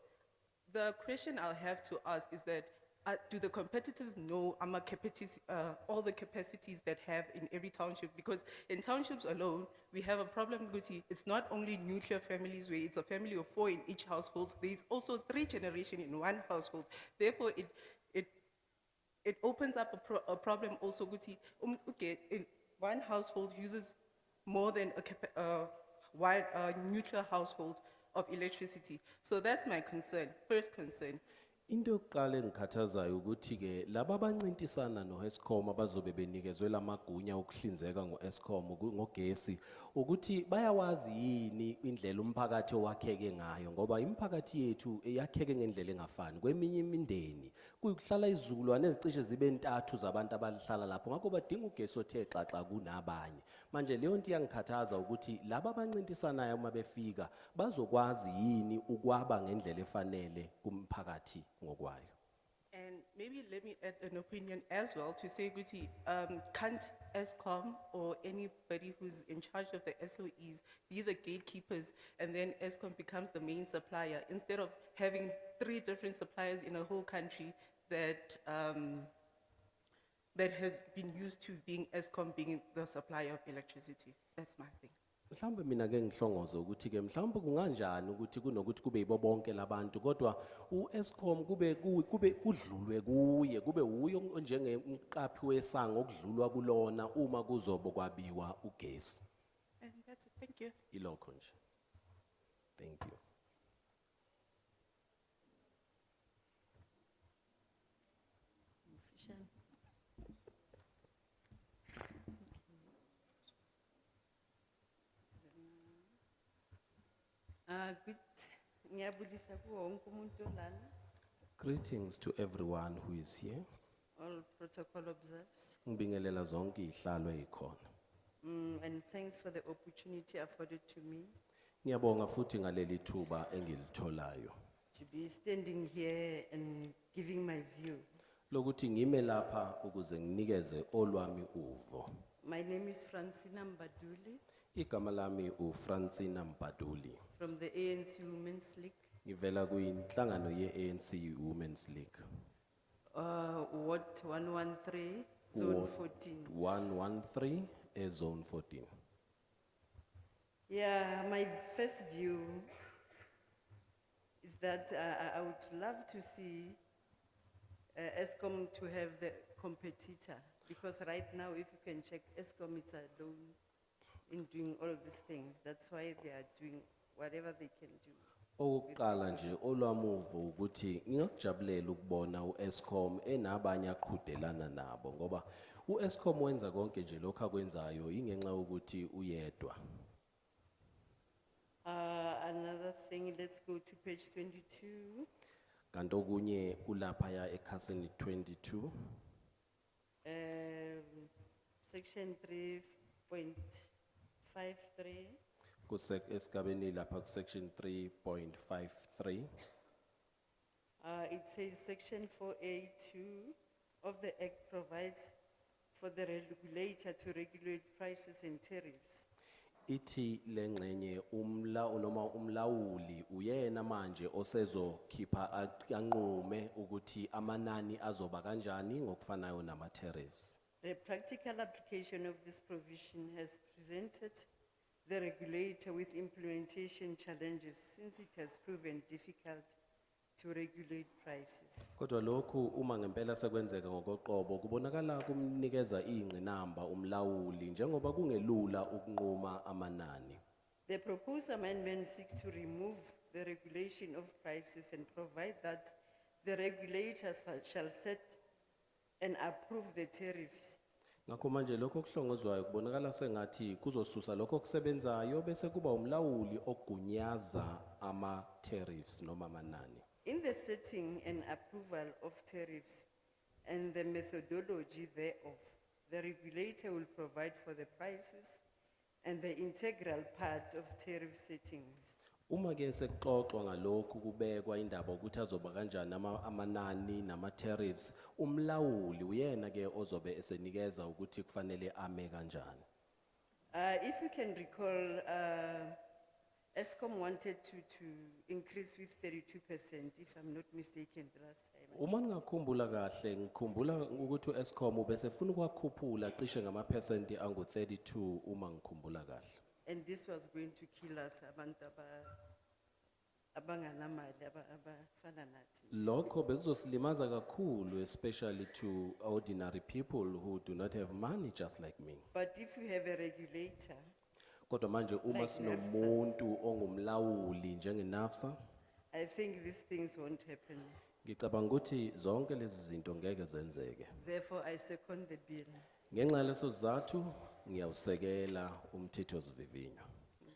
the question I'll have to ask is that do the competitors know all the capacities that have in every township? Because in townships alone, we have a problem, Guti. It's not only nuclear families where it's a family of 4 in each household. There is also 3 generations in one household. Therefore, it opens up a problem also, Guti. Okay, in one household uses more than a nuclear household of electricity. So that's my concern, first concern. Into yokuqala engikhathazayo ukuthi ke laba abancintisana noEscom abazobe benikezwe lamagunya okuhlinzeka ngoEscom ngogesi ukuthi bayawazi yini indlela umphakathi owakheke ngayo ngoba imiphakathi yethu yakheke ngendlela engafani kweminye imindeni kuyikuhlala izizukulwane ezicishe zibe 3 zabantu abahlala lapho ngakho badinga ugesi othe xaxa kunabanye manje leyo nto iyangikhathaza ukuthi laba abancintisanayo uma befika bazokwazi yini ukwaba ngendlela efanele kumphakathi ngokwayo. And maybe let me add an opinion as well to say, Guti, can't ESCOM or anybody who's in charge of the SOEs be the gatekeepers and then ESCOM becomes the main supplier instead of having 3 different suppliers in a whole country that, that has been used to being ESCOM being the supplier of electricity? That's my thing. Mhlawumbe mina ke ngihlongoza ukuthi ke mhlawumbe kunganjani ukuthi kunokuthi kube yibo bonke labantu kodwa uEscom kube kudlulwe kuye kube uyo njengemqaphi wesango okudlulwa kulona uma kuzobo kwabiwa ugesi. And that's it, thank you. Ilokho nje. Thank you. Good. Ngiyabulisa kuwo wonke umuntu lana. Greetings to everyone who is here. All protocol observes. Ngibingelela zonke ihlalo ezikhona. And thanks for the opportunity afforded to me Ngiyabonga futhi ngaleli thuba engilitholayo to be standing here and giving my view. lokuthi ngime lapha ukuze nginikeze olwami uvo. My name is Francina Mbaduli Igama lami uFrancina Mbaduli. from the ANC Women's League, Ngivela kwinhlangano yeANC Women's League. Ward 113, Zone Ward 14. 113 Zone 14. Yeah, my first view is that I would love to see ESCOM to have the competitor. Because right now, if you can check, ESCOM is alone in doing all these things. That's why they are doing whatever they can do. Okokuqala nje olwamuvo ukuthi ngingakujabulela ukubona uEscom enabanye aqhudelana nabo ngoba uEscom wenza konke nje lokho akwenzayo ingenxa ukuthi uyedwa. Another thing, let's go to page 22. Kanti okunye kulapha ya ekhasini 22 Section 3.53. esigabeni lapha ku section 3.53 It says section 4A2 of the act provides for the regulator to regulate prices and tariffs. ithi lengxenye umlawuli uyena manje osezokhipha anqume ukuthi amanani azoba kanjani ngokufanayo nama tariffs. The practical application of this provision has presented the regulator with implementation challenges since it has proven difficult to regulate prices. Kodwa lokhu uma ngempela sekwenzeka ngokoqobo kubonakala kumnikeza ingqinamba umlawuli njengoba kungelula ukunquma amanani. The proposed amendment seeks to remove the regulation of prices and provide that the regulators shall set and approve the tariffs. Ngakho manje lokho kuhlongozwayo kubonakala sengathi kuzosusa lokho kusebenzayo bese kuba umlawuli ogunyaza ama tariffs noma amanani. In the setting and approval of tariffs and the methodology thereof, the regulator will provide for the prices and the integral part of tariff settings. Uma ke sekuxoxwa ngalokhu kubekwa indaba ukuthi azoba kanjani amanani nama tariffs umlawuli uyena ke ozobe esenikeza ukuthi kufanele ame kanjani. If you can recall, ESCOM wanted to increase with 32%, if I'm not mistaken, the last time. Uma ngakhumbula kahle ngikhumbula ukuthi uEscom ubesefuna ukukhuphula cishe ngamaphesenti angu 32 uma ngikhumbula kahle. And this was going to kill us, abantu abanganamali, abafana nathi. Lokho bekuzosilimaza kakhulu especially to ordinary people who do not have money just like me. But if you have a regulator, Kodwa manje uma Like sinomuntu ongumlawuli njengeNAFSA I think these things won't happen. ngicabanga ukuthi zonke lezi zinto ngeke zenzeke. Therefore, I second the bill. Ngenxa leso sizathu ngiyawusekela umthethosivivinyo.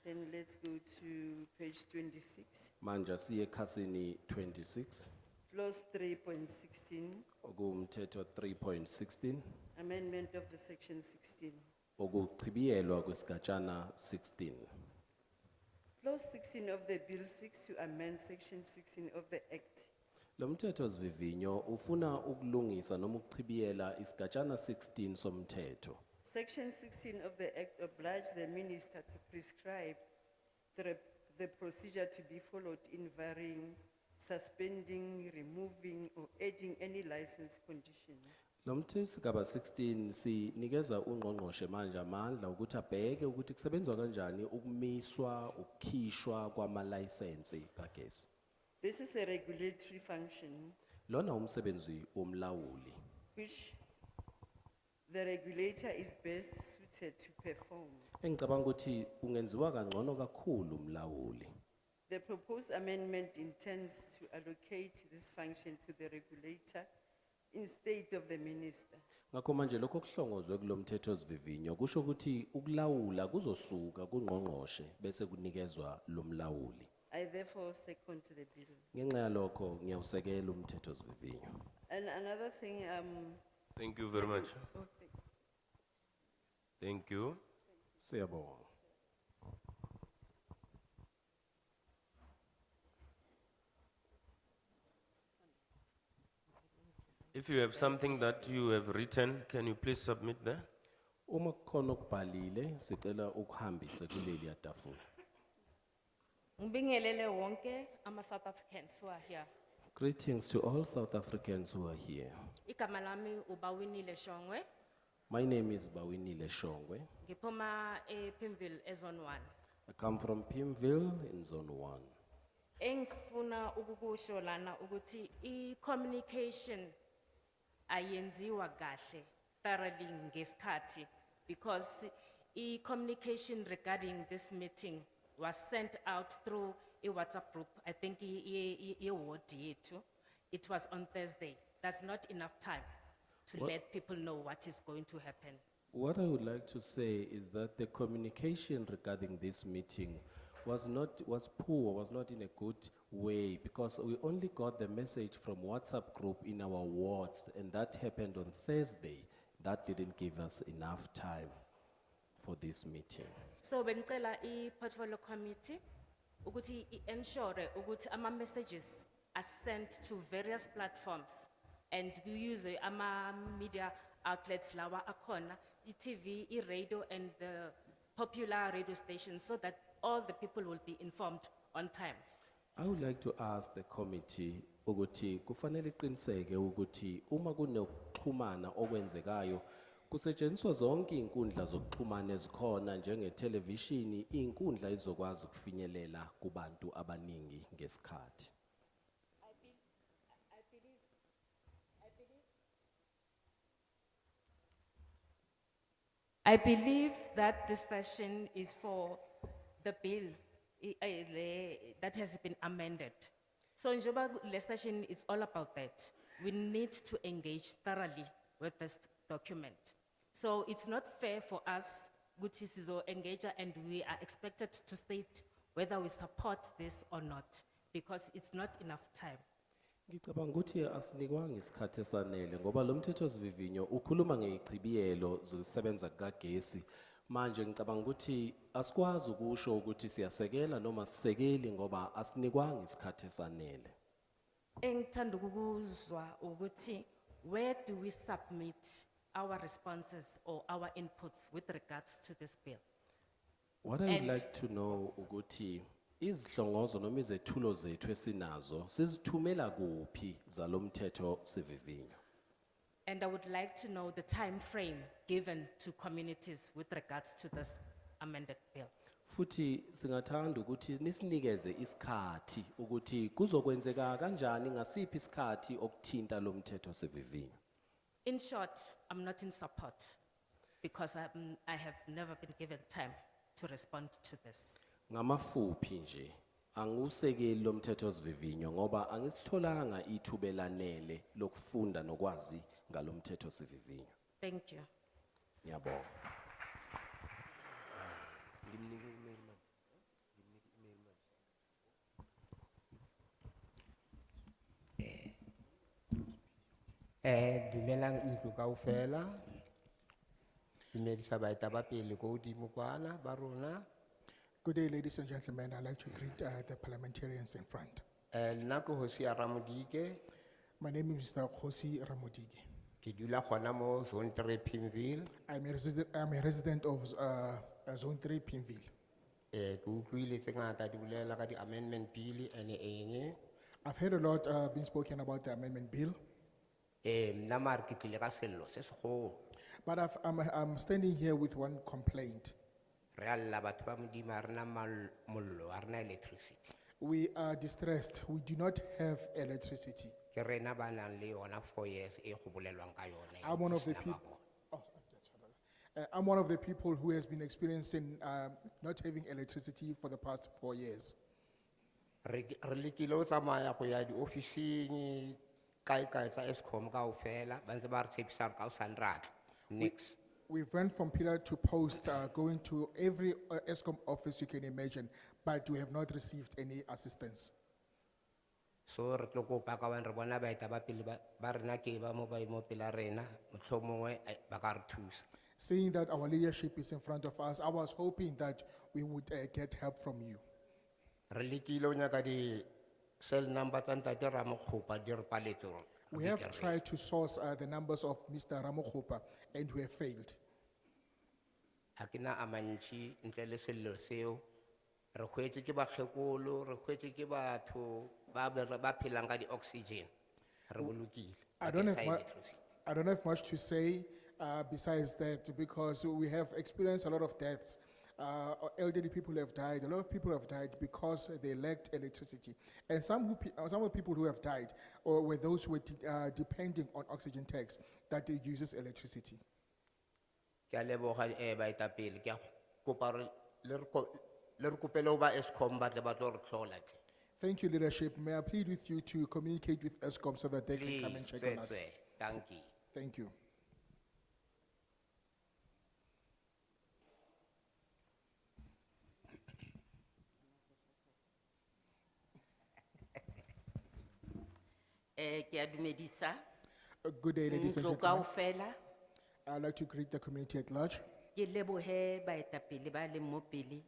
Then let's go to page 26, Manje siye ekhasini 26 clause 3.16, okumthetho 3.16 amendment of the section 16. okuchibiyelwa kwesigatshana 16. Clause 16 of the bill seeks to amend section 16 of the act Lo mthethosivivinyo ufuna ukulungisa noma ukuchibiyela isigatshana 16 somthetho. Section 16 of the act obliges the minister to prescribe the procedure to be followed in varying, suspending, removing, or adding any license condition. Lo mthethsigaba 16 sinikeza ungqongqoshe manje amandla ukuthi abheke ukuthi kusebenzwa kanjani ukumiswa ukukhishwa kwamalayisensi kagesi. This is a regulatory function Lona umsebenzi womlawuli which the regulator is best suited to perform. engicabanga ukuthi ungenziwa kangcono kakhulu umlawuli. The proposed amendment intends to allocate this function to the regulator instead of the minister. Ngakho manje lokho kuhlongozwe kulomthethosivivinyo kusho ukuthi ukulawula kuzosuka kungqongqoshe bese kunikezwa lo mlawuli. I therefore second the bill. Ngenxa yalokho ngiyawusekela umthethosivivinyo. And another thing, Thank you very much. oh, Thank you. Siyabonga. If you have something that you have written, can you please submit there? Uma kukhona okubhalile sicela ukuhambise kuleli yatafula. Ngibingelele wonke ama South Africans who are here. Greetings to all South Africans who are here. Igama lami uBawinile Shongwe, My name is Bawinile Shongwe. ngiphuma ePimville eZone 1. I come from Pimville in Zone 1. Engifuna ukukusho lana ukuthi i-communication ayenziwa kahle thoroughly ngesikhathi because i-communication regarding this meeting was sent out through a WhatsApp group, I think ward yethu. It was on Thursday. That's not enough time to What- let people know what is going to happen. What I would like to say is that the communication regarding this meeting was poor, was not in a good way, because we only got the message from WhatsApp group in our wards, and that happened on Thursday. That didn't give us enough time for this meeting. So bengicela i-portfolio committee ukuthi ensure ukuthi ama-messages are sent to various platforms and use ama-media outlets lawa akhona, i-TV, i-radio and the popular radio stations so that all the people will be informed on time. I would like to ask the committee ukuthi kufanele iqiniseke ukuthi uma kunokuxhumana okwenzekayo kusetshenziswa zonke inkundla zokuxhumana ezikhona njenge-television, inkundla izokwazi ukufinyelela kubantu abaningi ngesikhathi. I believe that this session is for the bill that has been amended. So njoba le session is all about that. We need to engage thoroughly with this document. So it's not fair for us, ukuthi sizo engage and we are expected to state whether we support this or not, because it's not enough time. Ngicabanga ukuthi asinikwanga isikhathi esanele ngoba lo mthethosivivinyo ukhuluma ngeichibiyelo zokusebenza kagesi. Manje ngicabanga ukuthi asikwazi ukusho ukuthi siyasekela noma sisekeli ngoba asinikwanga isikhathi esanele. Engithanda ukukuzwa ukuthi where do we submit our responses or our inputs with regards to this bill? What I would And- like to know ukuthi izihlongozo noma izethulo zethu esinazo sizithumela kuphi zalomthetho sivivinyo. And I would like to know the time frame given to communities with regards to this amended bill. Futhi singathanda ukuthi nisinikeze isikhathi ukuthi kuzokwenzeka kanjani ngasiphi isikhathi okuthinta lomthetho sivivinyo. In short, I'm not in support because I have never been given time to respond to this. Ngamafuphi nje angusekeli lomthetho sivivinyo ngoba angisitholanga ithuba elanele lokufunda nokwazi ngalomthetho sivivinyo. Thank you. Ngiyabonga. Dumelang ntlo kaofela. Dumedisa baetapele ko hodimo kwana ba rona. Good day, ladies and gentlemen. I'd like to greet the parliamentarians in front. Nna ke Hosi Ramodike. My name is Mr. Khosi Ramodige. Ke dula gona mo Zone 3 Pimville. I'm a resident of Zone 3 Pimville. Ke utlwile tse ngata di bolela ka di amendment bill ene eng. I've heard a lot being spoken about the amendment bill. Nna mare ke tlile ka sello se segolo. But I'm standing here with one complaint. Re alla batho ba Modimo ha rena mollo, ha rena electricity. We are distressed. We do not have electricity. Ke rena ba nang le yona 4 years e go bolelwang ka yone. I'm one of the people. I'm one of the people who has been experiencing not having electricity for the past 4 years. Re lekile ho tsamaya go ya di officing kae tsa Eskom kaofela ba ntse ba re tshepisa ka o sandrata. Next. We've went from pillar to post, going to every ESCOM office you can imagine, but we have not received any assistance. So re tlo kopa ka wan re bona baetapele ba rena ke ba mo pela rena mohlomongwe ba ka re thusa. Seeing that our leadership is in front of us, I was hoping that we would get help from you. Re lekile o nyaka di cell number tsa ntate Ramokgopa di re paletse hore We have tried to source the numbers of Mr. Ramokgopa and we have failed. ha ke na a mantši ntle le sello seo. Re hwetse ke bakgekolo, re hwetse ke batho ba phelang ka di oxygen. Re bolokile. I don't Bakeng sa have mu- electricity. I don't have much to say besides that because we have experienced a lot of deaths or elderly people who have died. A lot of people have died because they lacked electricity. And some of the people who have died were those who were depending on oxygen tanks that uses electricity. Ke a leboga baetapele, ke a kopa gore le re kopele ho ba Eskom ba tle ba tlo re tlhola tle. Thank you, leadership. May I plead with you to communicate with ESCOM so that they can come and check on us. Thank you. Thank you. Ke a dumedisa. Good day, ladies and Ntlo gentlemen. kaofela. I'd like to greet the community at large. Ke lebohe baetapele ba leng mo pele.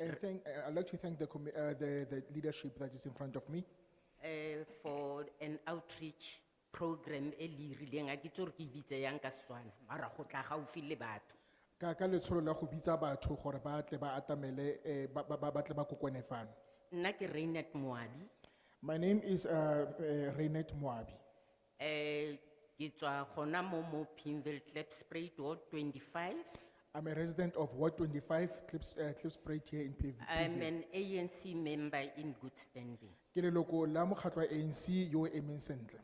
And I'd like to thank the leadership that is in front of me For an outreach program e le rileng a ke tsore ke bitse yang ka Setswana mara go tla gaufi le batho. ka letsholo la go bitsa batho gore ba tle ba atamele ba tle ba kokwane fano. Nna ke Rainet Moabi. My name is Rainet Moabi. Ke tswa gona mo Pimville Klipspruit Ward 25. I'm a resident of Ward 25, Klipspruit here in PV. I'm an ANC member in good standing. Ke leloko la mokgatlo wa ANC yo emeng sentle.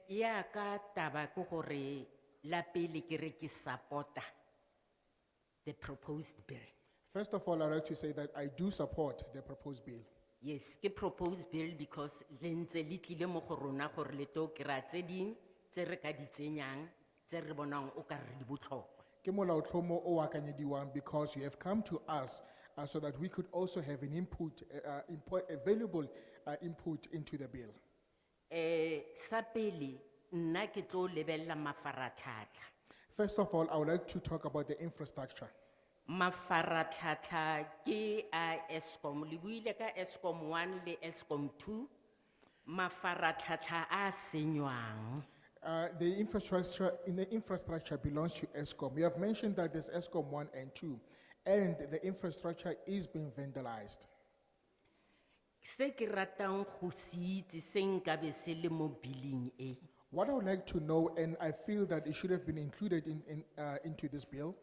Ya ka taba ko gore la pele ke re ke supporta the proposed bill. First of all, I'd like to say that I do support the proposed bill. Yes, ke proposed bill because le ntse le tlile mo go rona gore le to kry-a tse ding tse re ka di tsenyang tse re bonang o ka re di botlhokwa. Ke molaotlhomo o akanyediwang because you have come to us so that we could also have an input, a valuable input into the bill. Sa pele nna ke tlo lebella mafaratlhatlha. First of all, I would like to talk about the infrastructure. Mafaratlhatlha ke a Eskom, le buile ka Eskom 1 le Eskom 2. Mafaratlhatlha a senywang. The infrastructure belongs to ESCOM. We have mentioned that there's ESCOM 1 and 2, and the infrastructure is being vandalized. Se ke ratang go se itse se nkabe se le mo billing e. What I would like to know, and I feel that it should have been included into this bill,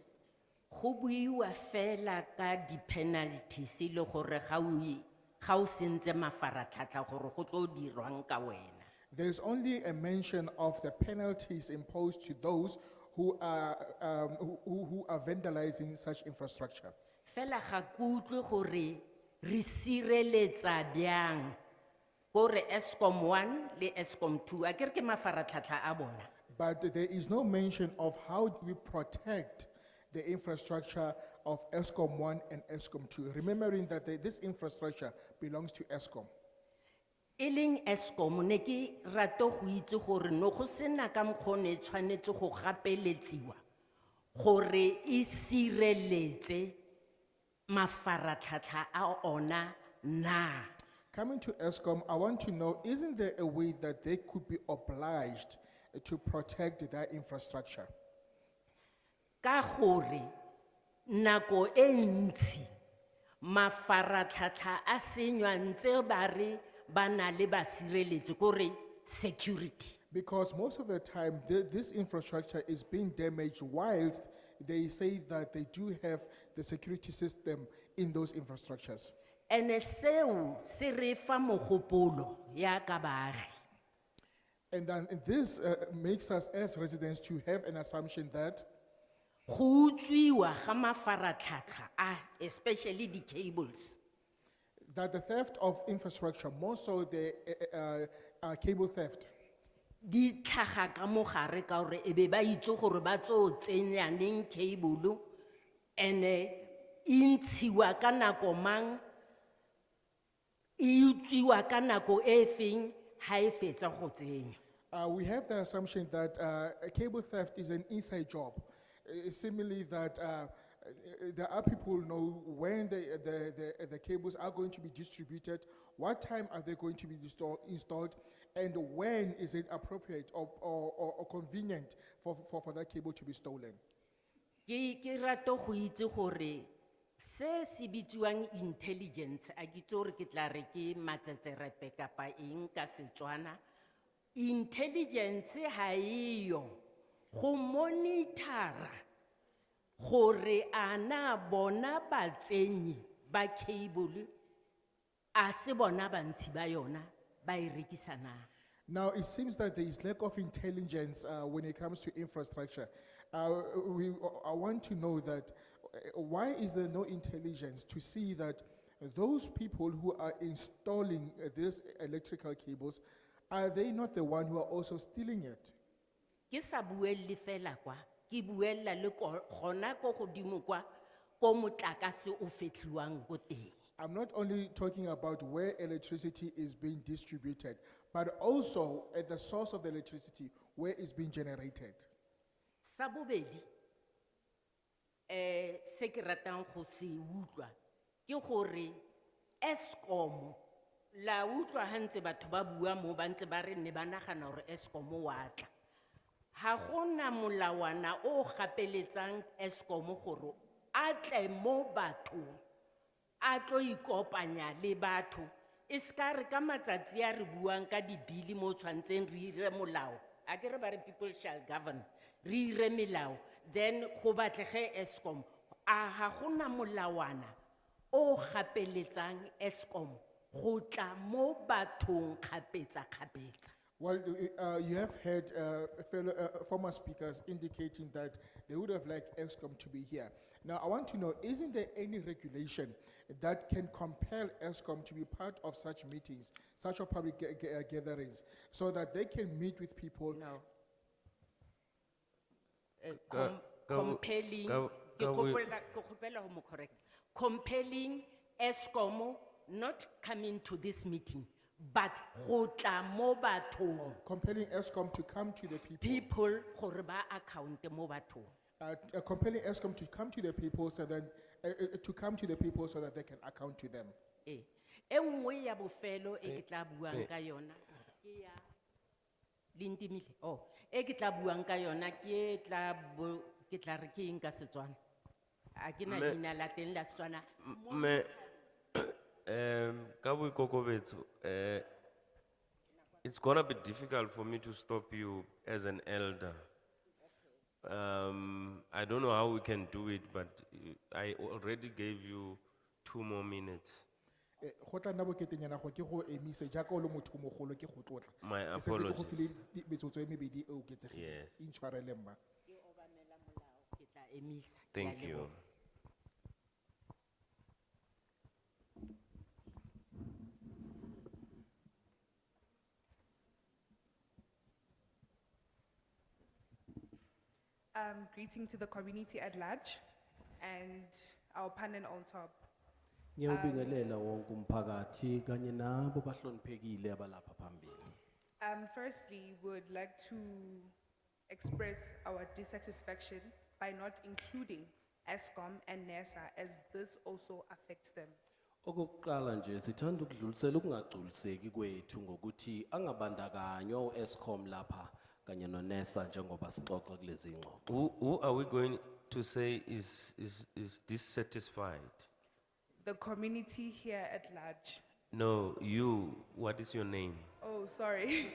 Go buiwa fela ka di penalties le gore ga o sentse mafaratlhatlha gore go tlo dirwang ka wena. there's only a mention of the penalties imposed to those who are vandalizing such infrastructure. Fela ga ke utlwe gore re sireletsa byang gore Eskom 1 le Eskom 2 a ke re ke mafaratlhatlha a bona. But there is no mention of how do we protect the infrastructure of ESCOM 1 and ESCOM 2, remembering that this infrastructure belongs to ESCOM. E leng Eskom ne ke rato go itse gore no go sena ka mokgwa ne tshwanetse go gapeletsiwa gore e sireletse mafaratlhatlha a ona na. Coming to ESCOM, I want to know, isn't there a way that they could be obliged to protect their infrastructure? Ka gore nako e ntsi mafaratlhatlha a senywa ntse ba re ba na le basireletsi kore security. Because most of the time, this infrastructure is being damaged whilst they say that they do have the security system in those infrastructures. Ene seo se re fa mogopolo ya ka baagi. And then this makes us as residents to have an assumption that Go utswiwa ga mafaratlhatlha a especially the cables. that the theft of infrastructure, more so the cable theft, Di tlhaga ka mo gare ka gore e be ba itse gore ba tso tsenya neng cable ene e ntshiwa ka nako mang e utswiwa ka nako e feng ha e fetsa go tsenya. we have the assumption that cable theft is an inside job. Similarly, that there are people who know when the cables are going to be distributed, what time are they going to be installed, and when is it appropriate or convenient for that cable to be stolen. Ke rato go itse gore se se bitswang intelligence a ke tsore ke tla re ke matsetserepe kapa eng ka Setswana. Intelligence ha iyo go monitora gore ana bona batsenyi ba cable a se bona bantshi ba yona ba e rekisa na. Now, it seems that there is lack of intelligence when it comes to infrastructure. I want to know that why is there no intelligence to see that those people who are installing these electrical cables, are they not the one who are also stealing it? Ke sa buelle fela kwa, ke buella le gona ko godimo kwa ko motlakase o fetlhiwang ko teng. I'm not only talking about where electricity is being distributed, but also at the source of the electricity, where it's being generated. Sa bobedi, se ke ratang go se utlwa, ke gore Eskom, la utlwa ha ntse batho ba bua mo ba ntse ba re ne ba nagana gore Eskom wa tla. Ha gona molawana o gapeletsang Eskom gore a tle mo bathong, a tlo ikopanya le batho. E ska re ka matsatsi a re buang ka dibili mo tshwantseng re ire molao. A ke re ba re people shall govern. Re ire melao. Then go batlege Eskom. A ha gona molawana o gapeletsang Eskom go tla mo bathong kgapetsa-kgapetsa. Well, you have heard former speakers indicating that they would have liked ESCOM to be here. Now, I want to know, isn't there any regulation that can compel ESCOM to be part of such meetings, such of public gatherings, so that they can meet with people? No. Ka- Compelling, ka- ka- we- ke kgopela ho mo correct. Compelling Eskom not coming to this meeting, but go tla mo bathong. Compelling ESCOM to come to the people. People gore ba account mo bathong. Compelling ESCOM to come to the people so that they can account to them. E nngwe ya bofelo e ke tla buang ka yona ke ya Lintimile. Oh, e ke tla buang ka yona ke tla re ke eng ka Setswana. A ke na Me- leina la teng la Setswana. Me, ka boikokobetso, it's gonna be difficult for me to stop you as an elder. I don't know how we can do it, but I already gave you 2 more minutes. Go tla nna boketenyana go ke go emise jaaka o le motho o mogolo ke go tlotla. My Ke setse ke go apologies. file metsotso e mebedi e oketsegileng. Yes. Intshwarele mma. Ke tla emisa. Ke a Thank you. leboha. Greeting to the community at large and our panel on top. Ngiyawubingelela wonke umphakathi kanye nabo bahloniphekile abalapha phambili. Firstly, would like to express our dissatisfaction by not including ESCOM and NESA as this also affects them. Okokuqala nje sithanda ukudlulisela ukungagculiseki kwethu ngokuthi angabandakanywa uEscom lapha kanye noNESA njengoba sixoxa kulezi ingxoxo. Who are we going to say is dissatisfied? The community here at large. No, you, what is your name? Oh, sorry.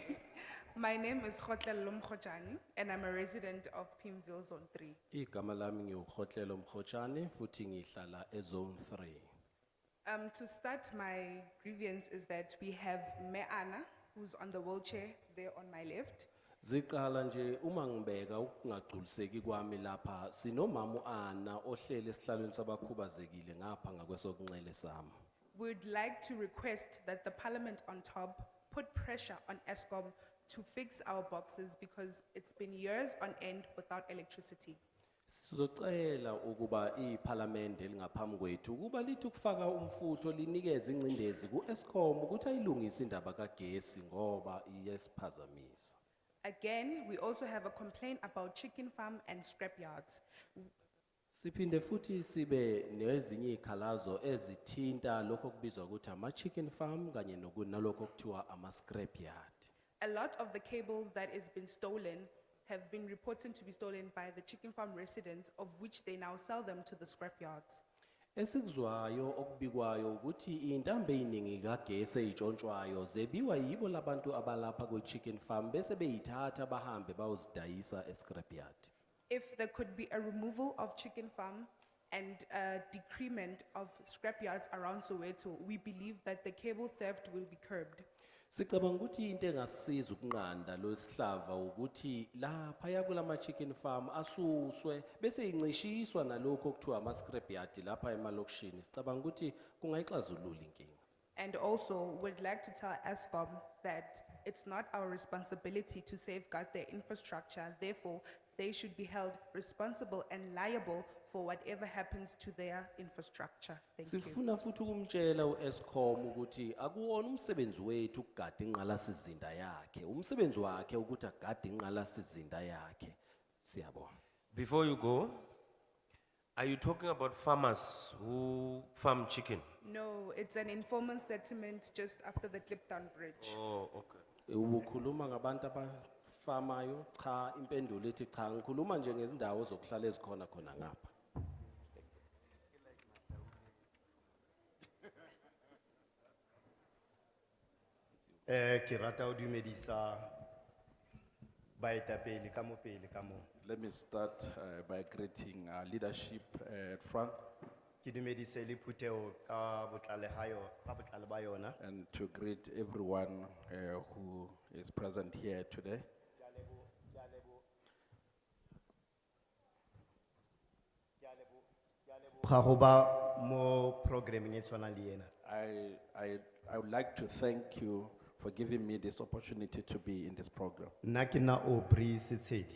My name is Khotlelo Mkhojani and I'm a resident of Pimville Zone 3. Igama lami ngiuKhotlelo Mkhotshane futhi ngihlala eZone 3. To start, my grievance is that we have Meana, who's on the wheelchair there on my left. Ziqala nje uma ngibeka ukungagculiseki kwami lapha sinomama uAna ohlele esihlalweni sabakhubazekile ngapha ngakwesokunxele sami. We'd like to request that the parliament on top put pressure on ESCOM to fix our boxes because it's been years on end without electricity. Sizocela ukuba iParliament elingaphambi kwethu kuba lithi ukufaka umfutho linikeze ingcindezi kuEscom ukuthi ayilungise indaba kagesi ngoba iyesiphazamisa. Again, we also have a complaint about chicken farm and scrap yards. Siphinde futhi sibe nezinye ikhalazo ezithinta lokho kubizwa ukuthi ama chicken farm kanye nalokho kuthiwa ama scrap yard. A lot of the cables that has been stolen have been reported to be stolen by the chicken farm residents, of which they now sell them to the scrap yards. Esikuzwayo okubikwayo ukuthi intambo eziningi kagesi ezitshontshwayo zebiwa yibo labantu abalapha kwe chicken farm bese beyithatha bahambe bayozidayisa e scrap yard. if there could be a removal of chicken farm and a decrement of scrapyards around Soweto, we believe that the cable theft will be curbed. Sicabanga ukuthi into engasiza ukunqanda lo sihlava ukuthi lapha kulama chicken farm asuswe bese incishiswa nalokho okuthiwa ama scrapyard lapha emalokishini. Sicabanga ukuthi kungayixazulula inkinga. And also would like to tell ESCOM that it's not our responsibility to safeguard their infrastructure. Therefore, they should be held responsible and liable for whatever happens to their infrastructure. Thank you. Sifuna futhi ukumtshela uEskom ukuthi akuwona umsebenzi wethu ukugada inqalasizinda yakhe. Umsebenzi wakhe ukuthi agade inqalasizinda yakhe. Siyabonga. Before you go, are you talking about farmers who farm chicken? No, it's an informal settlement just after the Kliptown Bridge. Oh, okay. Ukhuluma ngabantu abafamayo cha impendulo ethi cha ngikhuluma nje ngezindawo zokuhlala ezikhona khona ngapha. Ke rata ho dumedisa baetapele ka mo pele ka mo. Let me start by greeting our leadership at front Ke dumedise le Phuthego ka botlale ha yo- ka botlale ba yona. and to greet everyone who is present here today. Ga go ba mo programming e tshwanang le ena. I would like to thank you for giving me this opportunity to be in this program. Nna ke na Aubrey Setshedi.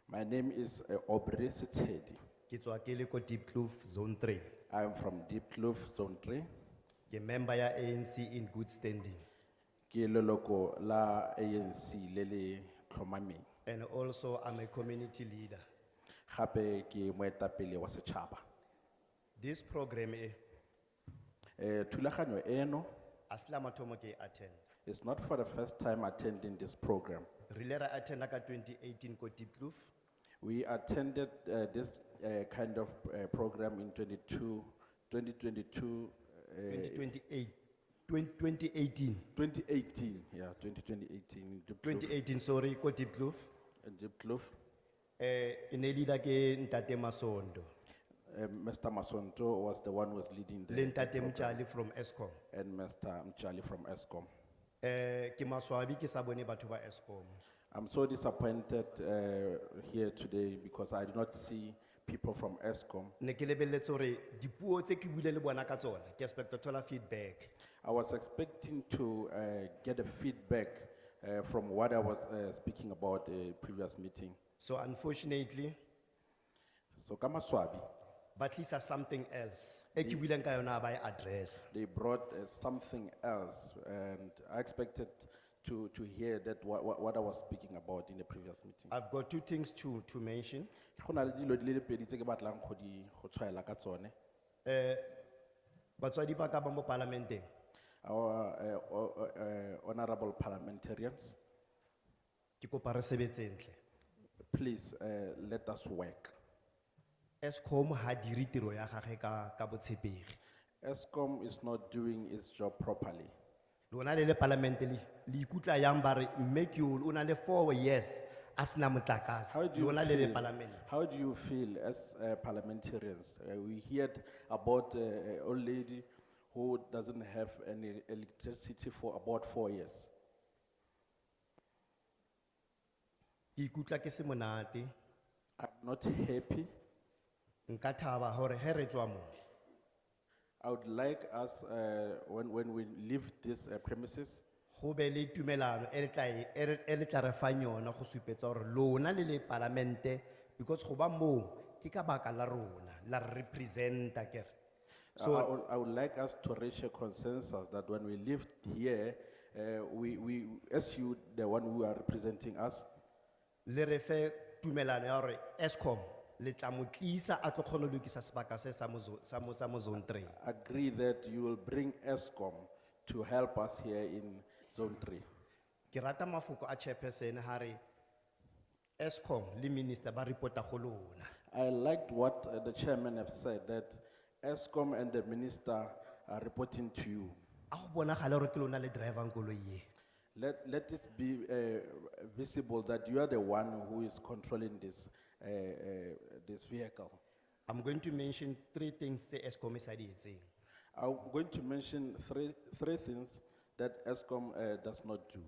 My name is Aubrey Sitedi. Ke tswa ke le ko Deep Kloof Zone 3. I am from Deep Kloof Zone 3. Ke member ya ANC in good standing. Ke leloko la ANC le le tlhomameng. And also I'm a community leader. Gape ke moetapele wa setšhaba. This program Thulaganyo eno asila mathomo ke attend. is not for the first time attending this program. Rile ra attend ka 2018 ko Deep Kloof. We attended this kind of program in 2022. 2018. 2018, yeah, 2018. Deep Kloof. 2018, sorry, ko Deep Kloof. Deep Kloof. Ine leader ke Ntate Masondo. Mr. Masonto was the one who was leading the Le Ntate program, Mtshali from ESCOM. and Mr. Mchali from ESCOM. Ke maswabi ke sa bone batho ba ESCOM. I'm so disappointed here today because I do not see people from ESCOM. Ne ke lebelletse hore dipuo tse ke buile le bona ka tsona, ke expect to thola feedback. I was expecting to get a feedback from what I was speaking about previous meeting. So unfortunately, So Kamaswabi, but tlisa something else. E ke buileng ka yona ba e address. they brought something else and I expected to hear that what I was speaking about in the previous meeting. I've got two things to mention. Go na le dilo di le pedi tse ke batlang go tshwaela ka tsone. Batswadi ba ka ba mo parlamenteng. Our honorable parliamentarians, Ke kopa re sebetse ntle. please let us work. ESCOM ha diri tiro ya gagwe ka botshepegi. ESCOM is not doing its job properly. Lona le parlamente le ikutla yang ba re mme ke o na le 4 years a sena motlakase. How do you Lona le le feel? parlamente. How do you feel as parliamentarians? We heard about an old lady who doesn't have any electricity for about 4 years. Ke ikutlwa ke se monate. I'm not happy. Nka thaba hore he re tswa mo. I would like us, when we leave these premises, Go be le tumelano e le tla re fang yona go supetsa hore lona le le parlamente because go ba mo ke ka baka la rona la re representa kere. So I would like us to reach a consensus that when we live here, we, as you, the one who are representing us, le re fe tumelano ya hore ESCOM le tla mo tlisa a tlo kgona ho lokisa sebaka se sa mo zone 3. agree that you will bring ESCOM to help us here in Zone 3. Ke rata mafoko a chairperson ha re ESCOM le minister ba reporta go lona. I liked what the chairman have said, that ESCOM and the minister are reporting to you. A go bonagala hore ke lona le driver koloi ye. Let it be visible that you are the one who is controlling this this vehicle. I'm going to mention three things the ESCOM is saying. I'm going to mention three things that ESCOM does not do.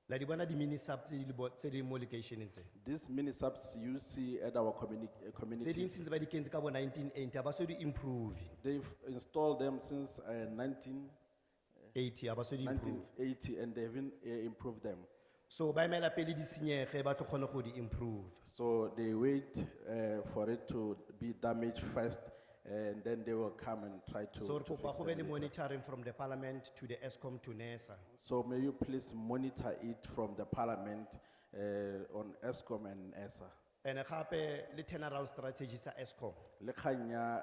La di bona di mini subs tse di mo locationeng tse. These mini subs you see at our Tse ding communities, since ba di kentse ka bo 1980 ba so di improve. they've installed them since 80 ba so di improve. 1980 and they've improved them. So ba emela pele di senyege ba tlo kgone go di improve. So they wait for it to be damaged first and then they will come and try to So re to kopa fix go them be le later. monitoring from the parliament to the ESCOM to NESA. So may you please monitor it from the parliament on ESCOM and ESA. And gape le turnaround strategy sa ESCOM. Le kgang ya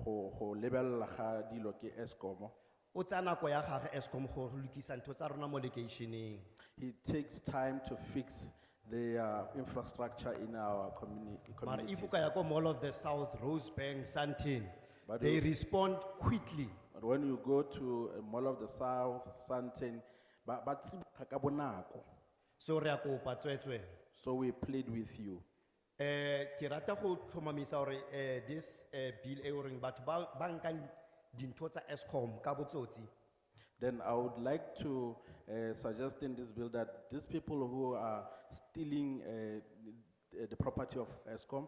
go lebella ga dilo ke ESCOM. O tsaya nako ya gage ESCOM go lokisa ntho tsa rona mo locationeng. He takes time to fix the infrastructure in our Mara communities. if o ka ya ko Mall of the South, Rosebank, Sandton, But they you- respond quickly. But when you go to Mall of the South, Sandton, ba tsiba ka bonako. So re a kopa tswetswe. So we plead with you. Ke rata go tlhomamisa hore this bill e o reng batho ba nkang dintho tsa ESCOM ka botsotsi. Then I would like to suggest in this bill that these people who are stealing the property of ESCOM,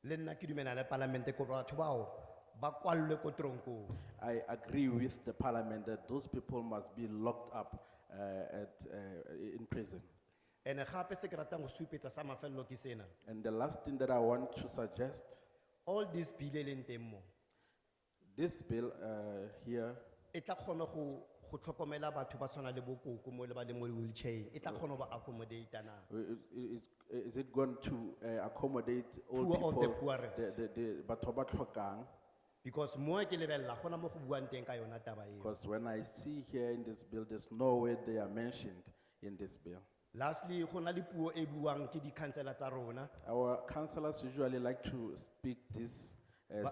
Le nna ke dumela le parliament ko batho bao ba kwallwe ko tronkong. I agree with the parliament that those people must be locked up in prison. And gape se ke ratang go supetsa sa mafello ke sena. And the last thing that I want to suggest, All this bill e leng teng mo. this bill here, E tla kgona go tlhokomela batho ba tshwana le bokoko mo le ba leng mo wheelchair. E tla kgona go ba accommodate na. is it going to accommodate all Poor of the people, poorest. the batho ba tlhokang? Because mo ke lebella gona mo go buang teng ka yona taba eo. Because when I see here in this bill, there's no way they are mentioned in this bill. Lastly, go na le puo e buang ke di-councillor tsa rona. Our councillors usually like to speak these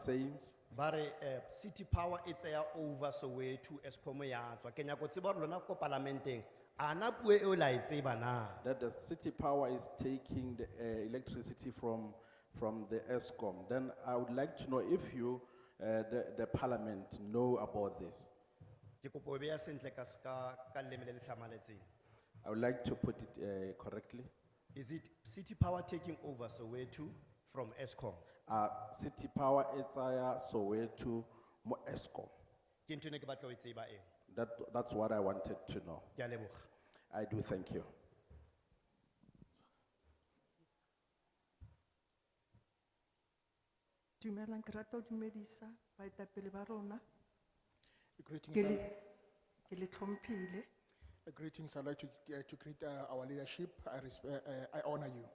sayings. Ba re city power e tsaya over Soweto ESCOM ya tswa. Ke nyaka go tseba hore lona ko parlamenteng a na puo eo la e tseba na? That the city power is taking the electricity from the ESCOM. Then I would like to know if you, the parliament, know about this. Ke kopa o beya sentle ka leleme le le tlhamaletseng. I would like to put it correctly. Is it city power taking over Soweto from ESCOM? City power is Soweto mo ESCOM. Ke ntho e ne ke batla ho e tseba eo. That's what I wanted to know. Ke a leboga. I do thank you. Dumelang, ke rata ho dumedisa baetapele ba rona. Greetings, Ke le- ke le tlhomphile. greetings. I'd like to greet our leadership. I honor you.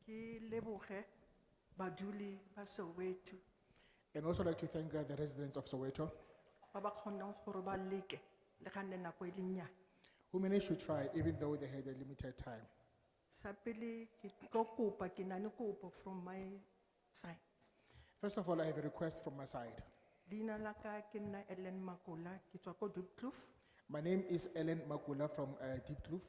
Ke leboge baduli ba Soweto And also like to thank the residents of Soweto ba ba kgonang gore ba leke le ga nne nako e le nnyane. who managed to try even though they had a limited time. Sa pele ke tlo kopa, ke na le kopo from my side. First of all, I have a request from my side. Leina la ka ke nna Ellen Makola, ke tswa ko Diepkloof. My name is Ellen Makula from Diepkloof.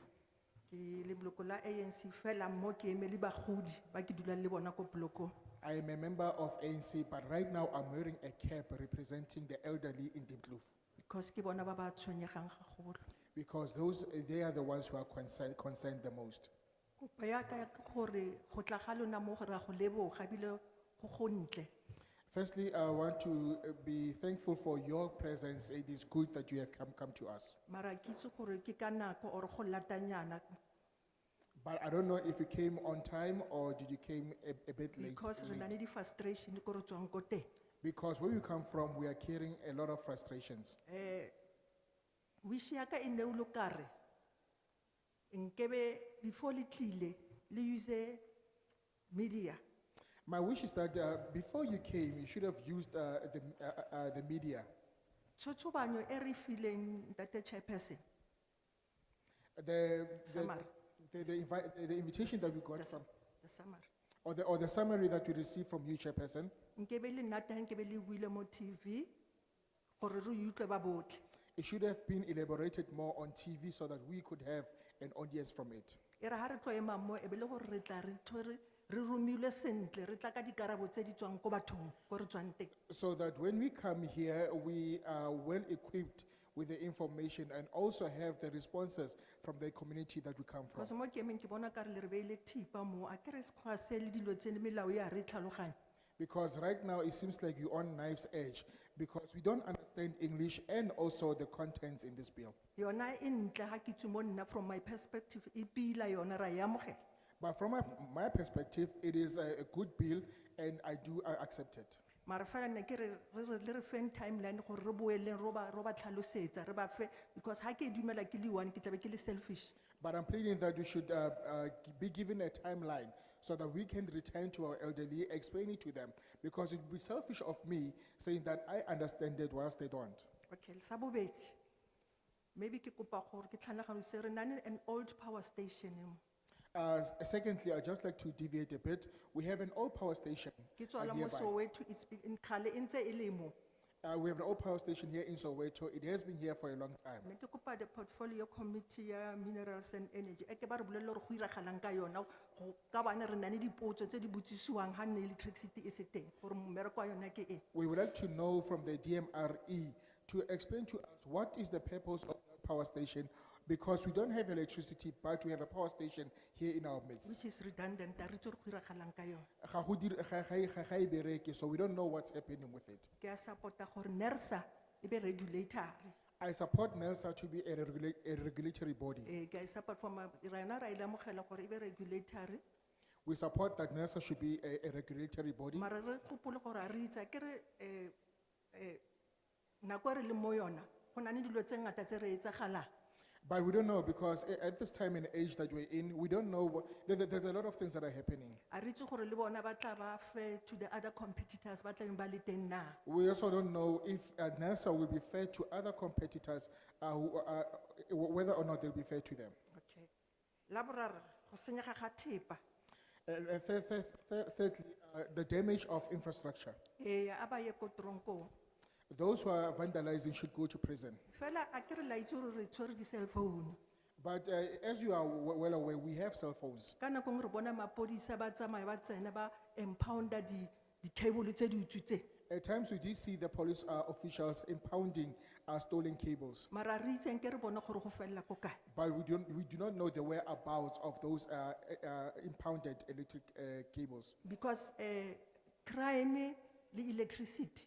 Ke le bloko la ANC fela mo ke emeli bagodi ba ke dulang le bona ko blokong. I am a member of ANC, but right now I'm wearing a cap representing the elderly in Diepkloof. Because ke bona ba ba tshwenyegang gagolo. Because they are the ones who are concerned the most. Kopo ya ka ke gore go tla ga lona mo gore a go leboga bile go gontle. Firstly, I want to be thankful for your presence. It is good that you have come to us. Mara ke itse gore ke ka nako or go latanyana But I don't know if you came on time or did you came a bit late. because re na le di frustration ko re tswang ko teng. Because where you come from, we are carrying a lot of frustrations. Wish ya ka e ne o lo kare nkebe before le tlile le use media. My wish is that before you came, you should have used the media. Tshotsobanyo e re fileng Ntate Chairperson. The Summary. the invitation that we got from, The summary. or the summary that we received from you, Chairperson, Nkebe le nna teng nkebe le buile mo TV gore re utlwe ba botlhe. it should have been elaborated more on TV so that we could have an audience from it. E re ha re tlo ema mo e be le gore re tla re re romilwe sentle, re tla ka dikarabo tse di tswang ko bathong, ko re tswang teng. So that when we come here, we are well equipped with the information and also have the responses from the community that we come from. Because mo ke emeng ke bona ka re le re beile thipa mo, a ke re sekgowa se le dilo tse le melao ya re tlhaloganya. Because right now it seems like you're on knife's edge because we don't understand English and also the contents in this bill. Yona e ntle ha ke tswe mo nna from my perspective, e pila yona ra e amogela. But from my perspective, it is a good bill and I accept it. Mara fela nna ke re le re feng timeline gore re boeleng ro ba tlhalosetsa, re ba fe, because ha ke dumela ke le one ke tla be ke le selfish. But I'm pleading that we should be given a timeline so that we can return to our elderly, explain it to them, because it would be selfish of me saying that I understand it whilst they don't. Okay, sa bobedi. Maybe ke kopa gore ke tlhaloganyose re na le an old power station mo. Secondly, I'd just like to deviate a bit. We have an old power station. Ke tswala mo nearby. Soweto, it's been in kgale e ntse e le mo. We have an old power station here in Soweto. It has been here for a long time. Ne ke kopa the portfolio committee ya minerals and energy. Eke ba re bolelle gore go iragalang ka yona, go ka bana re na le dipotso tse di botsisiwang ha nne electricity e se teng, gore mmereko wa yona ke eng. We would like to know from the DMRE to explain to us what is the purpose of the power station, because we don't have electricity, but we have a power station here in our midst. Which is redundant, a re itse gore go iragalang ka yona. Ga go ga e bereke, so we don't know what's happening with it. Ke a supporta gore NERSA e be regulatory. I support NELSA to be a regulatory body. Ke a support for ma rena ra ile amogela gore e be regulatory. We support that NELSA should be a regulatory body. Mara re gopole gore a re itse ke re nako e re le mo yona go na le dilo tse ngata tse re etsagalang. But we don't know, because at this time and age that we're in, we don't know there's a lot of things that are happening. A re itse gore le bona ba tla ba fair to the other competitors ba tla ba le teng na. We also don't know if NELSA will be fair to other competitors, whether or not they'll be fair to them. Okay. La boraro go senyega ga thepa. Thirdly, the damage of infrastructure. A ba ye ko tronko. Those who are vandalizing should go to prison. Fela a ke re la itse gore re tshwere di cell phone. But as you are well aware, we have cell phones. Ka nako re bona mapodisa ba tsamaya ba tsena ba impounder di cable tse di utswitse. At times we do see the police officials impounding stolen cables. Mara re itse nke re bona gore go fella ko kae. But we do not know the whereabouts of those impounded electric cables. Because crime le electricity.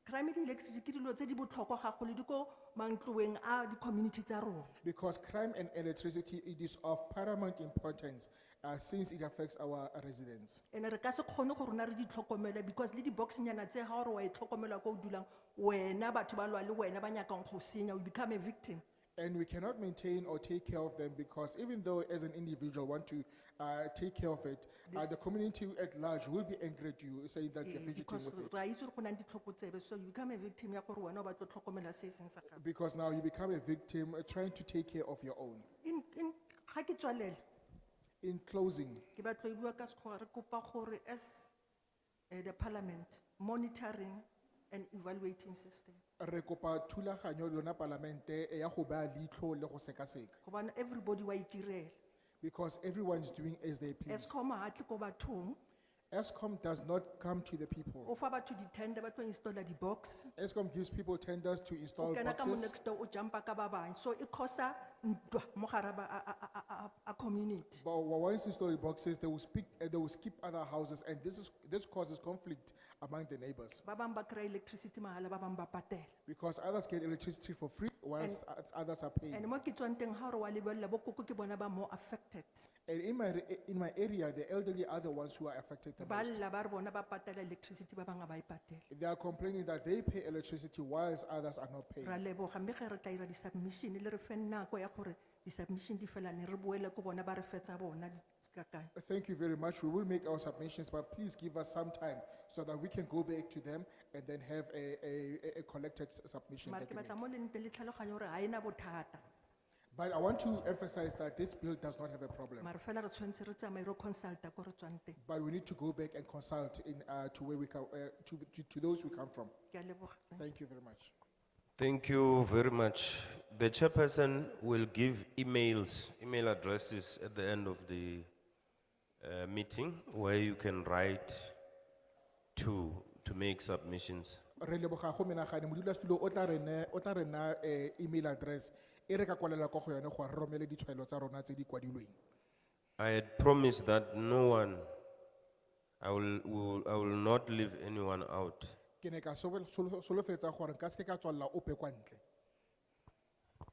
Crime le electricity ke dilo tse di botlhokwa gagolo di ko mantloeng a di community tsa rona. Because crime and electricity, it is of paramount importance since it affects our residents. And re ka se kgone go rona re di tlhokomele, because le di box nyana tse ha o re wa itlhokomela ko o dulang wena batho ba lwa le wena ba nyakang go senya, we become a victim. And we cannot maintain or take care of them, because even though as an individual want to take care of it, the community at large will be angry at you, saying that you're fidgeting Because with it. ra itse gore go na le ditlhokotsebe, so you become a victim ya gore wena o batla go tlhokomela se seng sa gago. Because now you become a victim trying to take care of your own. In ga ke tswalele In closing, ke batla go bua ka sekgowa, re kopa gore as the parliament monitoring and evaluating system. re kopa thulaganyo lona palamente ya go baya leitlho le go sekaseka, Gobane everybody wa itirela. because everyone is doing as they please. Eskom ha tle ko bathong, ESCOM does not come to the people. o fa batho di tender ba tlo installa di box. ESCOM gives people tenders to O install kena ka mo boxes, next door o jumpa ka ba bang. So e causa ntwa mo gare ba a community. but once installing boxes, they will skip other houses, and this causes conflict among the neighbors, Ba bang ba kry electricity mahala, ba bang ba patela. because others get electricity for free whilst others are paying. And mo ke tswang teng ha re wa lebella bo koko ke bona ba more affected. And in my area, the elderly are the ones who are affected the Ba most. lla ba re bona ba patela electricity ba bang ga ba e patela. They are complaining that they pay electricity whilst others are not paying. Ra leboga mme ge re tla ira di submission le re fe nako ya gore di submission di felane re boele ko bona ba re fetsa bona di ka kae. Thank you very much. We will make our submissions, but please give us some time so that we can go back to them and then have a collected submission. Mara that ke we batla make. mo le ntle le tlhaloganya gore ha ena bothata. But I want to emphasize that this bill does not have a problem. Mara fela re tshwantse re tsamaye re consulta ko re tswang teng. But we need to go back and consult to where we come, to those we come from. Ke a leboga. Thank you very much. Thank you very much. The chairperson will give email addresses at the end of the meeting where you can write to make submissions. Re leboga go menagane modulasetulo o tla re na email address e re ka kwalela ko go yone gore re romele ditshwaelo tsa rona tse di kwadilweng. I had promised that no one, I will not leave anyone out. Ke ne ka solofetsa gore nka se ka tswalla ope kwa ntle.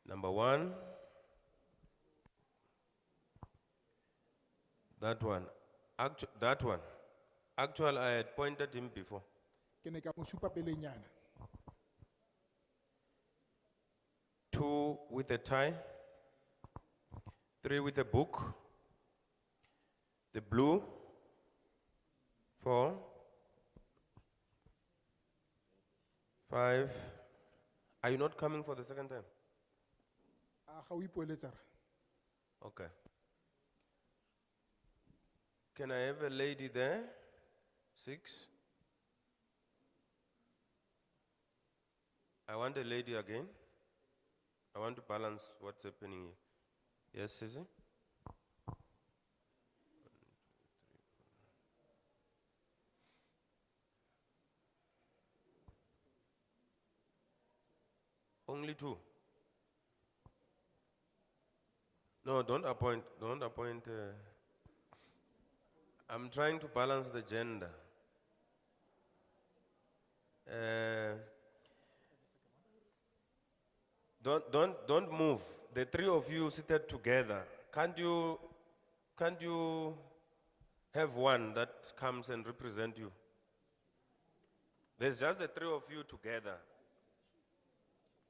Number one, that one. Actually, I had pointed him before. Ke ne ka mo supa pelenyana. 2 with a tie, 3 with a book, the blue, 4, 5. Are you not coming for the second time? Ga o ipoeletsa ra. Okay. Can I have a lady there? 6. I want a lady again. I want to balance what's happening here. Yes, Sissy? Only 2. No, don't appoint. I'm trying to balance the gender. Don't move. The 3 of you seated together. Can't you have one that comes and represent you? There's just the 3 of you together.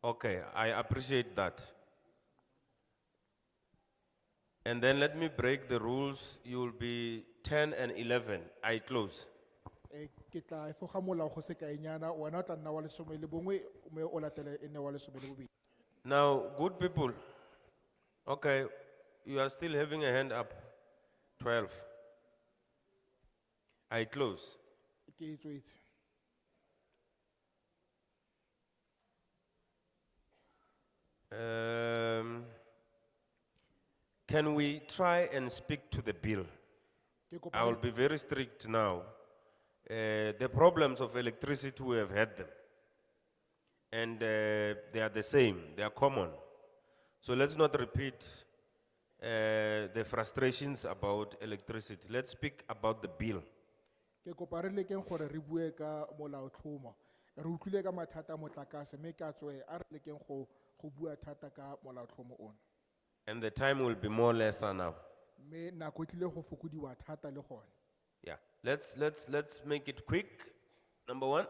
Okay, I appreciate that. And then let me break the rules. You will be 10 and 11. I close. Ke tla efoga molao go se kaenyana wena o tla nna wa lesome le bongwe mme o latele e nne wa lesome le bobedi. Now, good people, okay, you are still having a hand up. 12. I close. Ke e tswetse. Can we try and speak to the bill? I will be very strict now. The problems of electricity, we have had them. And they are the same, they are common. So let's not repeat the frustrations about electricity. Let's speak about the bill. Ke kopa re lekeng gore re bue ka molaotlhomo. Re utlwile ka mathata a motlakase mme ka tswe a re lekeng go bua thata ka molaotlhomo ono. And the time will be more lesser now. Mme nako e tlile go fokodiwa thata le gone. Yeah, let's make it quick. Number 1.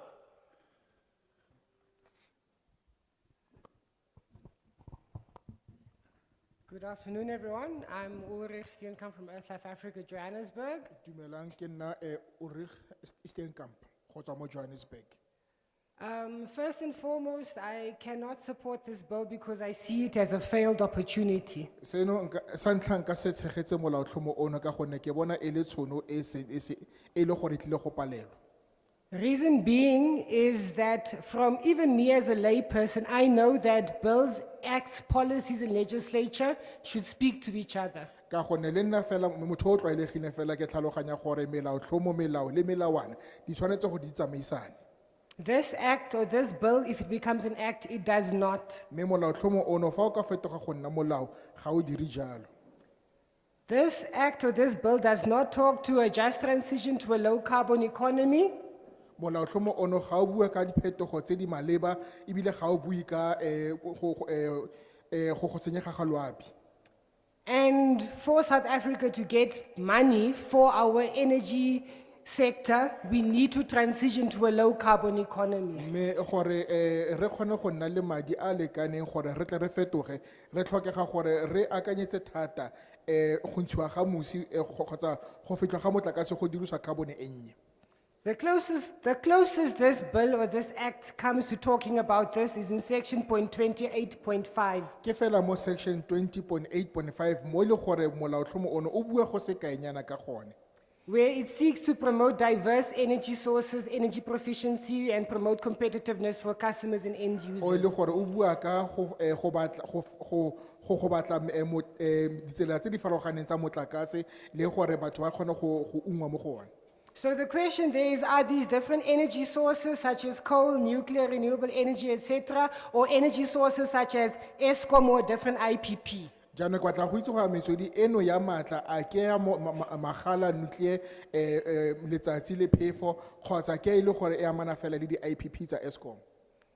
Good afternoon, everyone. I'm Ulrich Steenkamp from Earth Life Africa, Johannesburg. Dumelang ke nna Ulrich Steenkamp go tswa mo Johannesburg. First and foremost, I cannot support this bill because I see it as a failed opportunity. Seno sa ntlha nka se tshegetse molaotlhomo ono ka gonne ke bona e le tshono e le gore e tlile go palelwa. Reason being is that from even me as a layperson, I know that bills, acts, policies, and legislature should speak to each other. Ka gonne le nna fela motho o tlwaelegile fela ke tlhaloganya gore melaotlhomo melao le melawana di tshwanetse go di tsamaisane. This act or this bill, if it becomes an act, it does not. Mme molaotlhomo ono fa o ka fetoga go nna molao ga o dire jalo. This act or this bill does not talk to a just transition to a low carbon economy. Molaotlhomo ono ga o bua ka diphetogo tse di maleba ebile ga o bue ka go senyega ga loapi. And for South Africa to get money for our energy sector, we need to transition to a low carbon economy. Me gore re kgone go nna le madi a lekaneng gore re tle re fetoge re tlhokega gore re akanyetse thata go ntshiwa ga musi kgotsa go fetlwa ga motlakase go dirisiwa carbon e nnye. The closest this bill or this act comes to talking about this is in section point 28.5. Ke fela mo section 20.8.5 mo le gore molaotlhomo ono o bua go se kaenyana ka gone. where it seeks to promote diverse energy sources, energy proficiency, and promote competitiveness for customers and end o users. le gore o bua ka go batla ditsela tse di farologaneng tsa motlakase le gore batho ba kgone go ungwa mo go one. So the question there is, are these different energy sources such as coal, nuclear, renewable energy, etc., or energy sources such as ESCOM or different IPP? jaanong ke batla go itse gore metswedi eno ya maatla a ke ya magala nuclear letsatsi le phefo kgotsa ke e le gore e amana fela le di-IPP tsa Eskom.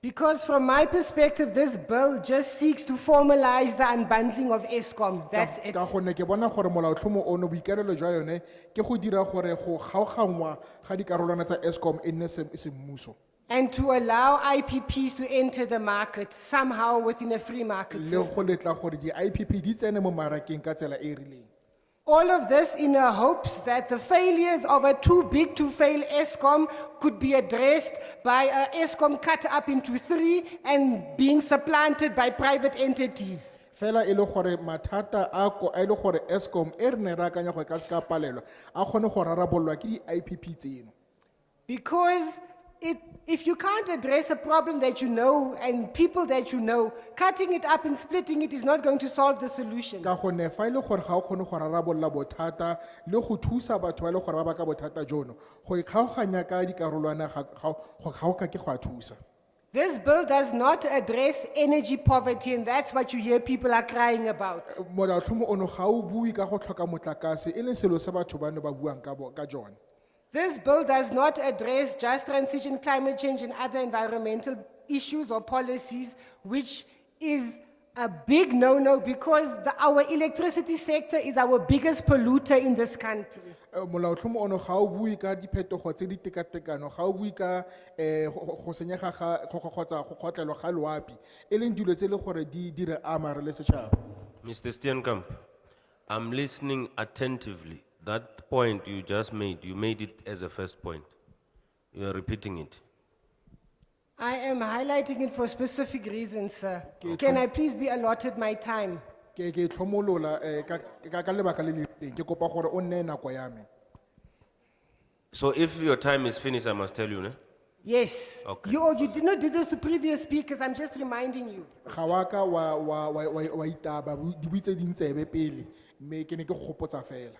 Because from my perspective, this bill just seeks to formalize the unbundling of ESCOM. That's it. Ka gonne ke bona gore molaotlhomo ono boikarelo jwa yone ke go dira gore go kgaoganngwa ga dikarolwana tsa Eskom e nne semmuso. And to allow IPPs to enter the market somehow within a free market Le system. go letla gore di-IPP di tsene mo marakeng ka tsela e e rileng. All of this in the hopes that the failures of a too big to fail ESCOM could be addressed by a ESCOM cut up into 3 and being supplanted by private entities. Fela e le gore mathata a le gore Eskom e re ne re akanya gore ka se ka palelwa a kgone go rarabololwa ke di-IPP tseno. Because if you can't address a problem that you know and people that you know, cutting it up and splitting it is not going to solve the solution. Ka gonne fa e le gore ga o kgone go rarabolola bothata le go thusa batho ba e le gore ba baka bothata jono go ikgaoganya ka dikarolwana go kgaoka ke go a thusa. This bill does not address energy poverty, and that's what you hear people are crying about. Molaotlhomo ono ga o bue ka go tlhoka motlakase e leng selo se batho bano ba buang ka jone. This bill does not address just transition, climate change, and other environmental issues or policies, which is a big no-no because our electricity sector is our biggest polluter in this country. Molaotlhomo ono ga o bue ka diphetogo tse di tekatekano ga o bue ka go senyega kgotsa go kgotlelwa ga loapi e leng dilo tse le gore di dire ama re le setšhaba. Mr. Steenkamp, I'm listening attentively. That point you just made, you made it as a first point. You are repeating it. I am highlighting it for specific reasons, sir. Can I please be allotted my time? Ke tlhomolola ka lebaka le le rileng ke kopa gore o nne nako ya me. So if your time is finished, I must tell you, ne? Yes. Okay. You did not do this to previous speakers, I'm just reminding you. Ga wa ka wa itaba di buitse di ntsebe pele mme ke ne ke gopotsa fela.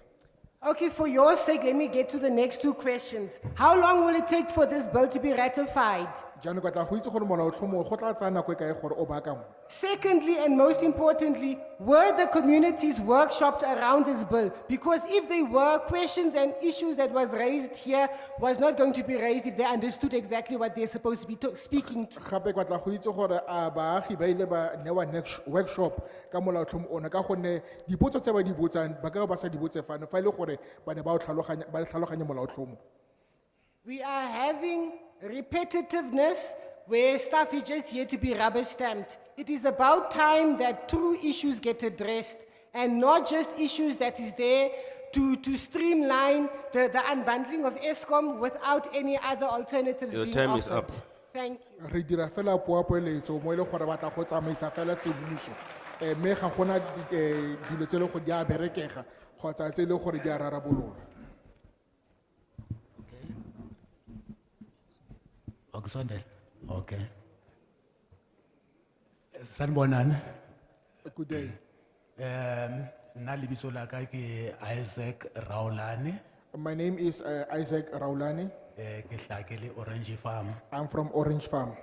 Okay, for your sake, let me get to the next 2 questions. How long will it take for this bill to be ratified? Jaanong ke batla go itse gore molaotlhomo go tla tsaya nako e kae gore o baakangwe. Secondly, and most importantly, were the communities workshopped around this bill? Because if they were, questions and issues that was raised here was not going to be raised if they understood exactly what they're supposed to be speaking to. Gape ke batla go itse gore a baagi ba ile ba newa next workshop ka molaotlhomo ono ka gonne dipotso tse ba di botsang ba ka ba sa di botse fano fa ile gore ba ne ba tlhaloganya molaotlhomo. We are having repetitiveness where stuff is just here to be rubber stamped. It is about time that true issues get addressed and not just issues that is there to streamline the unbundling of ESCOM without any other alternatives Your being time offered. is up. Thank you. Re dira fela poeletso mo ile gore batla go tsamaisa fela semmuso. Me ga gona dilo tse le go di a berekega kgotsa tse le gore di a rarabololwa. Okusondela. Okay. Sanibonani. Good day. Nna lebitso la ka ke Isaac Raulane. My name is Isaac Raulani. Ke hlakile Orange Farm. I'm from Orange Farm.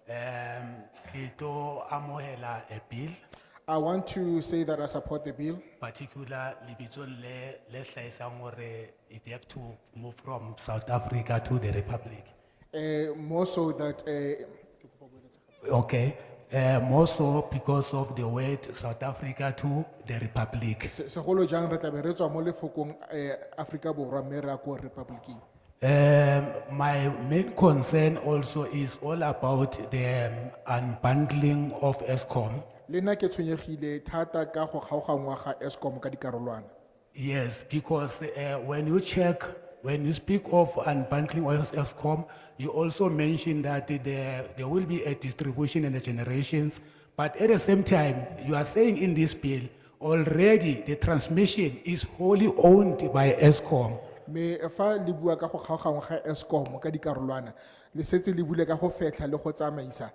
Ke tlo amohela a bill, I want to say that I support the bill, particular lebitso le hlahisang hore it have to move from South Africa to the Republic. more so that Okay. More so because of the word South Africa to the Republic. segolo jang re tla be re tswa mo lefokong Africa Borwa mme re ya ko Republicing. My main concern also is all about the unbundling of ESCOM. Le nna ke tshwenyegile thata ka go kgaoganngwa ga Eskom ka dikarolwana. Yes, because when you speak of unbundling of ESCOM, you also mention that there will be a distribution and a generations, but at the same time, you are saying in this bill, already the transmission is wholly owned by ESCOM. Me fa le bua ka go kgaogangwa ga Eskom ka dikarolwana le setse le bule ka go fetla le go tsamaisa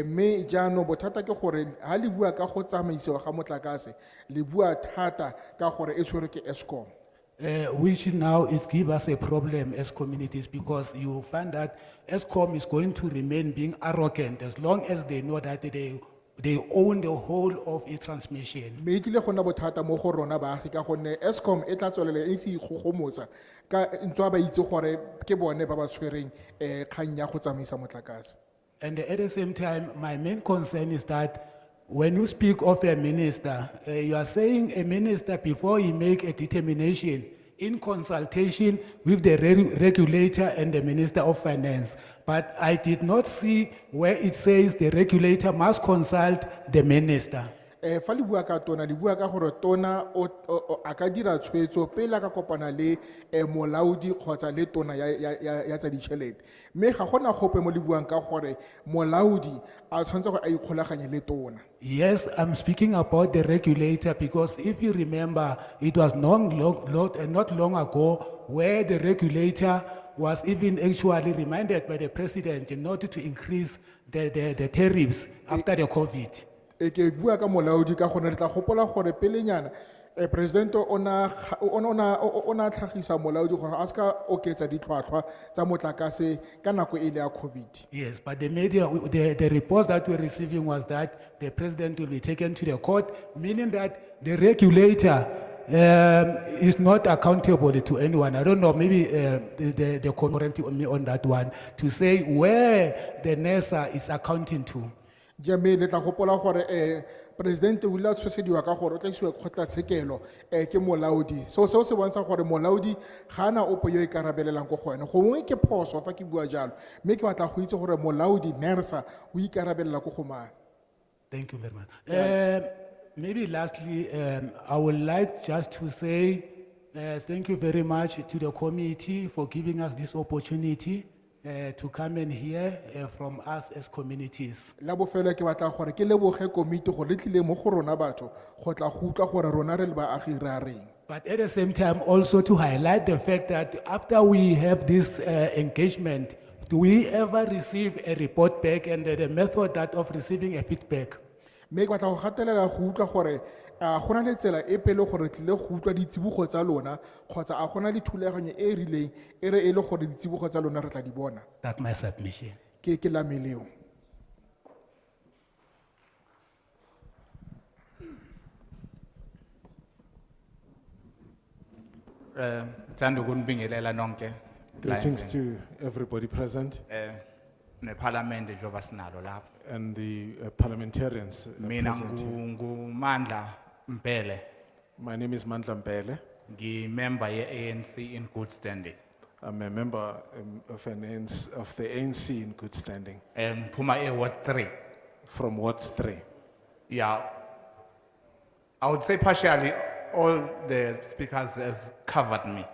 me jaanong bothata ke gore ha le bua ka go tsamaisiwa ga motlakase le bua thata ka gore e tshwerwe ke Eskom. Which now it give us a problem as communities because you find that ESCOM is going to remain being arrogant as long as they know that they own the whole of its transmission. Me e tlile go nna bothata mo go rona baagi ka gonne Eskom e tla tswelela e se ikgogomosa ka ntse ba itse gore ke bone ba ba tshwereng kgang ya go tsamaisa motlakase. And at the same time, my main concern is that when you speak of a minister, you are saying a minister before he make a determination in consultation with the regulator and the Minister of Finance. But I did not see where it says the regulator must consult the minister. Fa le bua ka tona le bua ka gore tona a ka dira tshwetso pele a ka kopana le molaodi kgotsa le tona ya tsa ditšhelete mme ga gona gope mo le buang ka gore molaodi a tshwanetse gore a ikgolaganye le tona. Yes, I'm speaking about the regulator because if you remember, it was not long ago where the regulator was even actually reminded by the president in order to increase the tariffs after the COVID. Ke bua ka molaodi ka gone re tla gopola gore pelenyana president ona tlhagisa molaodi gore a ska oketsa ditlhwatlhwa tsa motlakase ka nako e le ya COVID. Yes, but the media, the reports that we're receiving was that the president will be taken to the court, meaning that the regulator is not accountable to anyone. I don't know, maybe the correct me on that one, to say where the NESA is accounting to. Jame le tla gopola gore president o ile a tshosediwa ka gore o tla isiwa kgotlatshekelo ke molaodi se bontsha gore molaodi ga ana opo yo ikarabelelang go go ene gongwe ke phoso fa ke bua jalo mme ke batla go itse gore molaodi NERSA o ikarabelela go go mang. Thank you very much. Maybe lastly, I would like just to say thank you very much to the committee for giving us this opportunity to come and hear from us as communities. La bofelo ke batla gore ke leboge komiti go letlile mo go rona batho go tla go utlwa gore rona re le baagi re a reng. But at the same time, also to highlight the fact that after we have this engagement, do we ever receive a report back and the method that of receiving a feedback? Me ke batla go gatelela go utlwa gore a gona le tsela e pele gore tlile go utlwa ditsibogo tsa lona kgotsa a gona le thulaganyo e rileng e re e le gore ditsibogo tsa lona re tla di bona. That's my submission. Ke la meleo. Thanda ukunibingelela nonke. Greetings to everybody present neParliament njengoba sinalo lapha. and the parliamentarians Mina present here. nguMandla Mpele, My name is Mandla Mbele. ngimember ye-ANC in good standing. I'm a member of the ANC in good standing Ngiphuma eWard 3. from Ward 3. Yeah. I would say partially all the speakers has covered me.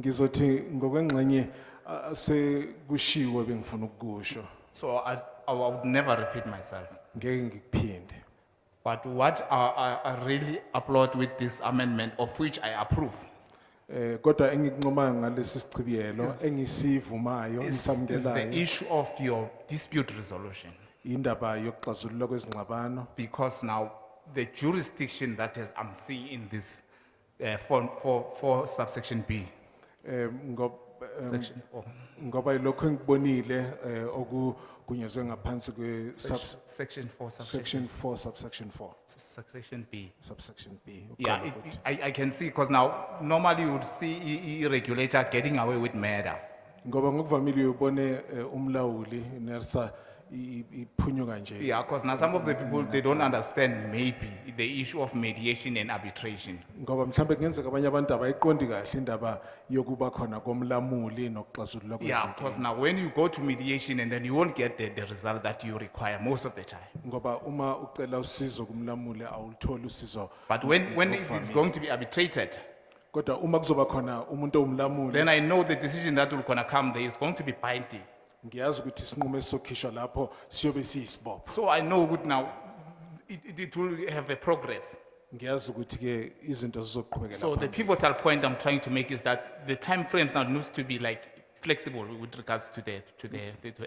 Ngizothi ngokwengxenye sekushiwo bengifuna ukukusho. So I would never repeat myself. Ngeke ngikuphinde. But what I really applaud with this amendment, of which I approve, Kodwa engikunqomayo ngalesi sichibiyelo engisivumayo is the ngisamukelayo issue of your dispute resolution. indaba yokuxazululwa kwezingxabano. Because now the jurisdiction that is, I'm seeing in this for subsection B. Section 4. Ngoba ilokho engibonile okugunyazwe ngaphansi kwe Section 4, section 4 subsection 4 Subsection B. subsection B. Yeah, Uqala ukuthi. I can see, because now normally you would see a regulator getting away with murder. Ngoba ngokuvamile ubone umlawuli NERSA iphunyuka nje. Yeah, because now some of the people, they don't understand maybe the issue of mediation and arbitration. Ngoba mhlambe kungenzeka abanye abantu abayiqondi kahle indaba yokuba khona komlamuli nokuxazululwa Yeah, kwezinkinga. because now when you go to mediation and then you won't get the result that you require most of the time. Ngoba uma ucela usizo kumlamuli awulitholi usizo. But when it's going to be arbitrated, Kodwa uma kuzoba khona umuntu owumlamuli then I know the decision that will gonna come there is going to be binding. ngiyazi ukuthi isinqumo esizokhishwa lapho siyobe siyisibopho. So I know good now, it will have a progress. ngiyazi ukuthi ke izinto zizoqhubekela So the phambili. pivotal point I'm trying to make is that the time frames now needs to be like flexible with regards to the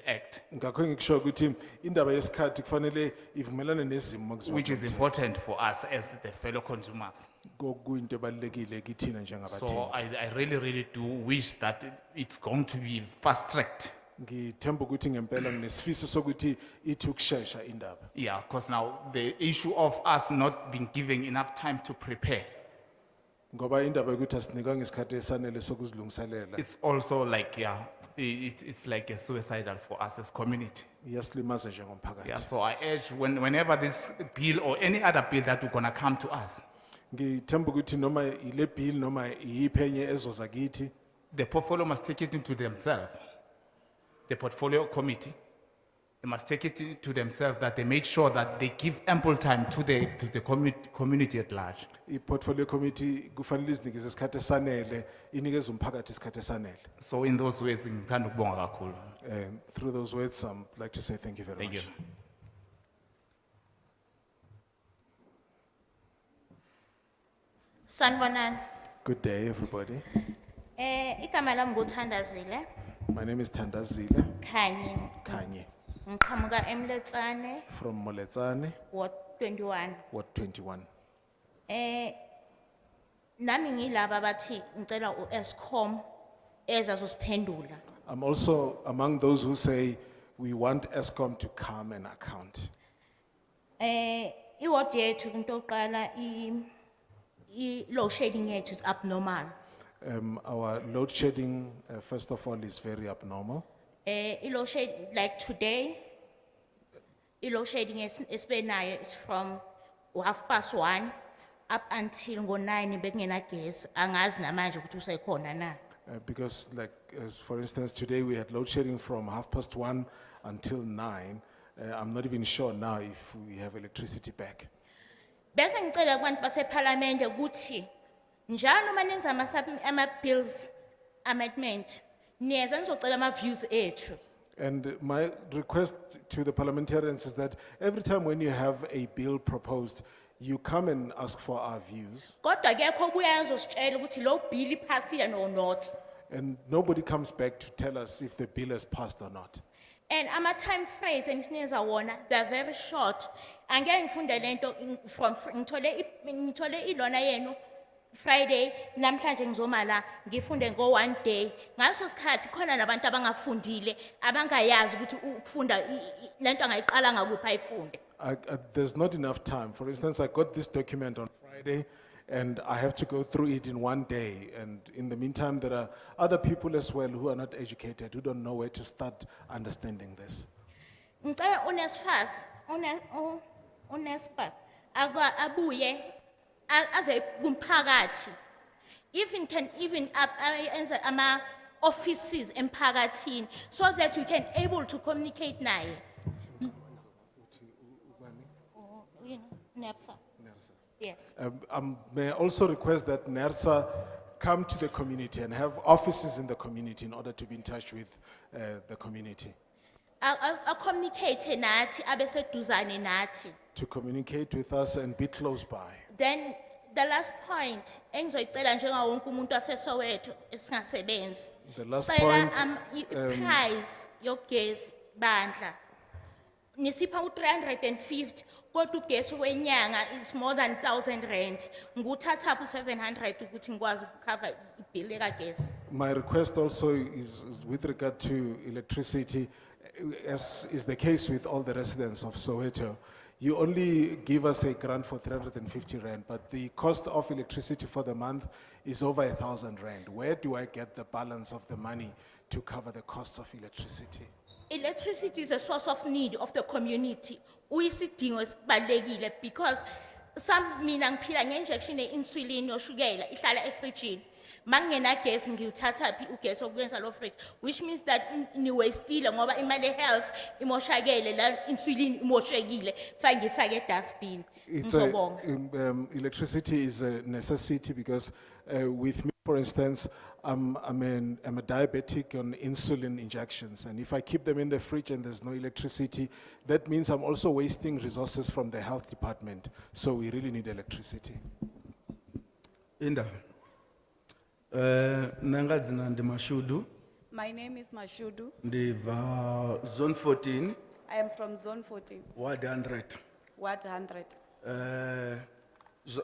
act, Ngakho ngikusho ukuthi indaba yesikhathi kufanele ivumelane nezimo makuziwa which is ngomthetho. important for us as the fellow consumers. Kuyinto ebalulekile kithina So njengabathengi. I really do wish that it's going to be fast tracked. Ngithemba ukuthi ngempela nginesifiso sokuthi ithi ukushesha indaba. Yeah, because now the issue of us not being given enough time to prepare, Ngoba indaba yokuthi asinikanga isikhathi esanele sokuzilungiselela. it's also like, yeah, it's like a suicidal for us as community. Iyasilimaza njengomphakathi. Yeah, so I urge whenever this bill or any other bill that will gonna come to us, Ngithemba ukuthi noma ile bill noma iyiphi enye ezoza kithi the portfolio must take it into themselves. The portfolio committee, they must take it to themselves that they make sure that they give ample time to the community at large. i-portfolio committee kufanele izinikeze isikhathi esanele inikeze umphakathi isikhathi esanele. So in those ways, ngithanda ukubonga kakhulu. And through those words, I'd like to say thank you very Thank much. you. Sanibonani. Good day, everybody. Igama lami nguThandazile My name is Thandazile Khanyi. Kanye Ngiqhamuka eMletsane, from Moletsane, Ward 21. Ward 21. Nami ngilaba bathi ngicela uEskom ezazosiphendula. I'm also among those who say we want ESCOM to come and account. Iward yethu into yokuqala load shedding yethu is abnormal. Our load shedding, first of all, is very abnormal. Load shed like today. Load shedding esibenayo is from 1:30 up until 9 bekungena gas. Angazi namanje ukuthi usekhona na. Because like, as for instance, today we had load shedding from 1:30 until 9. I'm not even sure now if we have electricity back. Bese ngicela kubantu baseParliament ukuthi njalo manenza ama bills amendment niyeza nizocela ama views ethu. And my request to the parliamentarians is that every time when you have a bill proposed, you come and ask for our views, Kodwa kekho obuya azositshela ukuthi lo bill iphasile no not. and nobody comes back to tell us if the bill has passed or not. And ama time frames engisinikeza wona they're very short. Angeke ngifunde lento from ngithole ilona yenu Friday namhlanje ngizoma la ngifunde ngo 1 day. Ngaso sikhathi khona nabantu abangafundile abangayazi ukuthi ukufunda lento angayiqala ngakuphi ayifunde. There's not enough time. For instance, I got this document on Friday and I have to go through it in 1 day. And in the meantime, there are other people as well who are not educated, who don't know where to start understanding this. Ngicela uNESPA abuye aze kumphakathi. Even can enze ama offices emphakathini so that we can able to communicate naye. NEPSA. Yes. May I also request that NERSA come to the community and have offices in the community in order to be in touch with the community, A communicate nathi abeseduzane nathi. to communicate with us and be close by. Then the last point engizoyicela njenga wonke umuntu waseSoweto esingasebenzi. The last Sicela, point, price yogesi bandla. Nisipha u350 kodwa ugesi wenyanga is more than 1,000 rand. Nguthatha ku 700 ukuthi ngikwazi ukucover ibill kagesi. My request also is with regard to electricity, as is the case with all the residents of Soweto. You only give us a grant for 350 rand, but the cost of electricity for the month is over 1,000 rand. Where do I get the balance of the money to cover the costs of electricity? Electricity is a source of need of the community. Uyisidingo esibalekile because mina ngiphila nge-injection ye-insulin yoshukela ihlala efrijini. Mangena gas ngiwuthatha phi ugesi okwenza lo fridge, which means that niwastile ngoba imali health imoshakele la insulin imoshekile fa ngifake dustbin. It's Ngizobonga. electricity is a necessity because With me, for instance, I'm a diabetic on insulin injections, and if I keep them in the fridge and there's no electricity, that means I'm also wasting resources from the health department. So we really need electricity. Inda. Nangazina ndi Mashudu, My name is Mashudu. ndiva zone 14, I am from Zone 14, ward 100. Ward 100.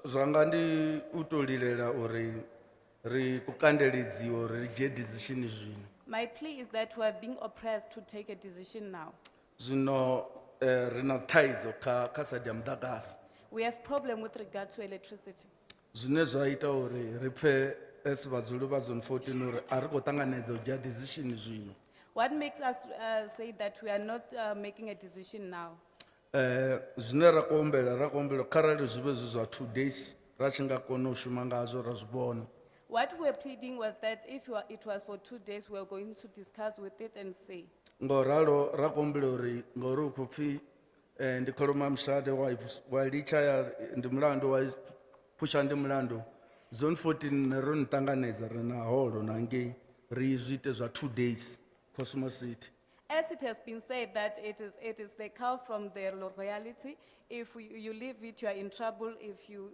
Zwanga ndi utolilela uri ri kukandelidziwa uri ri dzhie decision zwino. My plea is that we are being oppressed to take a decision now. Zwino rina thaidzo kha side ya mudagasi. We have problem with regard to electricity. Zwine zwa ita uri ri pfe as vhadzulapo vha zone 14 uri a ri khou ṱanganedza u dzhia decision zwino. What makes us say that we are not making a decision now? Zwine ra khou humbela kharali zwi vhe zwi zwa 2 days ra tshi nga kona u shuma ngazwo ra zwi vhona. What we were pleading was that if it was for 2 days, we were going to discuss with it and say. Ngoralo ra khou humbela uri ngori u khou pfi ndi kholomo mshade wa litsha ya ndi mulandu wa phusha ndi mulandu. Zone 14 ro nṱanganedza ri na holo na ngei ri zwi ite zwa 2 days Cosmos City. As it has been said that it is the cow from the royalty. If you leave it, you are in trouble. If you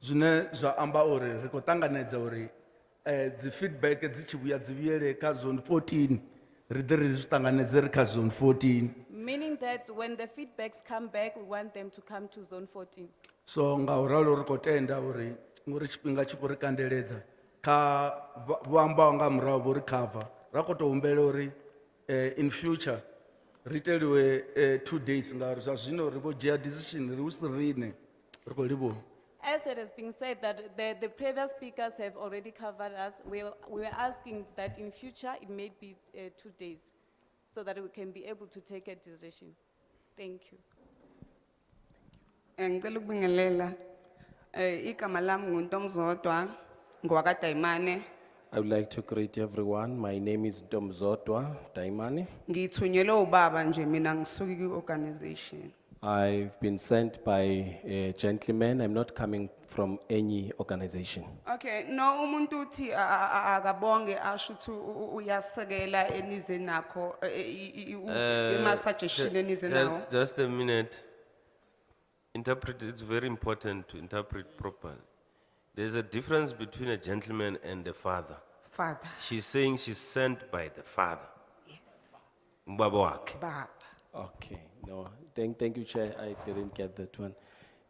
Zwine zwa amba uri ri khou ṱanganedza uri dzi feedback dzi tshi vhuya dzi vhuyele kha zone 14 ri ḓi ri zwi ṱanganedze ri kha zone 14. meaning that when the feedbacks come back, we want them to come to Zone 14. So ngauralo ri khou tenda uri ngori tshifhinga tshi khou ri kandeledza kha vho ambaho nga murahu vho ri cover ra khou tou humbela uri in future ri iteliwe 2 days ngauri zwa zwino ri khou dzhia decision ri hu si riṋe ri khou livhuwa. As it has been said that the previous speakers have already covered us, we were asking that in future it may be 2 days so that we can be able to take a decision. Thank you. Ngicela ukubingelela igama lami nguNtomzodwa ngwakaDayimane. I would like to greet everyone. My name is Domzotwa Daimani. Ngithunyelwe ubaba nje mina ngisuka ku-organization. I've been sent by a gentleman. I'm not coming from any organization. Okay, no umuntu uthi akabonge asho ukuthi uyasekela enize nakho ima suggestion enize nawo. Just a minute. Interpret, it's very important to interpret properly. There's a difference between a gentleman and a father. Father. She's saying she's sent by the father. Yes. Mbaba wakhe. Baba. Okay, no, thank you, Chair. I didn't get that one.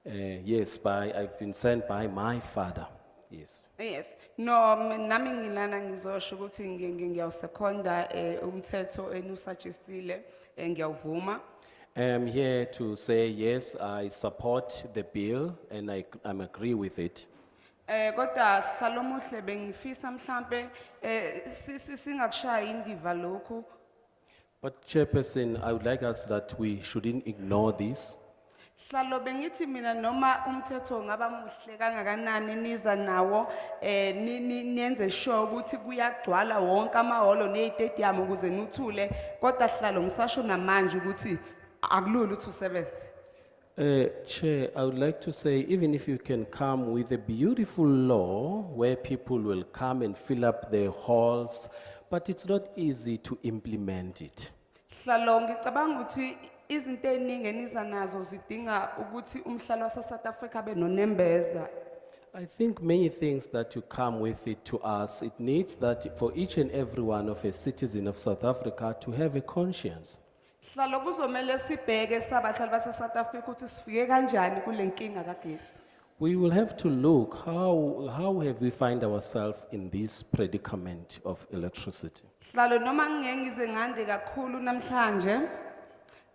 Yes, I've been sent by my father. Yes. Yes. No, nami ngilana ngizosho ukuthi ngiyawuseconda umthetho enusuggestile ngiyawuvuma. I'm here to say yes, I support the bill and I'm agree with it. Kodwa Salomuhle bengifisa mhlambe singakushaya indiva lokhu. But Chairperson, I would like us that we shouldn't ignore this. Hlalo bengithi mina noma umthetho ngaba muhle kangakanani niza nawo niyenze sure ukuthi kuyagcwala wonke amahholo nezitadium ukuze nuthule kodwa hlalo ngisasho namanje ukuthi akulula ukuthi usebenze. Chair, I would like to say, even if you can come with a beautiful law where people will come and fill up their halls, but it's not easy to implement it. Hlalo ngicabanga ukuthi izinto eziningi eniza nazo zidinga ukuthi umhlalo wase South Africa benonembeza. I think many things that you come with it to us, it needs that for each and every one of a citizen of South Africa to have a conscience. Hlalo kuzomela sibheke sabahlali base South Africa ukuthi sifike kanjani kule nkinga kagesi. We will have to look how have we find ourselves in this predicament of electricity. Hlalo noma ngize ngande kakhulu namhlanje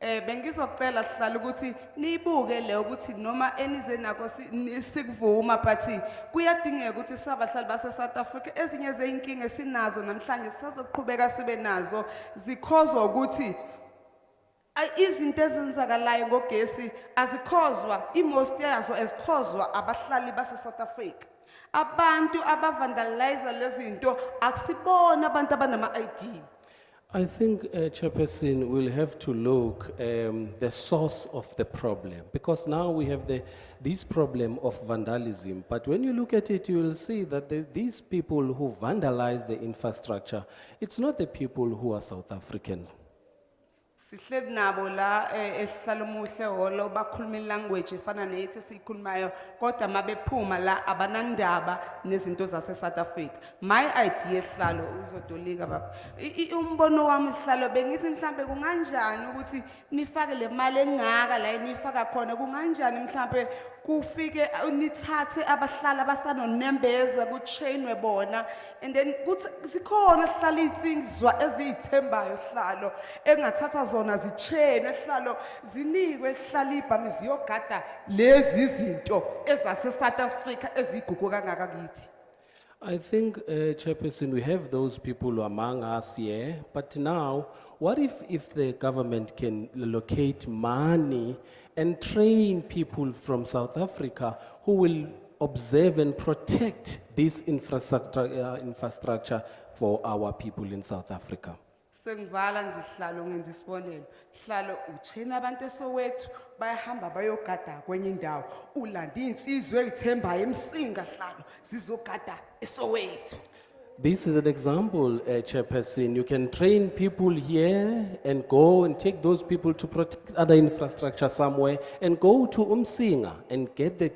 bengizocela hlalo ukuthi nibuke le ukuthi noma enize nako sikuvuma but kuyadingeka ukuthi sabahlali base South Africa ezinye zeinkinga esinazo namhlanje sisazoqhubeka sibe nazo zikhozwa ukuthi izinto ezenzakalayo ngogesi azikhozwa most yazo ezikhozwa abahlali base South Africa. Abantu abavandalize lezi zinto akusibona abantu abanama ID. I think, Chairperson, we'll have to look the source of the problem because now we have this problem of vandalism. But when you look at it, you will see that these people who vandalize the infrastructure, it's not the people who are South Africans. Sihleli nabo la esihlala umuhle holo bakhuluma ilanguage efana nethi siyikhulumayo kodwa mabephuma la abanandaba nezinto zase South Africa. My idea esihlalo uzodolika baba. Umbono wami isihlalo bengithi mhlambe kunganjani ukuthi nifake le mali engaka la nifaka khona kunganjani mhlambe kufike nithathe abahlala basanoNembeza kutrainwe bona and then kuthi sikhona sihlala insizwa ezithembayo sihlalo engathatha zona zitrain esihlalo zinikwe esihlala ibhami ziyogada lezi zinto ezase South Africa ezigugu kangaka kithi. I think, Chairperson, we have those people among us here, but now, what if the government can locate money and train people from South Africa who will observe and protect this infrastructure for our people in South Africa? Sengivala nje sihlalo ngenza isibonelo. Sihlalo utrain abantu eSoweto bayahamba bayogada kwenye indawo. Ulanda insizwe ezithembayo eMsinga sihlalo zizogada eSoweto. This is an example, Chairperson. You can train people here and go and take those people to protect other infrastructure somewhere and go to Umsinga and get the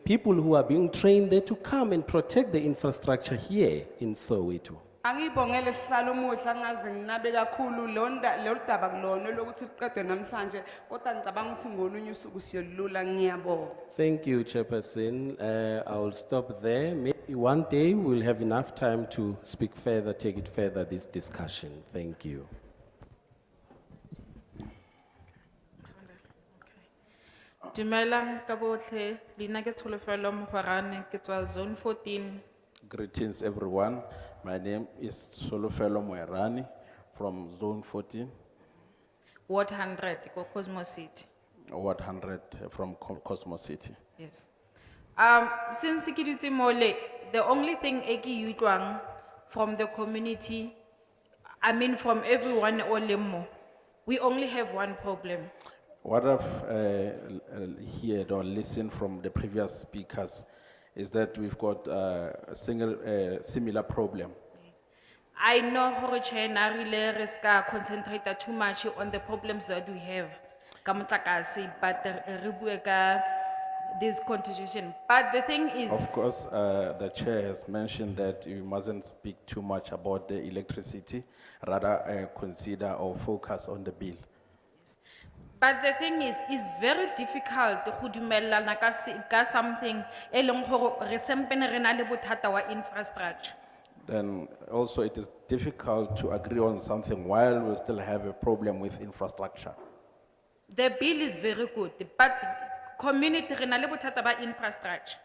people who are being trained there to come and protect the infrastructure here in Soweto. Angibongele sihlalo umuhle ngaze nginabe kakhulu lo daba kulono lokuthi liqedwe namhlanje kodwa ngicabanga ukuthi ngolunye usuku siyolula ngiyabonga. Thank you, Chairperson. I will stop there. Maybe one day we'll have enough time to speak further, take it further, this discussion. Thank you. Dumelang ka botlhe, leina ke Tsholofelo Mogwarane, ke tswa zone 14. Greetings, everyone. My name is Solofelo Moerani from Zone 14, Ward 100, ko Cosmos City. Ward 100 from Cosmos City. Yes. Since ke dutse mole, the only thing eki utlwang from the community, I mean from everyone o lemo, we only have one problem. What I've heard or listened from the previous speakers is that we've got a similar problem. I know hore tjhe na rile re ska concentrate too much on the problems that we have. Ka motlakase, but re bue ka this contribution. But the thing is, Of course, the chair has mentioned that you mustn't speak too much about the electricity, rather consider or focus on the bill. but the thing is, it's very difficult go dumellana ka something e leng hore re sempene re na le bothata wa infrastructure. Then also it is difficult to agree on something while we still have a problem with infrastructure. The bill is very good, but community re na le bothata ba infrastructure.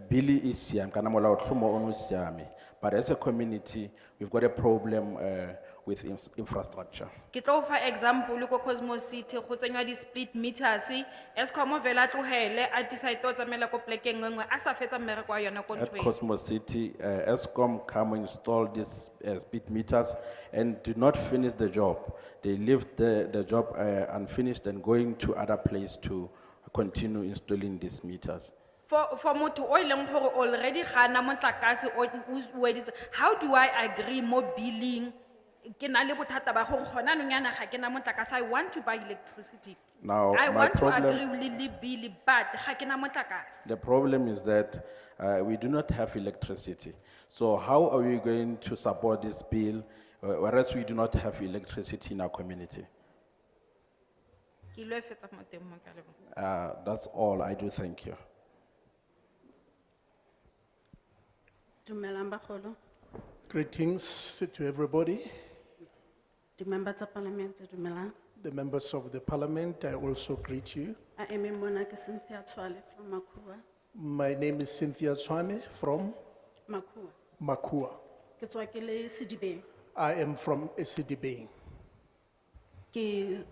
Billy is siam, kana molao tlhomo ono siame. But as a community, we've got a problem with infrastructure. Ke tlo fa example ko Cosmos City go tsenywa di split meters, Eskom vela tlohele a decide to tsamela ko plekeng nngwe a sa fetsa mmereko wa yona ko At ntweng. Cosmos City, ESCOM come and install these speed meters and did not finish the job. They left the job unfinished and going to other place to continue installing these meters. For motho o ileng hore already gana motlakase o editse, how do I agree mo billing? Ke na le bothata ba gore gona no nyana ga ke na motlakase, I want to buy electricity. Now, I my want to problem- agree with the bill, but ga ke na motlakase. The problem is that we do not have electricity. So how are we going to support this bill whereas we do not have electricity in our community? Ke lo e fetsa mo teng mo ka leboha. That's all I do, thank you. Dumelang bagolo, Greetings to everybody, di member tsa parliament, dumelang. the members of the parliament, I also greet you. A emeng mona ke Cynthia Tshwale from Makua. My name is Cynthia Swane from Makua. Makua. Ke tswa ke le Sedibeng. I am from Esidibeng. Ke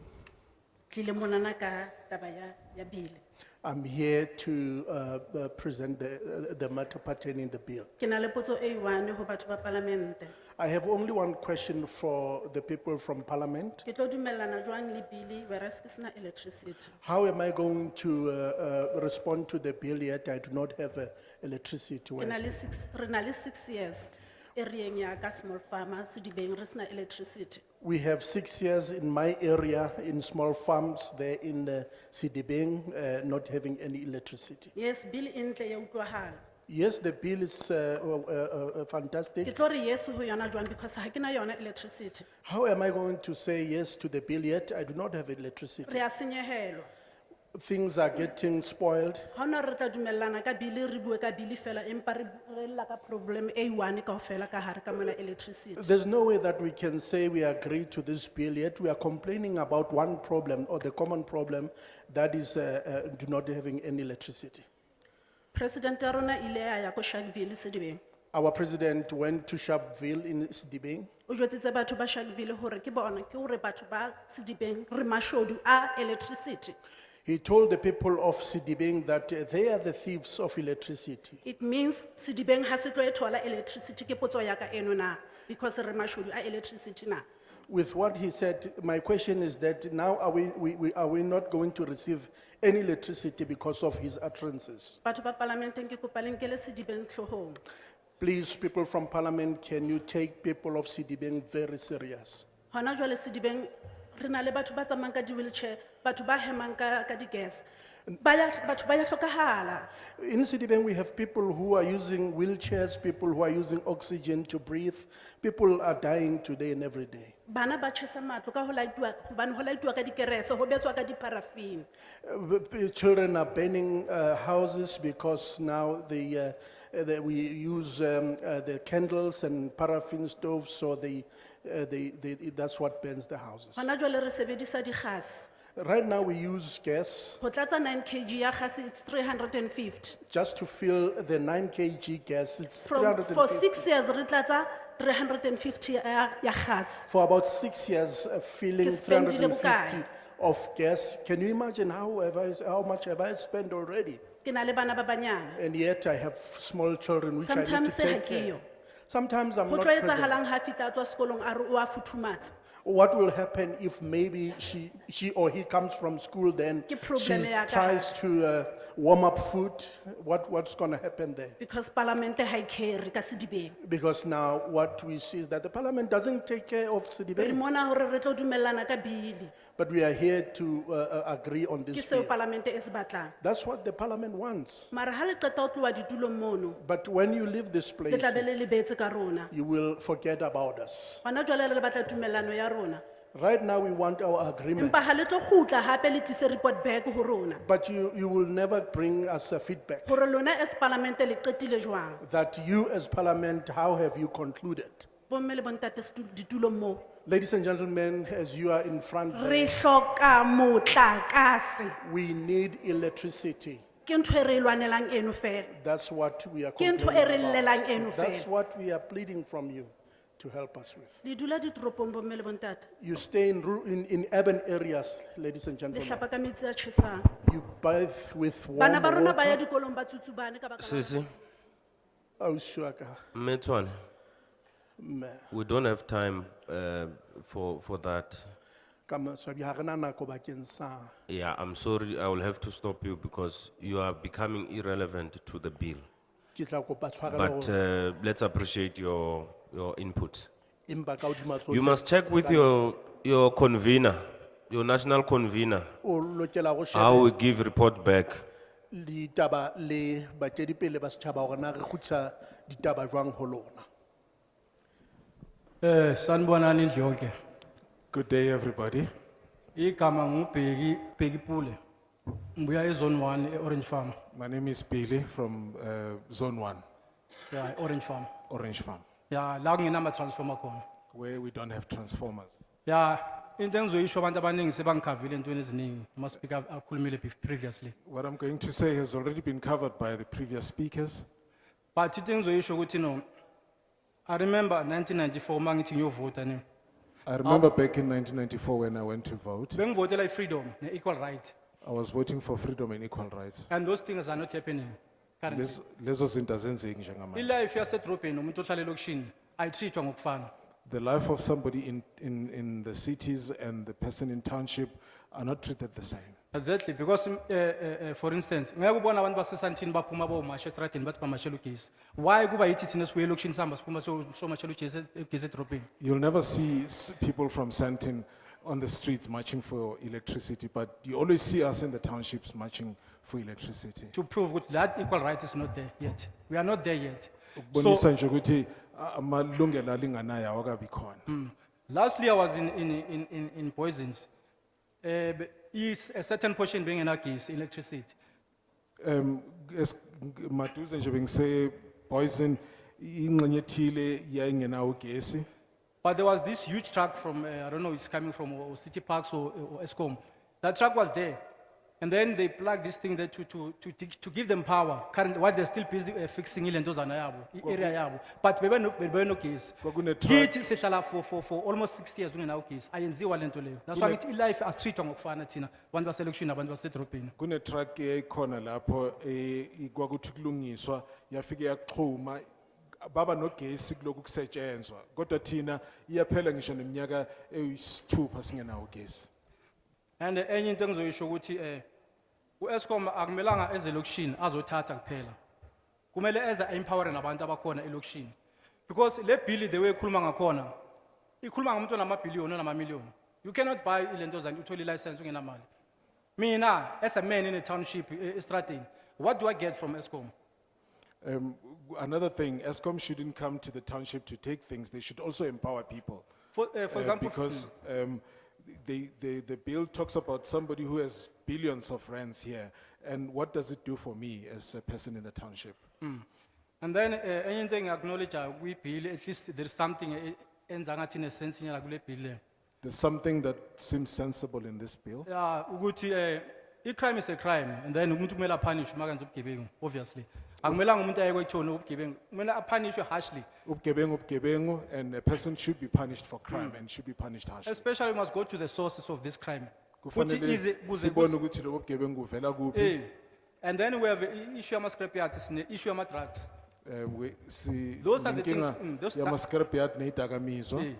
tlile monana ka taba ya bile. I'm here to present the matter pertaining the bill. Ke na le potso e one ho batho ba palamente. I have only one question for the people from parliament. Ke tlo dumellana jwang le bili whereas ke sena electricity. How am I going to respond to the bill yet I do not have electricity? Ke na Wednesday? le re na le 6 years. Areaeng ya ka small farmer Sedibeng re sena electricity. We have 6 years in my area, in small farms there in Sidibeng, not having any electricity. Yes, bill intle ya utlwahala. Yes, the bill is Ke fantastic. tlo re yes ho yona jwang because ha ke na yona electricity. How am I going to say yes to the bill yet I do not have electricity? Re a senyehelwa. Things are getting spoiled. Ha ona re tla dumellana ka bill re bue ka bill fela empa re lla ka problem e one kaofela ka hare ka mona electricity. There's no way that we can say we agree to this bill yet we are complaining about one problem or the common problem that is do not having any electricity. President ya rona ile ya ya ko Sharpeville Sedibeng. Our president went to Sharpeville in Sidibeng. O jwetsitse batho ba Sharpeville hore ke bona ke hore batho ba Sedibeng re mashodu a electricity. He told the people of Sidibeng that they are the thieves of electricity. It means Sedibeng ha se tlo e thola electricity ke potso ya ka eno na because re mashodu a electricity na. With what he said, my question is that now are we not going to receive any electricity because of his utterances? Batho ba parlamenteng ke kopa le nkele Sedibeng hlohong. Please, people from parliament, can you take people of Sidibeng very serious? Hona jwale Sedibeng re na le batho ba tsamayang ka di-wheelchair, batho ba hemang ka di-gas. Batho ba ya hlokahala. In Sidibeng, we have people who are using wheelchairs, people who are using oxygen to breathe. People are dying today and every day. Bana ba tjhesa matlo ka ho laitwa hobane ho laitwa ka dikerese ho beswa ka di-paraffin. Children are burning houses because now we use the candles and paraffin stoves, so that's what burns the houses. Hona jwale re sebedisa di-gas. Right now we use gas Ho tlatsa 9 kg ya gas it's 350. just to fill the 9 kg gas. It's For 350. 6 years re tlatsa 350 ya gas. For about 6 years, filling Ke spendile 350 bokae? of gas. Can you imagine how much have I spent already? Ke na le bana ba banyane. And yet I have small children which I need to Sometimes se take ha care. keyo. Sometimes I'm Ho not tlo present. etsahalang ha fitla a tswa sekolong a re o a futhumatsa. What will happen if maybe she or he comes from school, then Ke she problem ya ka. tries to warm up food? What's gonna happen there? Because parliamente ha e care ka Sedibeng. Because now what we see is that the parliament doesn't take care of Re Sidibeng. mona hore re tlo dumellana ka bili. But we are here to agree on Ke this seo bill. parliamente e se batlang. That's what the parliament wants. Mara ha le qeta ho tloha ditulong mono, But when you leave this le place, tla be le lebetse ka rona. you will forget about us. Hona jwale re batla tumellano ya rona. Right now, we want our agreement, Empa ha le tlo kgutla hape le tlise report back ho rona. but you will never bring us a feedback Hore lona as parliamente le qetile jwang. that you as parliament, how have you concluded? Bomme le bontate ditulong moo. Ladies and gentlemen, as you are in front Re there, hloka motlakase. we need electricity. Ke ntho e re e lwanelang eno fela. That's what we are Ke ntho e re complaining llelang eno about. That's fela. what we are pleading from you to help us with. Le dula ditoropong bomme le bontate. You stay in urban areas, ladies and Le gentlemen. hlapa ka metsi a tjhesang. You bathe with warm Bana ba rona ba ya water. dikolong ba tsutsubane ka baka la- Sisi, Oh, sure, ka. Metwan, Mme, we don't have time for that. ka maswabi, ha re na nako bakeng sa. Yeah, I'm sorry, I will have to stop you because you are becoming irrelevant to the bill. Ke tla kopa tshwarelo But hore- let's appreciate your input. empa ka hodima tsohle, You must check with your convener, your national convener, o lokela go how sheba we give report back. ditaba le bakedipele ba setjhaba hore na re kgutlisa ditaba jwang ho lona. Sanibonani Ndloke. Good day, everybody. Igama Bheki Pule. Ngibuya eZone 1 eOrange Farm. My name is Billy from Zone 1, Yeah, Orange Farm. Orange Farm, Yeah, la kungenama transformer khona. where we don't have transformers. Yeah, into engizoyisho abantu abaningi sebangikhavile entweni eziningi. Uma speaker akhulumile previously. What I'm going to say has already been covered by the previous speakers. But into engizoyisho ukuthi no, I remember 1994 mangithi ngiyovota ne. I remember back in 1994 when I went to vote, Bengivotela freedom ne equal right. I was voting for freedom and equal rights. And those things are not happening currently. Lezo zinto azenzeki njengamanje. Ilife yasedrobheni umuntu ohlala elokishini ayitreatwa ngokufana. The life of somebody in the cities and the person in township are not treated the same. Exactly, because for instance, ngeke ubona abantu basesantini baphuma bomasha estradini bathi bamashela ugesi. Why kuba yithi thina sibuye elokishini sihamba siphuma somashela ugesi edrobheni? You'll never see people from Santin on the streets marching for electricity, but you always see us in the townships marching for electricity. To prove that equal right is not there yet. We are not there yet. Bonisa nje ukuthi amalungelo alinganayo awakabi khona. Lastly, I was in Poisons. Is a certain portion being gas, electricity. Maduze nje bengise poison ingxenye ethile yayingenawo ugesi. But there was this huge truck from, I don't know, it's coming from City Parks or Eskom. That truck was there. And then they plugged this thing there to give them power. Currently, while they're still busy fixing ilentozana yabo, area yabo. But bebe no case. Kithi sehlala for almost 6 years ungenawo ugesi. Ayenziwa lento leyo. That's why ngithi life asitreatwa ngokufana thina. Abantu baselection abantu basedrobheni. Kune truck eyayikhona lapho kwakuthi kulungiswa yafike yaxhuma baba nogesi kuloku kusetshenzwa kodwa thina iyaphela ngisho neminyaka eyisithupha singenawo ugesi. And enye into engizoyisho ukuthi uEskom akumelanga ezelokishini azothatha kuphela. Kumele eza empower nabantu abakhona elokishini. Because le bill the way ikhuluma ngakhona ikhuluma ngomuntu onamabhillion onamamillion. You cannot buy ilentozana uthole license ungenamali. Mina as a man in a township estradini, what do I get from Eskom? Another thing, Eskom shouldn't come to the township to take things. They should also empower people. For example, because the bill talks about somebody who has billions of rands here. And what does it do for me as a person in the township? And then anything acknowledge we bill, at least there's something enzangathi nesense nyala kule bill le. There's something that seems sensible in this bill. Yeah, ukuthi crime is a crime, and then umuntu kumele apunish makanza ubugebengu, obviously. Akumelanga umuntu aye kwethona ubugebengu, kumele apunishwe harshly. Ubugebengu, and a person should be punished for crime and should be punished harshly. Especially we must go to the sources of this crime. Kufanele sibone ukuthi lobo bugebengu uvela kuphi. And then we have the issue of scrapyards, the issue of drugs. Those are the things. Yama scrapyard nedakamizwa.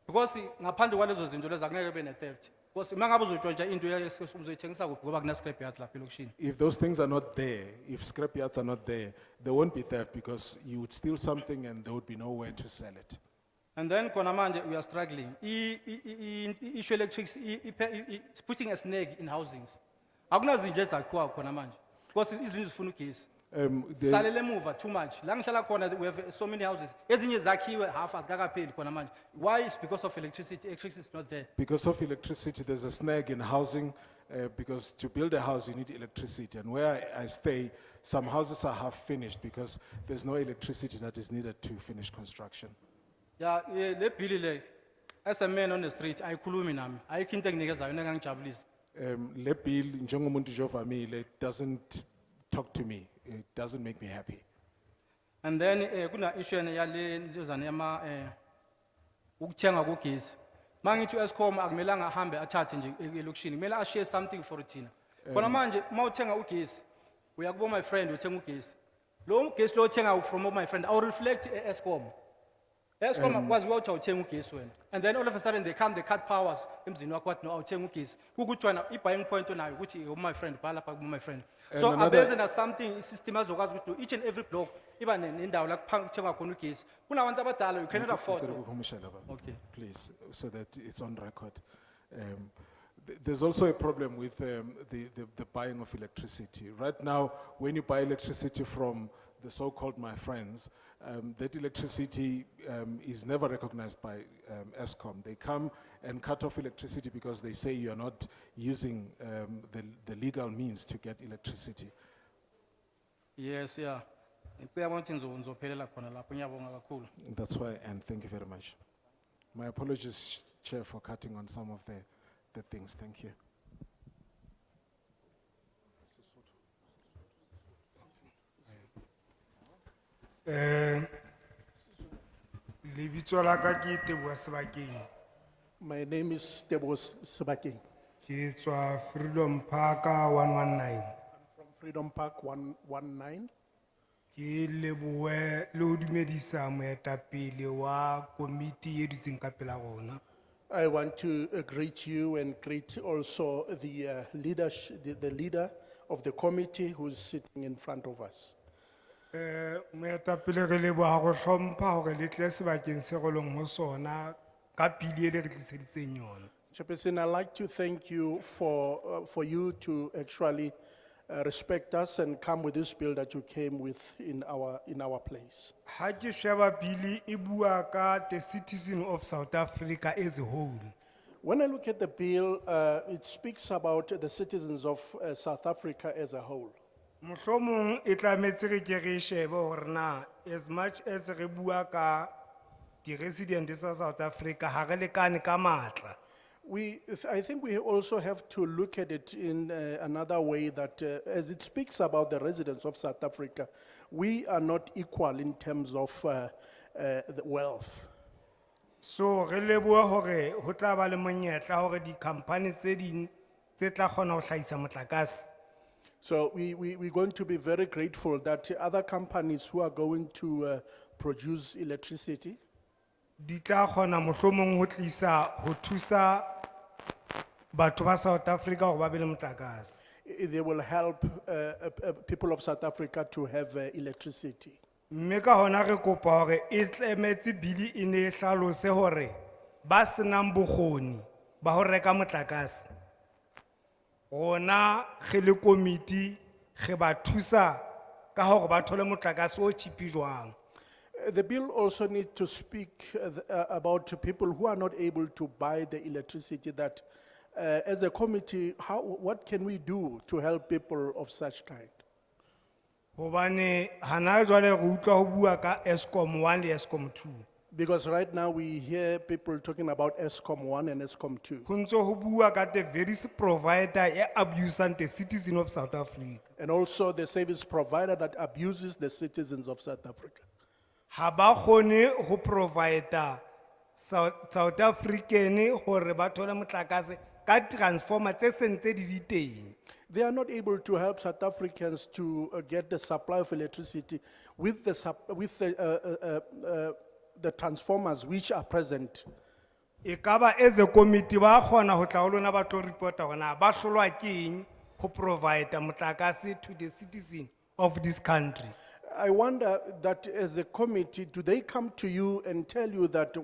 Because ngaphandle kwalezo zinto lezi angeke bene theft. Because mangabe uzotshontsha into uzoyithengisa kuphi ngoba kuna scrapyard lapha elokishini. If those things are not there, if scrapyards are not there, there won't be theft because you would steal something and there would be nowhere to sell it. And then kona manje we are struggling. Issue electrics is putting a snag in housings. Akunazinto ezakhiwa khona manje. Because izindlu zifuna ugesi. Salele emuva too much. La ngihlala khona we have so many houses. Ezinye zakhiwe half azikakapheli khona manje. Why? It's because of electricity. Electricity is not there. Because of electricity, there's a snag in housing because to build a house, you need electricity. And where I stay, some houses are half finished because there's no electricity that is needed to finish construction. Yeah, le bill le as a man on the street ayikhulumi nami. Ayikho into enginikezana yona engangijabulisa. Le bill, njengomuntu nje ovamile, doesn't talk to me. It doesn't make me happy. And then kuna issue yale lozana yama ukuthenga kugesi. Mangithi uEskom akumelanga ahambe athathe nje elokishini. Kumele ashare something for thina. Khona manje mawuthenga ugesi, uyakubo my friend uthenga ugesi. Lo ugesi lo uthenga from my friend, I will reflect Eskom. Eskom kwazi ukuthi awuthenga ugesi wena. And then all of a sudden they come, they cut powers emzini wakho wathi no awuthenga ugesi. Kukuthi wena i-buying point onayo ukuthi my friend bhala lapha my friend. So abeze na something system azokwazi ukuthi each and every block iba nendawo la kuthengwa khona ugesi. Kunabantu abadala you cannot afford. Okay, please, so that it's on record. There's also a problem with the buying of electricity. Right now, when you buy electricity from the so-called my friends, that electricity is never recognized by Eskom. They come and cut off electricity because they say you're not using the legal means to get electricity. Yes, yeah. Ngizophelela khona lapho ngiyabonga kakhulu. That's why, and thank you very much. My apologies, Chair, for cutting on some of the things. Thank you. Lebitso la ka ke Teboho Sebakeng. My name is Teboho Sebakeng. Ke tswa Freedom Park 119. From Freedom Park 119. Ke lebohe le ho dumedisa moetapele wa komiti e dutseng ka pela rona. I want to greet you and greet also the leadership, the leader of the committee who's sitting in front of us. Moetapele re leboha go hlompha hore le tle sebakeng se re leng ho sona ka pili e le re tliseditseng yona. Chairperson, I'd like to thank you for you to actually respect us and come with this bill that you came with in our place. Ha ke sheba pili e bua ka the citizen of South Africa as a whole. When I look at the bill, it speaks about the citizens of South Africa as a whole. Mohlomong e tlametse re ke re shebe hore na as much as re bua ka di residents of South Africa ha re lekane ka matla. I think we also have to look at it in another way that as it speaks about the residents of South Africa, we are not equal in terms of the wealth. So re leboha hore ho tla ba le monyetla hore di company tse ding tse tla kgona ho hlahisa motlakase. So we're going to be very grateful that other companies who are going to produce electricity, Di tla kgona mohlomong ho tlisa ho thusa batho ba South Africa hore ba be le motlakase. they will help people of South Africa to have electricity. Mme ka hona re kopa hore e tlemetse bili e ne e hlalose hore ba senang bokgoni ba ho reka motlakase. Rona ge le komiti ge ba thusa ka hore ba thole motlakase o cheapi jwang. The bill also needs to speak about people who are not able to buy the electricity that as a committee, what can we do to help people of such kind? Hobane hana jwale re utlwa ho bua ka Eskom 1 le Eskom 2. Because right now we hear people talking about ESCOM 1 and ESCOM 2. Ho ntso ho bua ka the various provider e abusang the citizen of South Africa. And also the service provider that abuses the citizens of South Africa. Ha ba kgone ho provider South African hore ba thole motlakase ka transformer tse sentse di di teng. They are not able to help South Africans to get the supply of electricity with the transformers which are present. Ekaba as a committee ba kgona ho tla ho lona ba tlo report hore na ba hlolwa ke eng ho provide motlakase to the citizen of this country. I wonder that as a committee, do they come to you and tell you that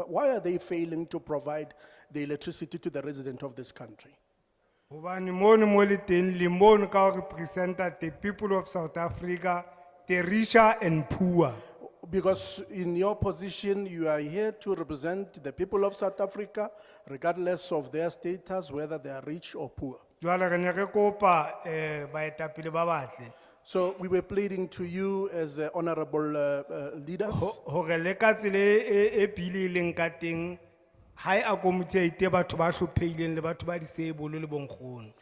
why are they failing to provide the electricity to the resident of this country? Hobane mono mo le teng le mono ka ho representa the people of South Africa, the richer and poor. Because in your position, you are here to represent the people of South Africa, regardless of their status, whether they are rich or poor. Jwale re ne re kopa baetapele ba batle. So we were pleading to you as honorable leaders. Hore le ka tsela e pili e leng ka teng ha e accommodate batho ba hlophehileng le batho ba disable le bonkgono.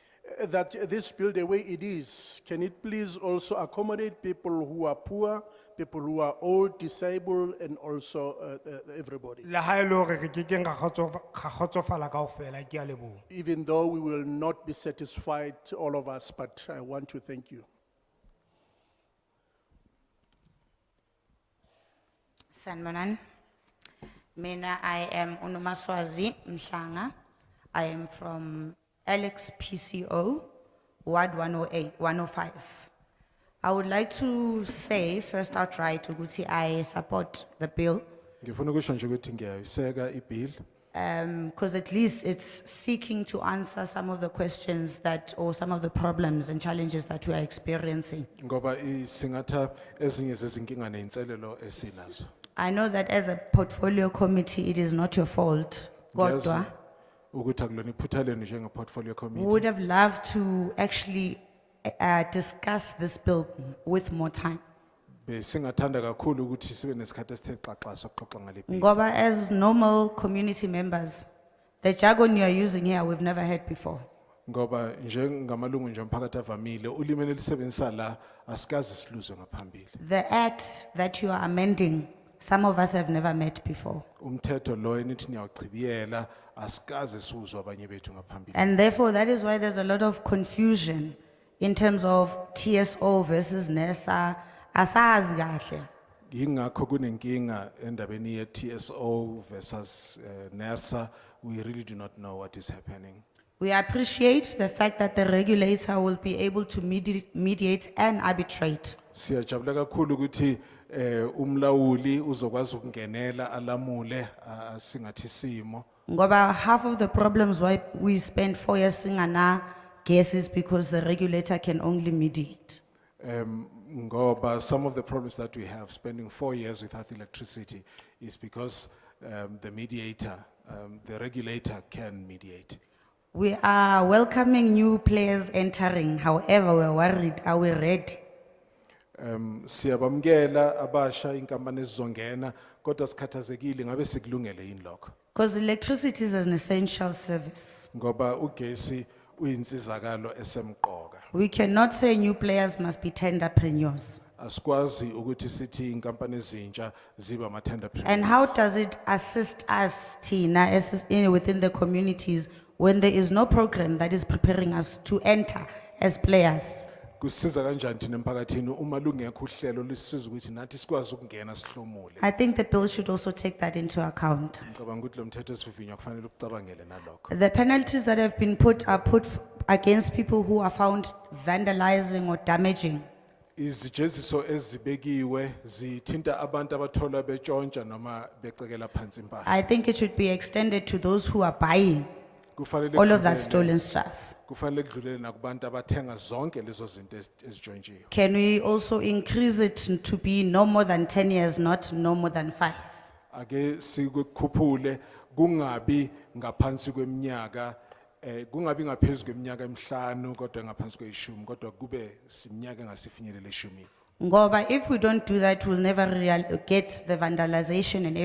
That this bill, the way it is, can it please also accommodate people who are poor, people who are old, disabled, and also everybody? Le ha e le hore re ke keng ra kgotsofala kaofela, ke a leboha. Even though we will not be satisfied, all of us, but I want to thank you. Sanbonan. Mina, I am Unomaswazi Mhlanga. I am from Alex PCO, Ward 105. I would like to say first outright, Uguti, I support the bill. Ngifuna ukusho nje ukuthi ngiyayiseka ibill Because at least it's seeking to answer some of the questions that, or some of the problems and challenges that we are experiencing. ngoba isingatha ezinye zezinkinga neinselelo esinazo. I know that as a portfolio committee, it is not your fault. Ngiyazi Kodwa, ukuthi akulona iphutha lenu njenge portfolio we committee. would have loved to actually discuss this bill with more time. Besingathanda kakhulu ukuthi sibe nesikhathi esithe xaxa sokuxoxa ngale bill. Ngoba as normal community members, the jargon you are using here, we've never heard before. Ngoba njengamalungu nje omphakathi avamile ulimeni elisebenzisa la asikazi siluzwe ngaphambili. The act that you are amending Some of us have never met before. Umthetho lo enithi niyawuchibiyela asikaze siwuzwa abanye bethu ngaphambili. And therefore, that is why there's a lot of confusion in terms of TSO versus NESA. Asazi kahle. Yingakho kunenkinga endabeni ye TSO versus NERSA. We really do not know what is happening. We appreciate the fact that the regulator will be able to mediate and arbitrate. Siyajabula kakhulu ukuthi umlawuli uzokwazi ukungenela alamule singathi simo. Ngoba half of the problems why we spend 4 years singana guesses because the regulator can only mediate. Ngoba some of the problems that we have spending 4 years without electricity is because the mediator, the regulator can mediate. We are welcoming new players entering. However, we're worried, are we ready? Siyabamkela abasha inkampani ezizongena kodwa sikhathazekile ngabe sikulungele yini lokho. Because electricity is an essential service. Ngoba ugesi uyinsizakalo esemqoka. We cannot say new players must be tenderpreneurs. Asikwazi ukuthi sithi inkampani ezintsha ziba ama-tenderpreneurs. And how does it assist us, Tina, within the communities when there is no program that is preparing us to enter as players? Kusisiza kanjani thina emphakathini uma lungekho uhlelo lisisiza ukuthi nathi sikwazi ukungena sihlomule. I think the bill should also take that into account. Ngicabanga ukuthi lo mthetho esivivinywa kufanele ukucabangele nalokho. The penalties that have been put are put against people who are found vandalizing or damaging. Izijeziso ezibekiwe zithinta abantu abathola betshontsha noma becekela phansi impahla. I think it should be extended to those who are buying Kufanele all of that kudlulele- stolen stuff. Kufanele kudlulele nakubantu abathenga zonke lezo zinto ezitshontshiwe. Can we also increase it to be no more than 10 years, not no more than 5? Ake sikukhuphule kungabi ngaphansi kweminyaka kungabi ngaphezulu kweminyaka emihlanu kodwa ngaphansi kweyishumi kodwa kube siminyaka engasifinyelele eshumini. Ngoba if we don't do that, we'll never get the vandalization and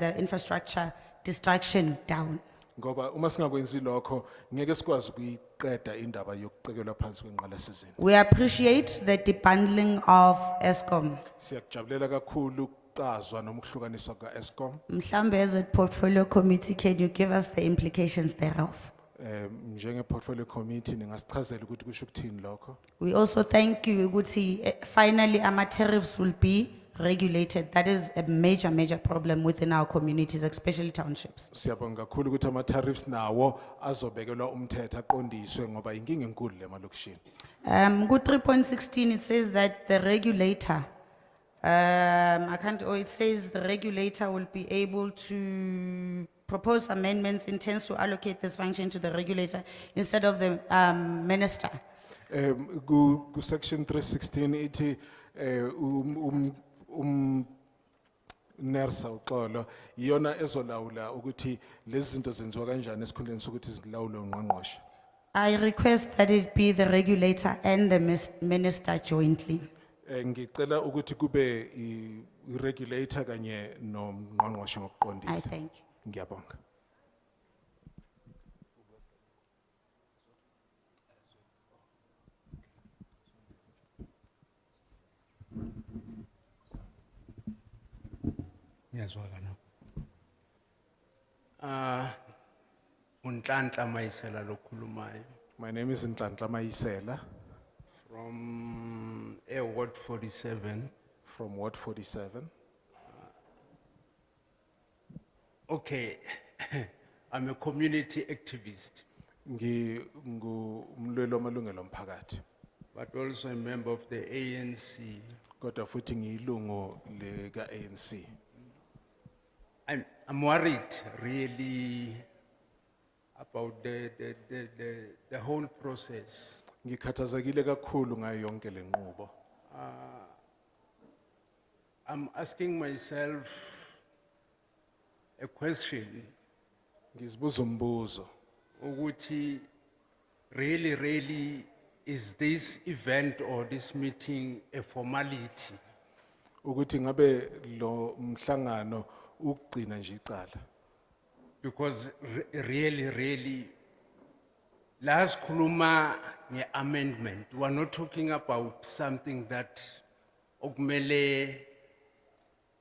the infrastructure destruction down. Ngoba uma singakwenzi lokho ngeke sikwazi ukuyiqeda indaba yokucekelwa phansi kwenqalasizinda. We appreciate the debundling of ESCOM. Siyakujabulela kakhulu ukucazwa noma ukuhlukaniswa ka-Eskom. Mhlambe as a portfolio committee, can you give us the implications thereof? Njenge portfolio committee ningasichazela ukuthi kusho ukuthini lokho. We also thank you, ukuthi finally our tariffs will be regulated. That is a major problem within our communities, especially townships. Siyabonga kakhulu ukuthi ama tariffs nawo azobekelwa umthetho aqondiswe ngoba inkinga enkulu lemalokushini. Ku 3.16, it says that the regulator, it says the regulator will be able to propose amendments, intends to allocate this function to the regulator instead of the minister. Ku section 316 ithi NERSA uxolo iyona ezolawula ukuthi lezi zinto zenziwa kanjani esikhundleni sokuthi zilawulwe ungqongqoshe. I request that it be the regulator and the minister jointly. Ngicela ukuthi kube i-regulator kanye nomngqongqoshe ngokuqondile. I thank you. Ngiyabonga. Ngiyazwakala no. Unhlanhla Mayisela lokhulumayo My name is Nhlanhla Mayisela from Ward 47. from Ward 47. Okay, I'm a community activist, Ngumlwelo wamalungelo omphakathi. but also a member of the ANC. Kodwa futhi ngiyilungu leka ANC. I'm worried really about the whole process. Ngikhathazekile kakhulu ngayo yonke le nqubo. I'm asking myself a question. Ngizibuza umbuzo Ukuthi really is this event or this meeting a formality? ukuthi ngabe lo mhlangano ukugcina nje icala. Because really, last kuluma amendment, we're not talking about something that okumele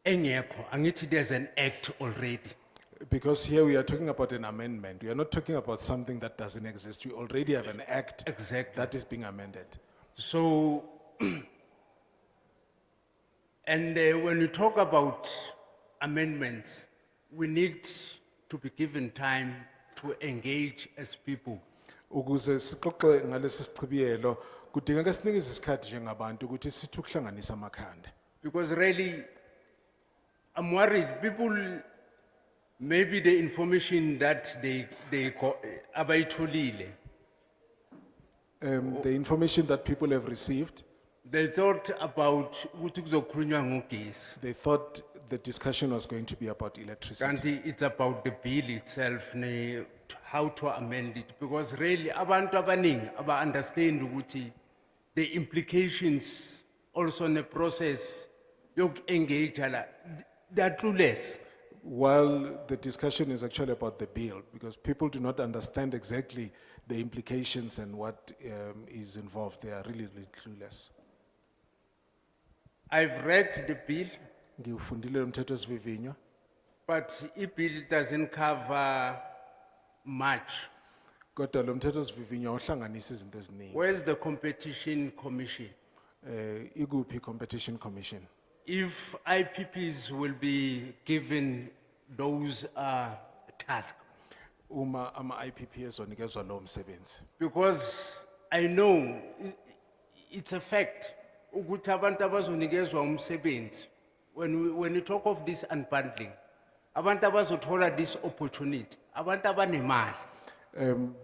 engekho, angithi there's an act already. Because here we are talking about an amendment. We are not talking about something that doesn't exist. We already have an act Exactly. that is being amended. So, and when you talk about amendments, we need to be given time to engage as people. Ukuze sixoxe ngalesi sichibiyelo, kudingeka sinikeze isikhathi njengabantu ukuthi sithi ukuhlanganisa amakhanda. Because really, I'm worried, people, maybe the information that abayitholile, The information that people have received, they thought about ukuthi kuzokhulunywa ngogesi. they thought the discussion was going to be about electricity. Kanti it's about the bill itself, how to amend it, because really abantu abaningi understand ukuthi the implications also in the process yok engage la, they are clueless. While the discussion is actually about the bill, because people do not understand exactly the implications and what is involved, they are really, really clueless. I've read the bill, Ngiwufundile lo mthethosivivinywa, but the bill doesn't cover much. kodwa lo mthethosivivinywa awuhlanganisi izinto eziningi. Where's the competition commission? Ikuphi competition commission? If IPPs will be given those tasks, Uma ama-IPP ezonikezwa lo msebenzi. because I know it's a fact, ukuthi abantu abazonikezwa umsebenzi, when you talk of this unbundling, abantu abazothola this opportunity, abantu abanemali.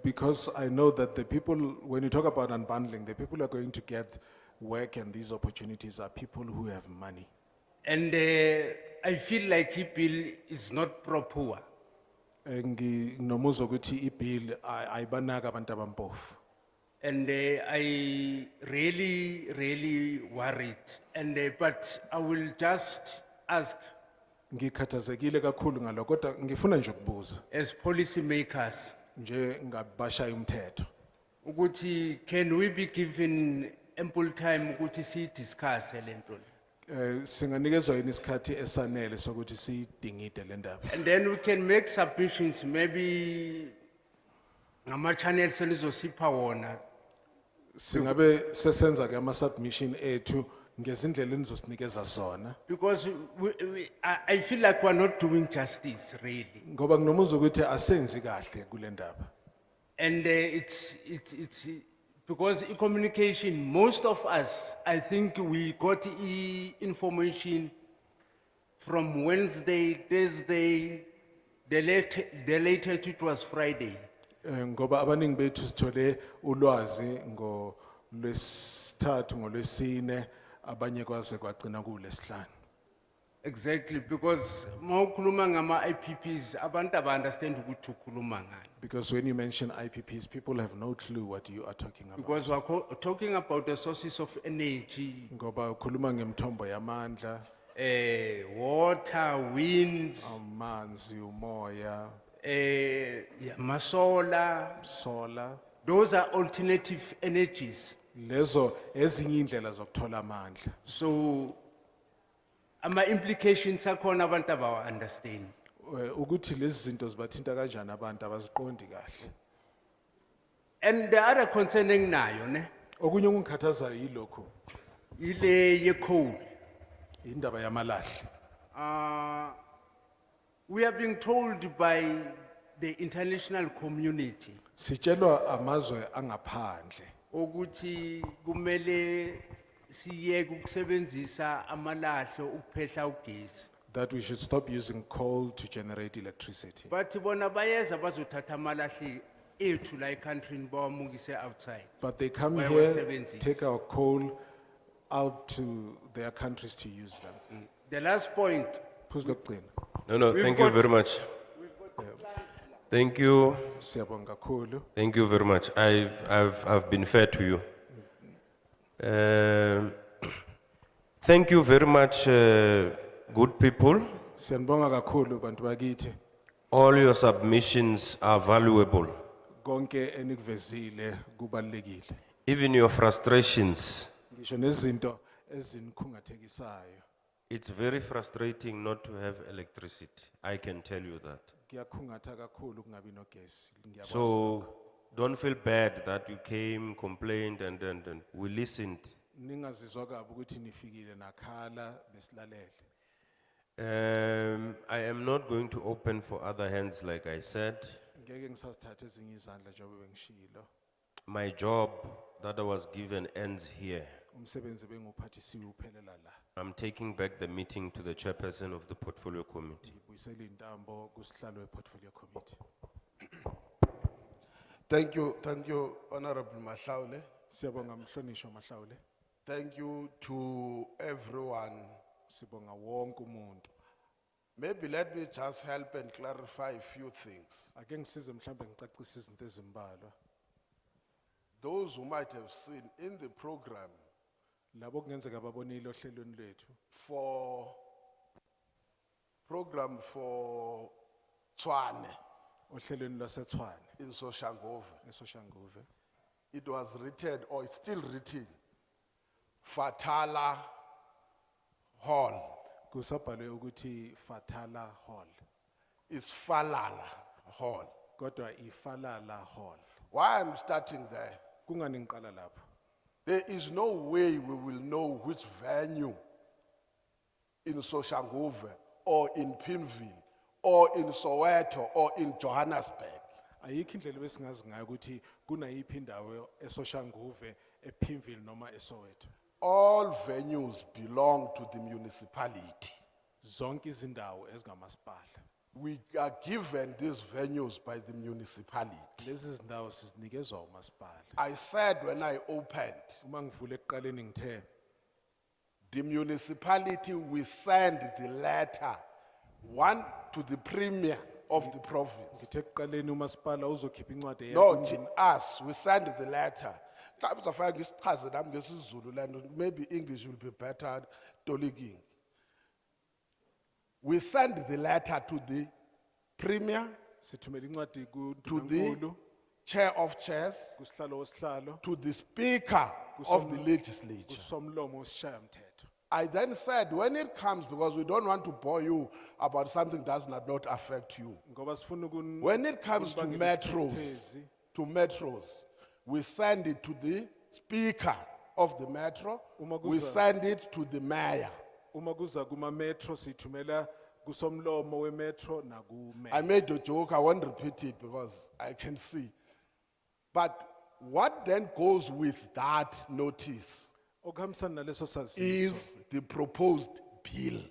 Because I know that the people, when you talk about unbundling, the people who are going to get work and these opportunities are people who have money. And I feel like the bill is not proper. Nginomuzwa ukuthi i-bill ayibanaka abantu abampofu. And I really worried. And but I will just ask, Ngikhathazekile kakhulu ngalokho, kodwa ngifuna nje ukubuza as policymakers, njengabashaya umthetho, ukuthi can we be given ample time ukuthi si discuss le nto le? singanikezwa yini isikhathi esanele sokuthi siyidingide le ndaba. And then we can make submissions, maybe ngama-channels enizosipha wona. Singabe sesenza ke ama-submission ethu ngezindlela enizosinikeza sona. Because I feel like we're not doing justice, really. Ngoba nginomuzwa ukuthi asenzi kahle kule ndaba. And it's because communication, most of us, I think we got information from Wednesday, Thursday, the latest it was Friday. Ngoba abaningi bethu sithole ulwazi ngolwesithathu ngolwesine abanye kwaze kwagcina kulesihlanu. Exactly, because mawukhuluma ngama-IPPs, abantu understand ukuthi ukhuluma ngani. Because when you mention IPPs, people have no clue what you are talking about. Because we're talking about the sources of energy, Ngoba ukhuluma ngemthombo yamandla, water, wind, amanzi, umoya, solar. solar. Those are alternative energies. Lezo ezinye indlela zokuthola amandla. So, ama-implications akhona abantu abawa-understand. Ukuthi lezi zinto zibathinta kanjani abantu abaziqondi kahle. And the other concern enginayo, ne, Okunye okungikhathazayo yilokhu, ile ye-coal. indaba yamalahle. We are being told by the international community, Sitshelwa amazwe angaphandle ukuthi kumele siyeke ukusebenzisa amalahle ukuphehla ugesi. that we should stop using coal to generate electricity. But bona bayeza bazothatha amalahle ethu la e-countryni bawamukise outside. But they come here, Bayawasebenzisa. take our coal out to their countries to use them. The last point, Who's the queen? No, We've thank you got- very much. Thank you. Siyabonga kakhulu. Thank you very much. I've been fair to you. Thank you very much, good people. Siyanibonga kakhulu bantu bakithi. All your submissions are valuable. Konke enikuvezile kubalekile. Even your frustrations, Ngisho nezinto ezinikhungathekisayo. It's very frustrating not to have electricity. I can tell you that. Kuyakhungatha kakhulu kungabi nogesi. Ngiyakwazi So lokho. don't feel bad that you came, complained, and we listened. Ningazizwa kabi ukuthi nifikile nakhala besilalele. I am not going to open for other hands, like I said. Ngeke ngisazithatha ezinye izandla njengoba bengishilo. My job that I was given ends here. Umsebenzi benguphathisiwe uphelela la. I'm taking back the meeting to the chairperson of the portfolio committee. Ngibuyisela intambo kusihlalo weportfolio committee. Thank you, Honorable Mahlaule. Siyabonga mhlonishwa Mahlawule. Thank you to everyone. Sibonga wonke umuntu. Maybe let me just help and clarify a few things. Ake ngisize mhlambe ngicacise izinto ezimbalwa. Those who might have seen in the program Labo kungenzeka babonile ohlelweni lwethu for Tswane ohlelweni lwaseTshwane in Soshangove, eSoshanguve. it was written, or it's still written, Fatala Hall. Kusabhalwe ukuthi Fatala Hall. It's Falala Hall. Kodwa iFalala Hall. Why I'm starting there? Kungani ngiqala lapho? There is no way we will know which venue in Soshangove or in Pinville or in Soweto or in Johannesburg. Ayikho indlela besingazi ngayo ukuthi kunayiphi indawo eSoshanguve, ePimville noma eSoweto. All venues belong to the municipality. Zonke izindawo ezingamasipala. We are given these venues by the municipality. Lezi zindawo sizinikezwa umasipala. I said when I opened, Uma ngivule ekuqaleni ngithe the municipality will send the letter, one to the premier of the province. ngithe ekuqaleni umasipala uzokhipha incwadi Not us, we send the letter. Xa uzofika ngisichaze nami ngesizulu le nto, maybe English will be better, Toliking. We send the letter to the premier, sithumela incwadi to the kuNdunankulu, chair of chairs, kusihlalo wesihlalo, to the speaker of the legislature. kusomlomo wesishayamthetho. I then said, when it comes, because we don't want to bore you about something that does not affect you. Ngoba sifuna When it comes to kunibangela metros, we send it to the speaker of the metro, Uma we kuza- send it to the mayor. Uma kuza kuma metro sithumela kusomlomo wemetro I nakumayor. made a joke, I won't repeat it because I can see. But what then goes with that notice Okuhambisana naleso saziso is the proposed bill.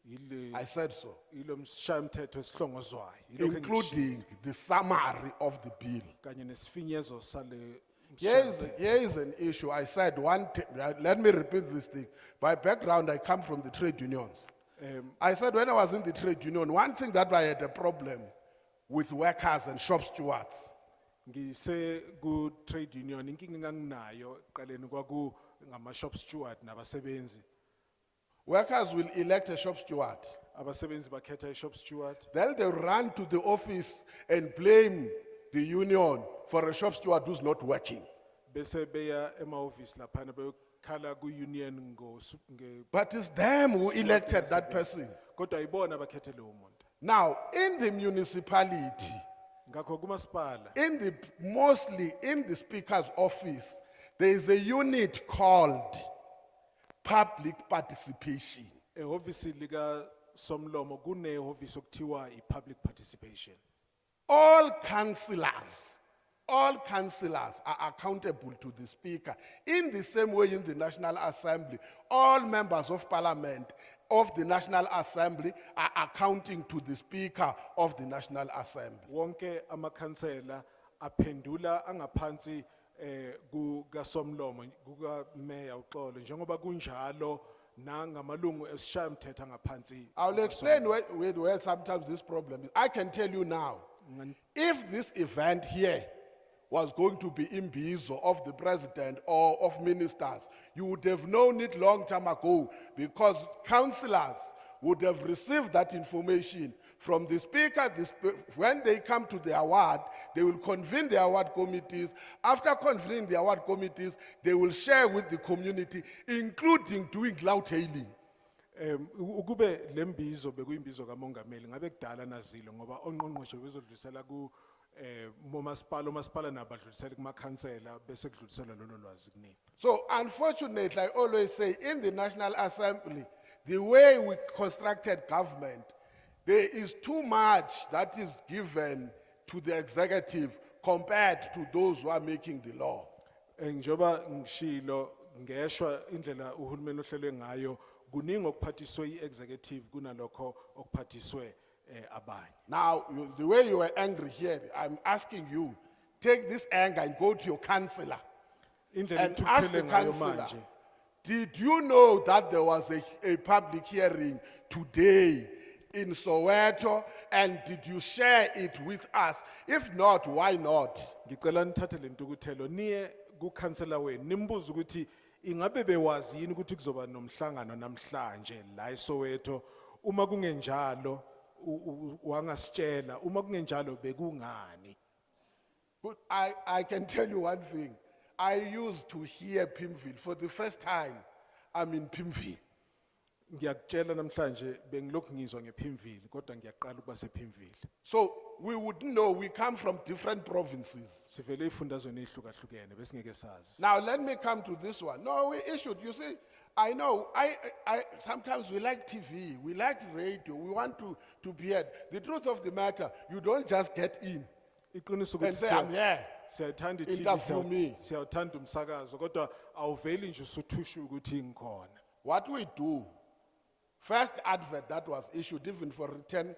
yile I said so, yilo mshayamthetho esihlongozwayo. Yilokho engikushilo. including the summary of the bill. Kanye nesifinyezo sale Here mshayamthetho. is an issue. I said let me repeat this thing. By background, I come from the trade unions. I said when I was in the trade union, one thing that I had a problem with workers and shop stewards. Ngise ku trade union inkinga enganginayo ekuqaleni kwaku ngama shop steward nabasebenzi. Workers will elect a shop steward. Abasebenzi bakhetha i shop steward. Then they run to the office and blame the union for a shop steward who's not working. Bese beya emahhovisi laphana beyokhala ku union But it's them who elected that person. Kodwa ibona bakhethe leyo muntu. Now, in the municipality, Ngakho kumasipala mostly in the speaker's office, there is a unit called public participation. ehhovisi lika somlomo kunehhovisi okuthiwa i public participation. All councillors are accountable to the speaker. In the same way in the National Assembly, all members of parliament of the National Assembly are accounting to the speaker of the National Assembly. Wonke amakhansela aphendula angaphansi kuka somlomo kuka mayor uxolo njengoba kunjalo nangamalungu esishayamthetho angaphansi. I'll explain where sometimes this problem is. I can tell you now, if this event here was going to be imbizo of the president or of ministers, you would have known it long time ago because councillors would have received that information from the speaker. When they come to the award, they will convene the award committees. After convening the award committees, they will share with the community, including doing loud hailing. Ukube lembizo bekuyimbizo kamongameli ngabe kudala nazile ngoba ongqongqoshe bezodlulisela ku umasipala nabadlulisela kumakhansela bese kudlulisela lolo lwazi kunini. So unfortunately, I always say in the National Assembly, the way we constructed government, there is too much that is given to the executive compared to those who are making the law. Njoba ngishilo ngeshwa indlela uhulumeni ohlelwe ngayo kuningi okuphathiswe i-executive kunalokho okuphathiswe abanye. Now, the way you were angry here, I'm asking you, take this anger and go to your councillor Indlela and ask the ethukuthele ngayo councillor, manje. did you know that there was a public hearing today in Soweto, and did you share it with us? If not, why not? Ngicela nithathe le ntukuthelo niye ku-councillor wenu nimbuze ukuthi ingabe bewazi yini ukuthi kuzoba nomhlangano namhlanje la eSoweto. Uma kungenjalo wangasitshela, uma kungenjalo bekungani. But I can tell you one thing. I used to hear Pimville for the first time. I'm in Pimville. Ngiyakutshela namhlanje bengilokhu ngizwa ngePimville kodwa ngiyaqala ukuba sePimville. So we wouldn't know, we come from different provinces. Sivele ifundazweni ehlukahlukene bese ngeke sazi. Now let me come to this one. No, we issued, you see, I know, sometimes we like TV, we like radio, we want to be heard. The truth of the matter, you don't just get in Iqiniso and ukuthi say, I'm here. siyathanda Interview me. iTV, siyathanda umsakazo kodwa awuveli nje usuthusha ukuthi ngikhona. What we do, first advert that was issued, even for return,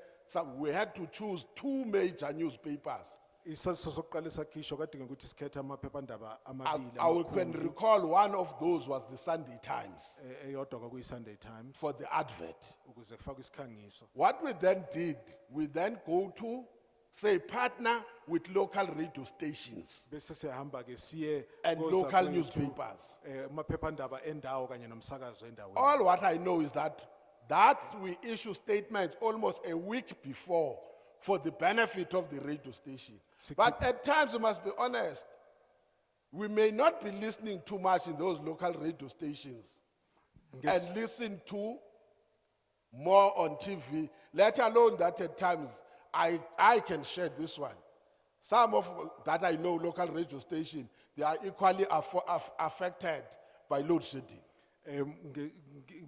we had to choose two major newspapers. Isaziso sokuqala esakhishwa kade ngokuthi sikhethe amaphephandaba amabili I can amakhulu. recall one of those was the Sunday Times Eyodwa kwakuyi-Sunday Times for the advert. ukuze kufakwe isikhangiso. What we then did, we then go to, say, partner with local radio stations Bese siyahamba ke siye and kozakwethu, local newspapers. amaphephandaba endawo kanye nomsakazo endaweni. All what I know is that we issue statements almost a week before for the benefit of the radio station. But at times, we must be honest, we may not be listening too much in those local radio stations Yes. and listen to more on TV, let alone that at times I can share this one. Some of that I know local radio station, they are equally affected by load shedding.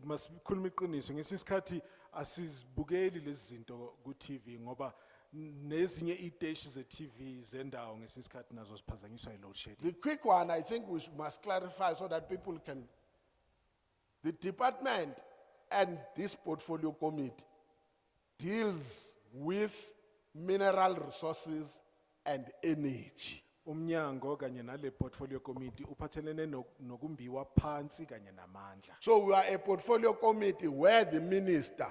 Masikhuluma iqiniso ngesisikhathi asizibukeli lezi zinto ku TV ngoba nezinye iteshi ze TV zendawo ngesisikhathi nazo siphazanyiswa yi load shedding. The quick one, I think we must clarify so that people can. The department and this portfolio committee deals with mineral resources and energy. Umnyango kanye nale portfolio committee uphathelene nokumbiwa phansi kanye namandla. So we are a portfolio committee where the minister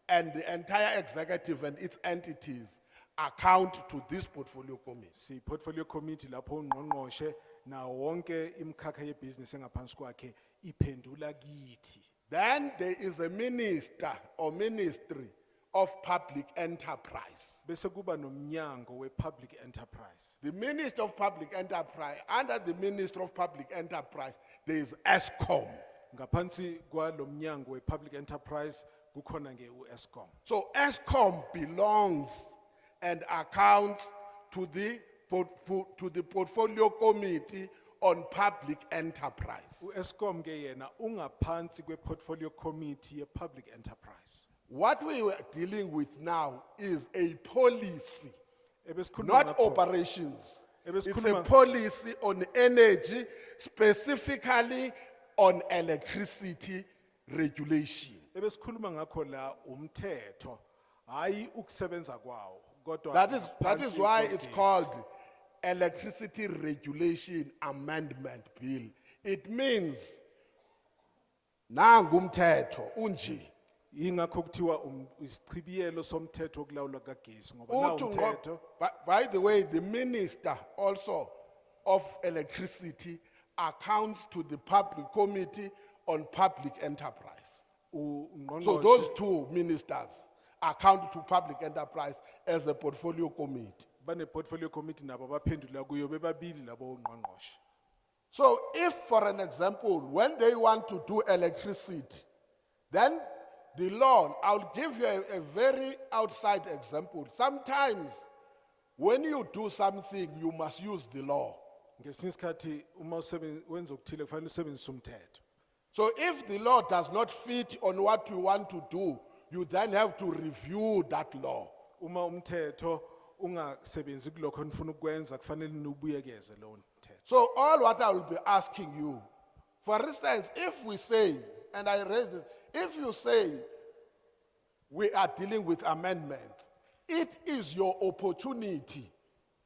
and the entire executive and its entities account to this portfolio committee. Si portfolio committee lapho ungqongqoshe na wonke imkhakha yebhizinisi engaphansi kwakhe iphendula kithi. Then there is a minister or ministry of public enterprise. Bese kuba nomnyango we-public enterprise. The Minister of Public Enterprise, under the Minister of Public Enterprise, there is ESCOM. Ngaphansi kwalo mnyango we-public enterprise kukhona nge u-Eskom. So ESCOM belongs and accounts to the portfolio committee on public enterprise. U-Eskom ke yena ungaphansi kwe-portfolio committee ye-public enterprise. What we were dealing with now is a policy, Ebesikhuluma not ngakho- operations. It's a Ebesikhuluma- policy on energy, specifically on electricity regulation. Ebesikhuluma ngakho la umthetho hayi ukusebenza kwawo kodwa That is ngaphansi why it's kogesi. called Electricity Regulation Amendment Bill. It means, nangumthetho, unji. Ingakho kuthiwa isichibiyelo somthetho okulawulwa kagesi ngoba nawo Uthi ngo- umthetho. By the way, the minister also of electricity accounts to the public committee on public enterprise. So uNgqongqoshe- those two ministers account to public enterprise as a portfolio committee. bane portfolio committee nabo baphendula kuyo bebabili labo ungqongqoshe. So if, for an example, when they want to do electricity, then the law, I'll give you a very outside example. Sometimes when you do something, you must use the law. Ngesinye isikhathi uma wenza okuthile kufanele usebenzise umthetho. So if the law does not fit on what you want to do, you then have to review that law. Uma umthetho ungasebenzi kulokho onifuna ukwenza kufanele nubuyekeze lowo mthetho. So all what I will be asking you, for instance, if we say, and I raise this, if you say we are dealing with amendments, it is your opportunity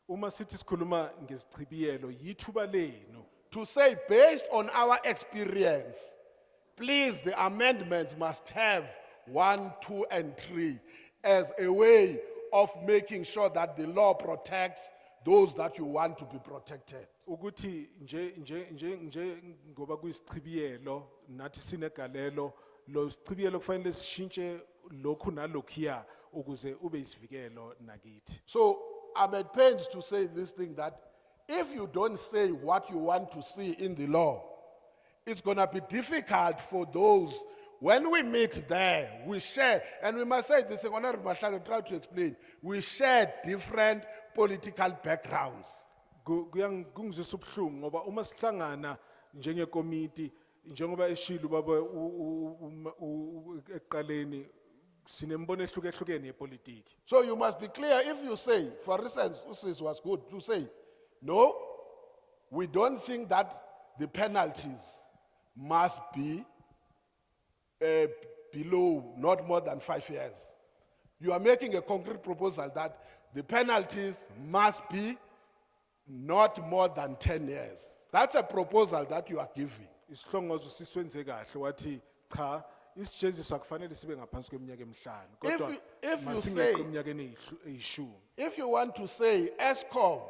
Uma sithi sikhuluma ngezichibiyelo yithuba lenu to say, based on our experience, please, the amendments must have 1, 2, and 3 as a way of making sure that the law protects those that you want to be protected. ukuthi nje ngoba kuyisichibiyelo nathi sinegalelo lo sichibiyelo kufanele sishintshe lokhu nalokhiya ukuze ube isivikelo nakithi. So I'm at pains to say this thing that if you don't say what you want to see in the law, it's going to be difficult for those. When we meet there, we share, and we must say this, Honorable Mashalo tried to explain, we share different political backgrounds. Kungizwisa ubuhlungu ngoba uma sihlangana njengekomiti njengoba eshilo baba eqaleni sinembono ehlukehlukene yepolitiki. So you must be clear. If you say, for instance, Usis was good to say, no, we don't think that the penalties must be below not more than 5 years. You are making a concrete proposal that the penalties must be not more than 10 years. That's a proposal that you are giving. Isihlongozo siswenze kahle wathi cha isijeziso akufanele sibe ngaphansi kweminyaka emihlanu kodwa masingeqe eminyakeni eyishumi. If you want to say ESCOM,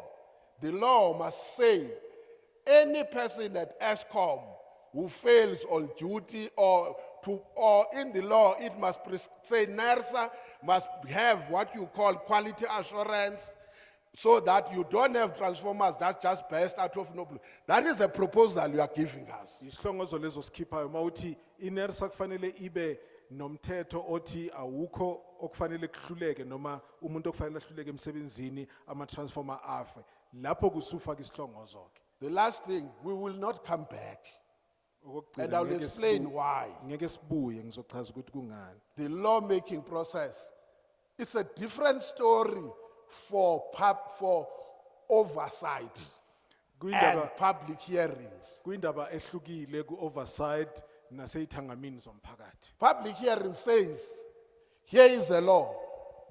the law must say any person at ESCOM who fails on duty or in the law, it must say NERSA must have what you call quality assurance so that you don't have transformers that just burst out of nowhere. That is a proposal you are giving us. Isihlongozo lezo sikhiphayo mawuthi iNERSA kufanele ibe nomthetho othi awukho okufanele kuhluleke noma umuntu okufanele ahluleke emsebenzini ama transformer afe lapho kusufaka isihlongozo ke. The last thing, we will not come back. And I will explain why. Ngeke sibuye ngizochaza ukuthi kungani. The lawmaking process, it's a different story for oversight and public hearings. Kuyindaba ehlukile ku-oversight naseyithangamini zomphakathi. Public hearing says, here is a law,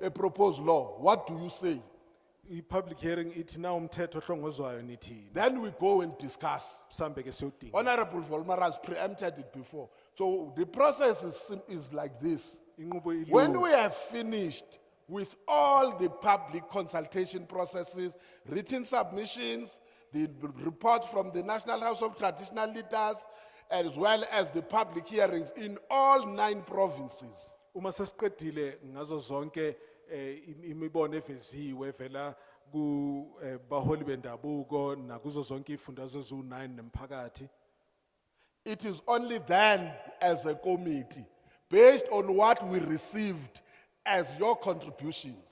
a proposed law. What do you say? I-public hearing ithi na umthetho ohlongozwayo nithini. Then we go and discuss. Mhlambe ke siyodinga. Honorable Volmar has preempted it before. So the process is like this. When we have finished with all the public consultation processes, written submissions, the reports from the National House of Traditional Leaders, as well as the public hearings in all 9 provinces. Uma sesiqedile ngazo zonke imibono eveziwe vela ku baholi bendabuko nakuzo zonke ifundazwe zu9 nemphakathi. It is only then as a committee, based on what we received as your contributions,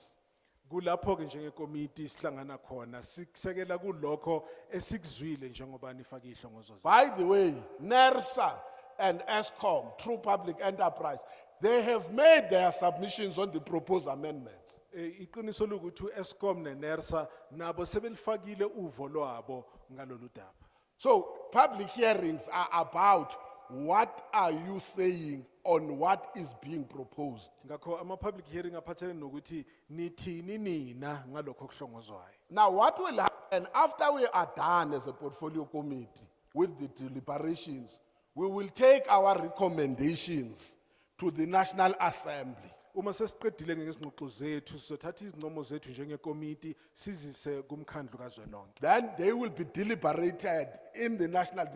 kulapho ke njengekomiti sihlangana khona sikusekela kulokho esikuzwile njengoba nifaka ihlongozo. By the way, NERSA and ESCOM, through public enterprise, they have made their submissions on the proposed amendments. Iqiniso lokuthi uEscom neNERSA nabo sebelifakile uvo lwabo ngalolu daba. So public hearings are about what are you saying on what is being proposed. Ngakho ama-public hearing aphathelene nokuthi nithini nina ngalokho okuhlongozwayo. Now what will happen after we are done as a portfolio committee with the deliberations, we will take our recommendations to the National Assembly. Uma sesiqedile ngezingxoxo zethu sizothatha izinqumo zethu njengekomiti sizise kumkhandlu kazwelonke. Then they will be deliberated in the National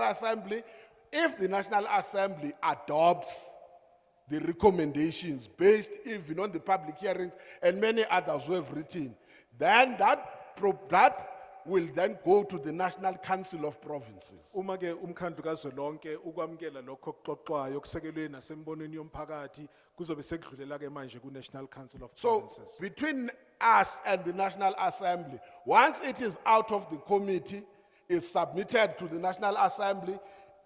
Assembly. If the National Assembly adopts the recommendations based even on the public hearings and many others who have written, then that will then go to the National Council of Provinces. Uma ke umkhandlu kazwelonke ukwamukela lokho okuxoxwayo kusekelwe nasembonweni yomphakathi kuzobe sekudlulela ke manje ku National Council of So Provinces. between us and the National Assembly, once it is out of the committee, is submitted to the National Assembly,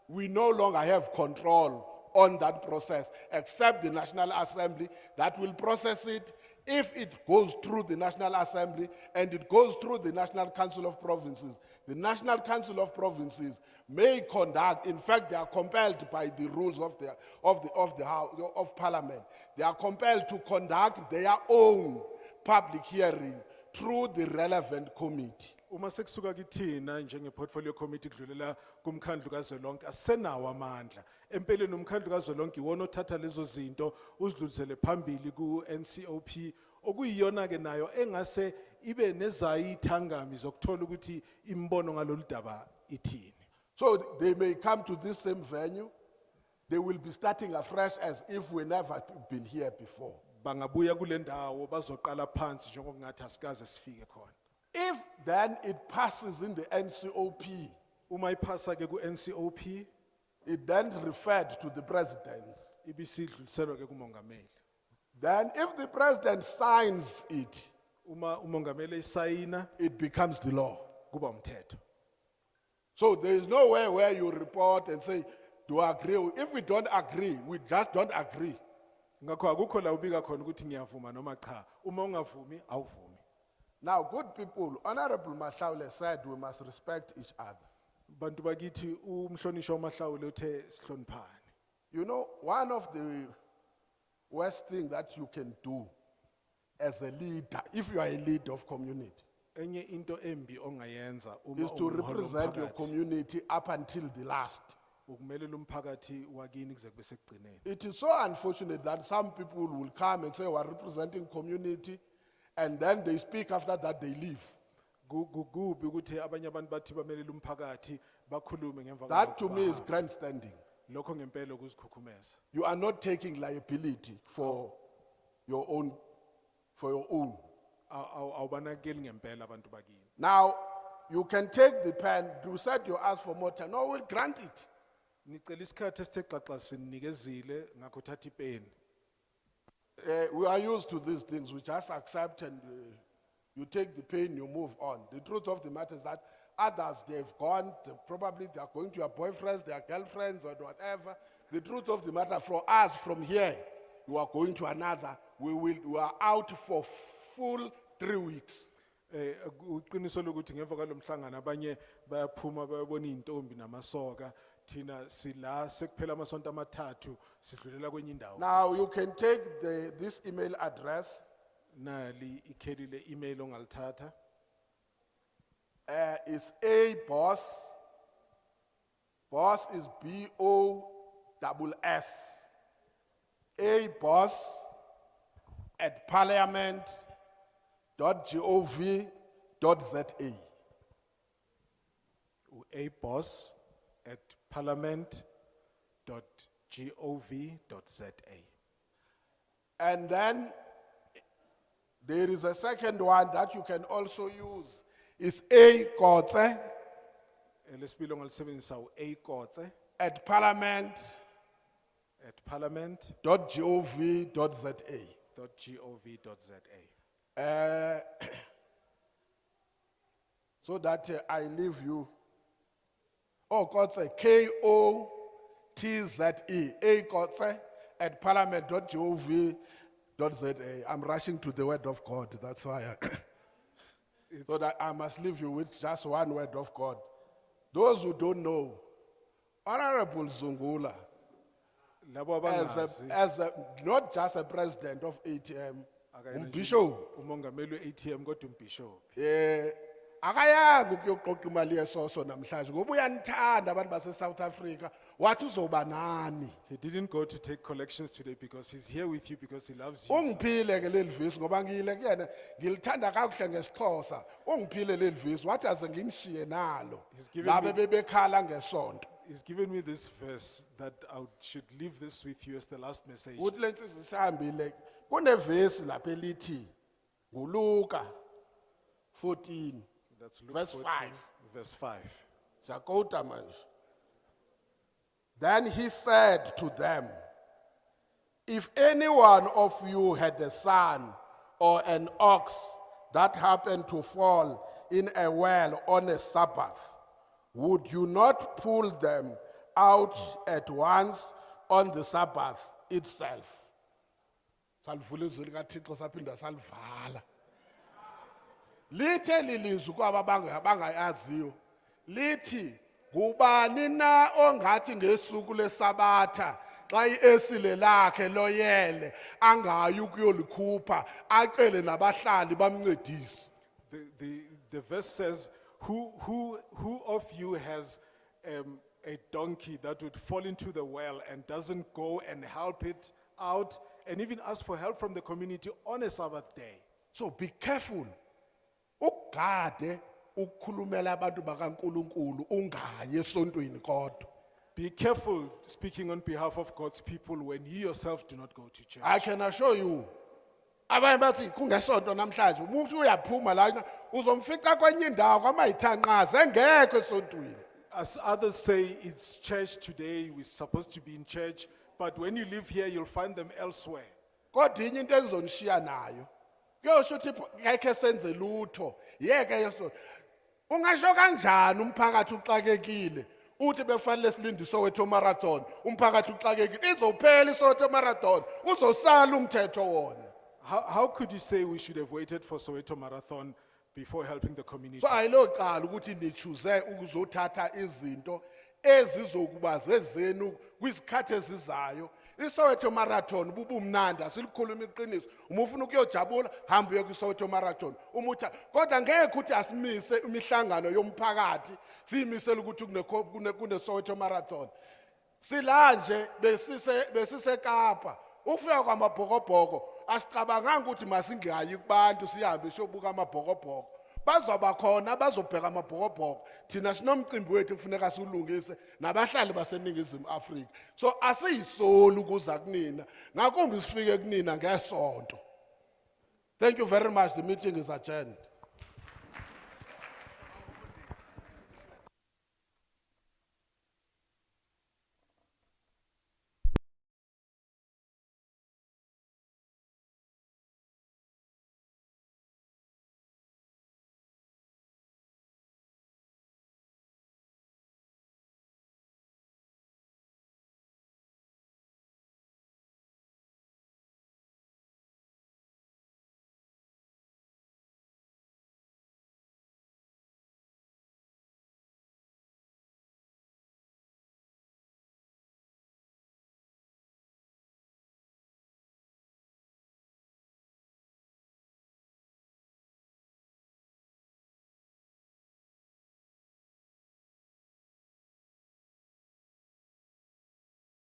we no longer have control on that process, except the National Assembly that will process it. If it goes through the National Assembly and it goes through the National Council of Provinces, the National Council of Provinces may conduct, in fact, they are compelled by the rules of the House of Parliament. They are compelled to conduct their own public hearing through the relevant committee. Uma sekusuka kithina njenge portfolio committee kudlulela kumkhandlu kazwelonke asenawo amandla. Empeleni umkhandlu kazwelonke iwona othatha lezo zinto uzidlulisele phambili ku NCOP okuyiyona ke nayo engase ibe nezayithangami zokuthola ukuthi imbono ngalolu daba ithini. So they may come to this same venue, they will be starting afresh as if we never been here before. Bangabuya kule ndawo bazoqala phansi njengokungathi asikaze sifike khona. If then it passes in the NCOP, Uma iphasa ke ku NCOP it then referred to the president. ibisidluliselwa ke kumongameli. Then if the president signs it, Uma umongameli isayina it becomes the law. kuba umthetho. So there is no way where you report and say, do I agree? If we don't agree, we just don't agree. Ngakho akukho la ubika khona ukuthi ngiyavuma noma cha. Uma ungavumi awuvumi. Now, good people, Honorable Mashaule said we must respect each other. Bantu bakithi umhlonisho uMahlawule uthe sihloniphane. You know, one of the worst things that you can do as a leader, if you are a leader of community, Enye into embi ongayenza uma is to ungumholi represent your womphakathi, community up until the last. ukumelela umphakathi wakini kuze kube sekugcineni. It is so unfortunate that some people will come and say we are representing community, and then they speak after that they leave. Kubi ukuthi abanye abantu bathi bamelela umphakathi bakhulume ngemva That to kwalokho me is bahambe. grandstanding. Lokho ngempela ukuzikhukhumeza. You are not taking liability for your own. Awubanakeli ngempela abantu bakini. Now, you can take the pen, you said you ask for more time, no, we'll grant it. Nicela isikhathi esithe xaxa sinikezile ngakho thatha ipeni. We are used to these things, we just accept and you take the pain, you move on. The truth of the matter is that others, they've gone, probably they are going to their boyfriends, their girlfriends, or whatever. The truth of the matter, for us from here, you are going to another, we are out for full 3 weeks. Uqiniso lokuthi ngemva kwalomhlangano abanye bayaphuma bayabona intombi namasoka thina sila sekuphela amasonto amathathu sidlulela kwenye indawo. Now, you can take this email address, Nali ikheli le email ongalithatha. it's a boss is BOSS, a boss at parliament.gov.za. aboss@parliament.gov.za. And then there is a second one that you can also use. It's a kotse Lesibili ongalisebenzisa uAkotse at parliament.gov.za. So that I leave you. Oh, kotse, KOTZE, a kotse at parliament.gov.za. I'm rushing to the word of God, that's why so that I must leave you with just one word of God. Those who don't know, Honorable Zungula, labo abangazi not just a president of ATM, Bishop, umongameli we-ATM kodwa umbishop. akayanga ukuyoqoqa imali yesoso namhlanje ngoba uyanithanda abantu base-South Africa wathi uzoba nani. He didn't go to take collections today because he's here with you because he loves you. Ungiphile ke leli visi ngoba ngiyile kuyena ngilithanda kakuhle ngesixhosa. Ungiphile leli visi wathi aze nginishiye nalo. Labe bebekhala ngesonto. He's given me this verse that should leave this with you as the last message. Uthi lenhliziyo isihambile kunevesi lapha elithi nguLuka 14. That's Luke Verse 14, 5. verse 5. Shakota manje. Then he said to them, if any one of you had a son or an ox that happened to fall in a well on a Sabbath, would you not pull them out at once on the Sabbath itself? Salivula izwi likaThixo saphinda salivala. Lithe lilizwi kwaba bangayaziyo. Lithi ngubani na ongathi ngesuku leSabatha xa iesile lakhe loyele angayi ukuyolikhupha acele nabahlali bamncedise. The verse says, who of you has a donkey that would fall into the well and doesn't go and help it out and even ask for help from the community on a Sabbath day? So be careful. Ugade ukukhulumela abantu bakaNkuluNkulu ungayi esontweni kodwa. Be careful speaking on behalf of God's people when you yourself do not go to church. I can assure you. Abanye bathi kungesonto namhlanje umuntu uyaphuma la uzomfica kwenye indawo kwamayithanqaze engekho esontweni. As others say, it's church today, we're supposed to be in church, but when you live here, you'll find them elsewhere. Kodwa inye into engizonishiya nayo. Kuyosho ukuthi ngeke senze lutho. Yeke yeso. Ungasho kanjani umphakathi uxakekile? Uthi befanele silinde iSoweto marathon. Umphakathi uxakekile. Izophela iSoweto marathon. Uzosala umthetho wona. How could you say we should have waited for Soweto Marathon before helping the community? So ayilocala ukuthi nichoose ukuzothatha izinto ezizokuba zezenu kwisikhathi ezizayo. iSoweto marathon bubumnandi asilikhuluma iqiniso. Uma ufuna ukuyojabula hamba uye kwiSoweto marathon. Umutha kodwa ngeke ukuthi asimise imihlangano yomphakathi siyimisela ukuthi kuneSoweto marathon. Silanje besise Kapa. Ufika kwamabhokobhoko asicabanganga ukuthi masingayi kubantu sihambe siyobuka amabhokobhoko. Bazoba khona bazobheka amabhokobhoko. Thina sinomcimbi wethu kufuneka siulungise nabahlali baseningizimu Afrika. So asiyisoli ukuza kunina. Ngakumbi sifike kunina ngesonto. Thank you very much. The meeting is adjourned.